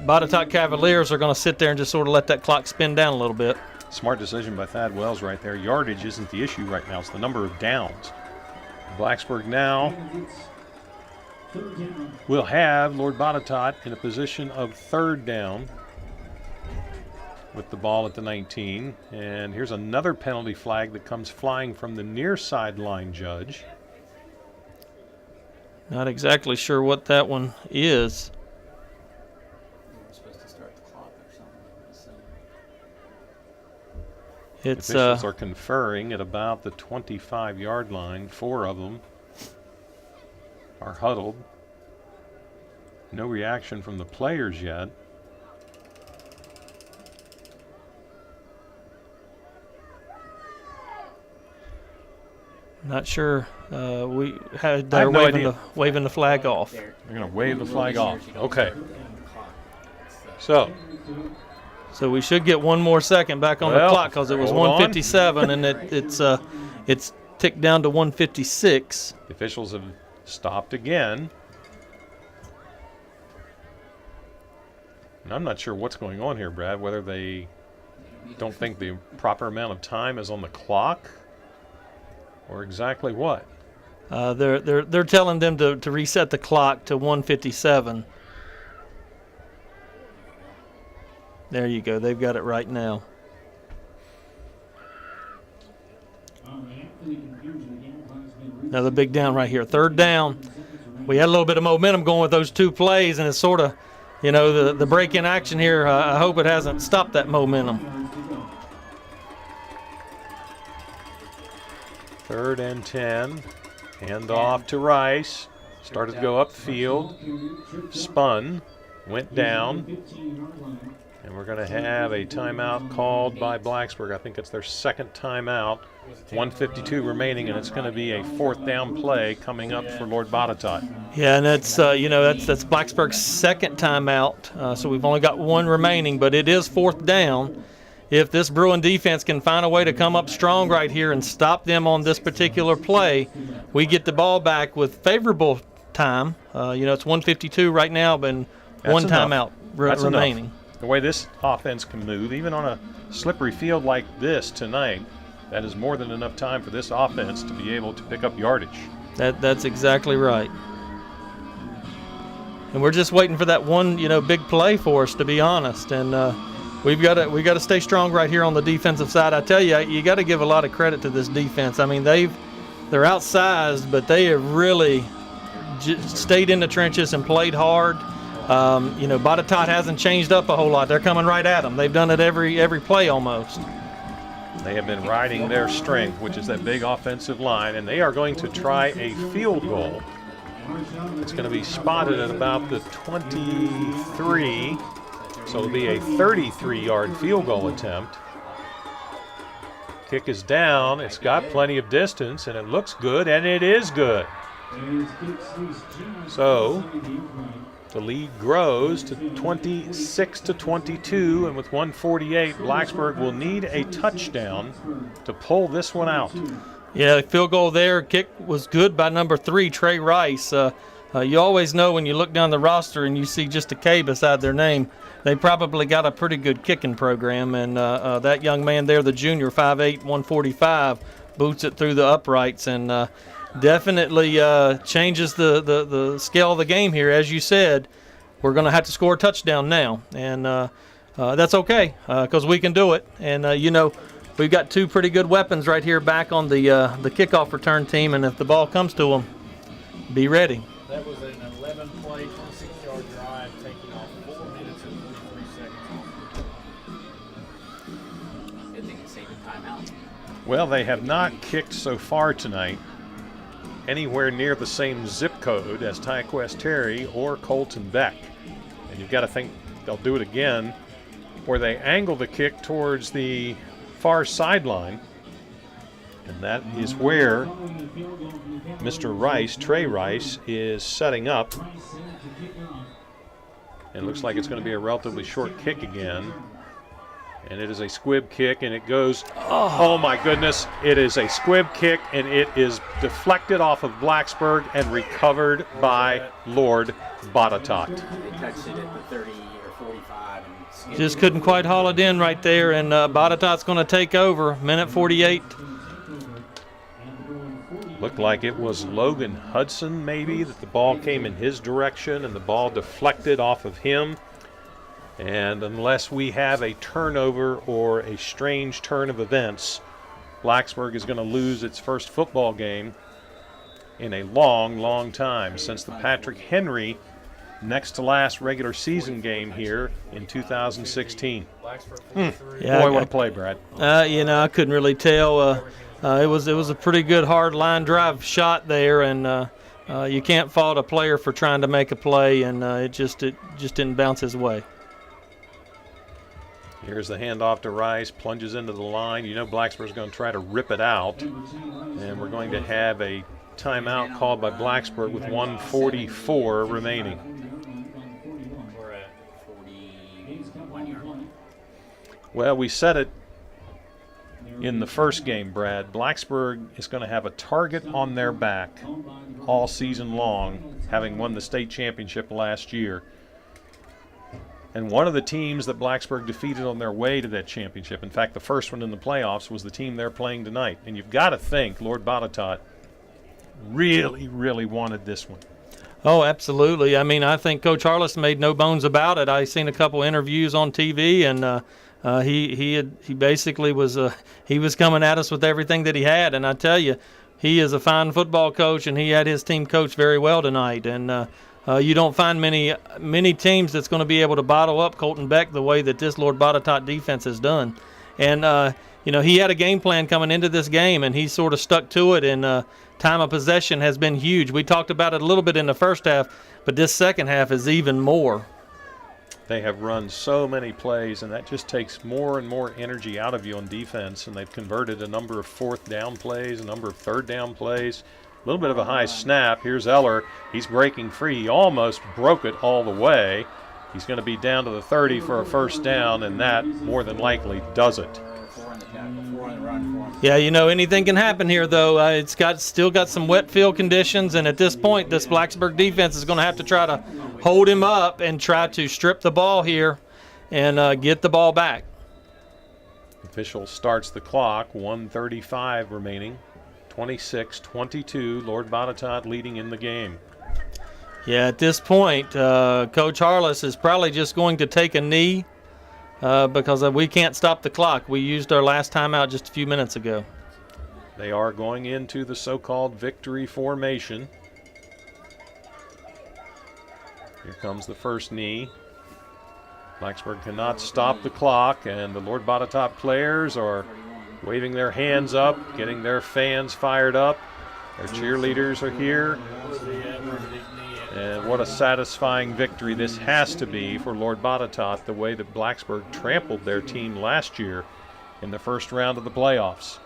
B: Botetourt Cavaliers are going to sit there and just sort of let that clock spin down a little bit.
A: Smart decision by Thad Wells right there. Yardage isn't the issue right now. It's the number of downs. Blacksburg now will have Lord Botetourt in a position of third down with the ball at the 19. And here's another penalty flag that comes flying from the near sideline judge.
B: Not exactly sure what that one is.
K: Supposed to start the clock or something.
A: Officials are conferring at about the 25-yard line. 4 of them are huddled. No reaction from the players yet.
B: Not sure. We had they're waving the flag off.
A: They're going to wave the flag off. Okay. So
B: we should get one more second back on the clock because it was 1:57 and it's ticked down to 1:56.
A: The officials have stopped again. And I'm not sure what's going on here, Brad, whether they don't think the proper amount of time is on the clock or exactly what.
B: They're telling them to reset the clock to 1:57. There you go. They've got it right now. Another big down right here. Third down. We had a little bit of momentum going with those 2 plays, and it's sort of, the break-in action here. I hope it hasn't stopped that momentum.
A: 3rd and 10. Hand off to Rice. Started to go upfield. Spun. Went down. And we're going to have a timeout called by Blacksburg. I think it's their second timeout. 1:52 remaining, and it's going to be a 4th down play coming up for Lord Botetourt.
B: Yeah, and that's that's Blacksburg's second timeout. So we've only got 1 remaining, but it is 4th down. If this Bruin defense can find a way to come up strong right here and stop them on this particular play, we get the ball back with favorable time. It's 1:52 right now, but one timeout remaining.
A: Enough. The way this offense can move, even on a slippery field like this tonight, that is more than enough time for this offense to be able to pick up yardage.
B: That's exactly right. And we're just waiting for that one, big play for us, to be honest. And we got to stay strong right here on the defensive side. I tell you got to give a lot of credit to this defense. I mean, they're outsized, but they have really stayed in the trenches and played hard. Botetourt hasn't changed up a whole lot. They're coming right at them. They've done it every play almost.
A: They have been riding their strength, which is that big offensive line, and they are going to try a field goal. It's going to be spotted at about the 23, so it'll be a 33-yard field goal attempt. Kick is down. It's got plenty of distance, and it looks good, and it is good. So the lead grows to 26-22, and with 1:48, Blacksburg will need a touchdown to pull this one out.
B: Yeah, field goal there. Kick was good by number 3, Trey Rice. You always know when you look down the roster and you see just a K beside their name, they probably got a pretty good kicking program. And that young man there, the junior, 5'8", 145, boots it through the uprights and definitely changes the scale of the game here. As you said, we're going to have to score a touchdown now, and that's okay because we can do it. And we've got 2 pretty good weapons right here back on the kickoff return team, and if the ball comes to them, be ready.
G: That was an 11-play, 26-yard drive, taking off 4 minutes and 43 seconds.
K: Good thing to save a timeout.
A: Well, they have not kicked so far tonight anywhere near the same zip code as Tyquest Terry or Colton Beck. And you've got to think they'll do it again, where they angle the kick towards the far sideline. And that is where Mr. Rice, Trey Rice, is setting up. It looks like it's going to be a relatively short kick again. And it is a squib kick, and it goes, oh my goodness, it is a squib kick, and it is deflected off of Blacksburg and recovered by Lord Botetourt.
K: They touched it at the 30 or 45. And
B: Just couldn't quite haul it in right there, and Botetourt's going to take over, minute 48.
A: Looked like it was Logan Hudson, maybe, that the ball came in his direction, and the ball deflected off of him. And unless we have a turnover or a strange turn of events, Blacksburg is going to lose its first football game in a long, long time, since the Patrick Henry next to last regular season game here in 2016.
B: Yeah,
A: Boy, what a play, Brad.
B: I couldn't really tell. It was a pretty good hard line drive shot there, and you can't fault a player for trying to make a play, and it just didn't bounce his way.
A: Here's the handoff to Rice, plunges into the line. You know Blacksburg's going to try to rip it out, and we're going to have a timeout called by Blacksburg with 1:44 remaining.
K: we're at 41 yard line.
A: Well, we said it in the first game, Brad. Blacksburg is going to have a target on their back all season long, having won the state championship last year. And one of the teams that Blacksburg defeated on their way to that championship, in fact, the first one in the playoffs, was the team they're playing tonight. And you've got to think Lord Botetourt really, really wanted this one.
B: Oh, absolutely. I mean, I think Coach Harless made no bones about it. I seen a couple interviews on TV, and he basically was he was coming at us with everything that he had. And I tell you, he is a fine football coach, and he had his team coached very well tonight. And you don't find many teams that's going to be able to bottle up Colton Beck the way that this Lord Botetourt defense has done. And he had a game plan coming into this game, and he sort of stuck to it. And time of possession has been huge. We talked about it a little bit in the first half, but this second half is even more.
A: They have run so many plays, and that just takes more and more energy out of you on defense. And they've converted a number of fourth down plays, a number of third down plays. A little bit of a high snap. Here's Eller. He's breaking free. He almost broke it all the way. He's going to be down to the 30 for a first down, and that more than likely does it.
B: Yeah, anything can happen here, though. It's still got some wet field conditions, and at this point, this Blacksburg defense is going to have to try to hold him up and try to strip the ball here and get the ball back.
A: Official starts the clock. 1:35 remaining. 26-22. Lord Botetourt leading in the game.
B: Yeah, at this point, Coach Harless is probably just going to take a knee because we can't stop the clock. We used our last timeout just a few minutes ago.
A: They are going into the so-called victory formation. Here comes the first knee. Blacksburg cannot stop the clock, and the Lord Botetourt players are waving their hands up, getting their fans fired up. Their cheerleaders are here. And what a satisfying victory this has to be for Lord Botetourt, the way that Blacksburg trampled their team last year in the first round of the playoffs.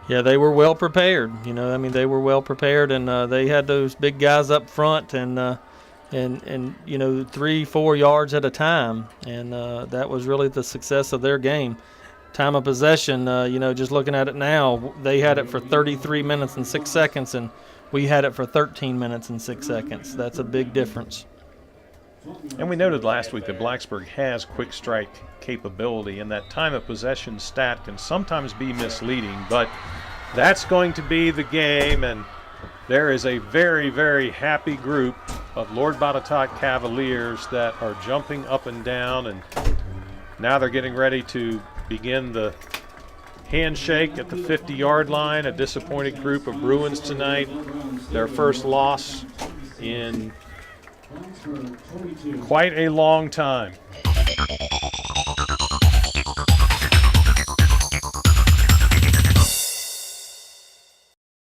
B: Yeah, they were well prepared. They were well prepared, and they had those big guys up front and 3-4 yards at a time, and that was really the success of their game. Time of possession, just looking at it now, they had it for 33 minutes and 6 seconds, and we had it for 13 minutes and 6 seconds. That's a big difference.
A: And we noted last week that Blacksburg has quick strike capability, and that time of possession stat can sometimes be misleading, but that's going to be the game, and there is a very, very happy group of Lord Botetourt Cavaliers that are jumping up and down, and now they're getting ready to begin the handshake at the 50-yard line. A disappointed group of Bruins tonight. Their first loss in quite a long time.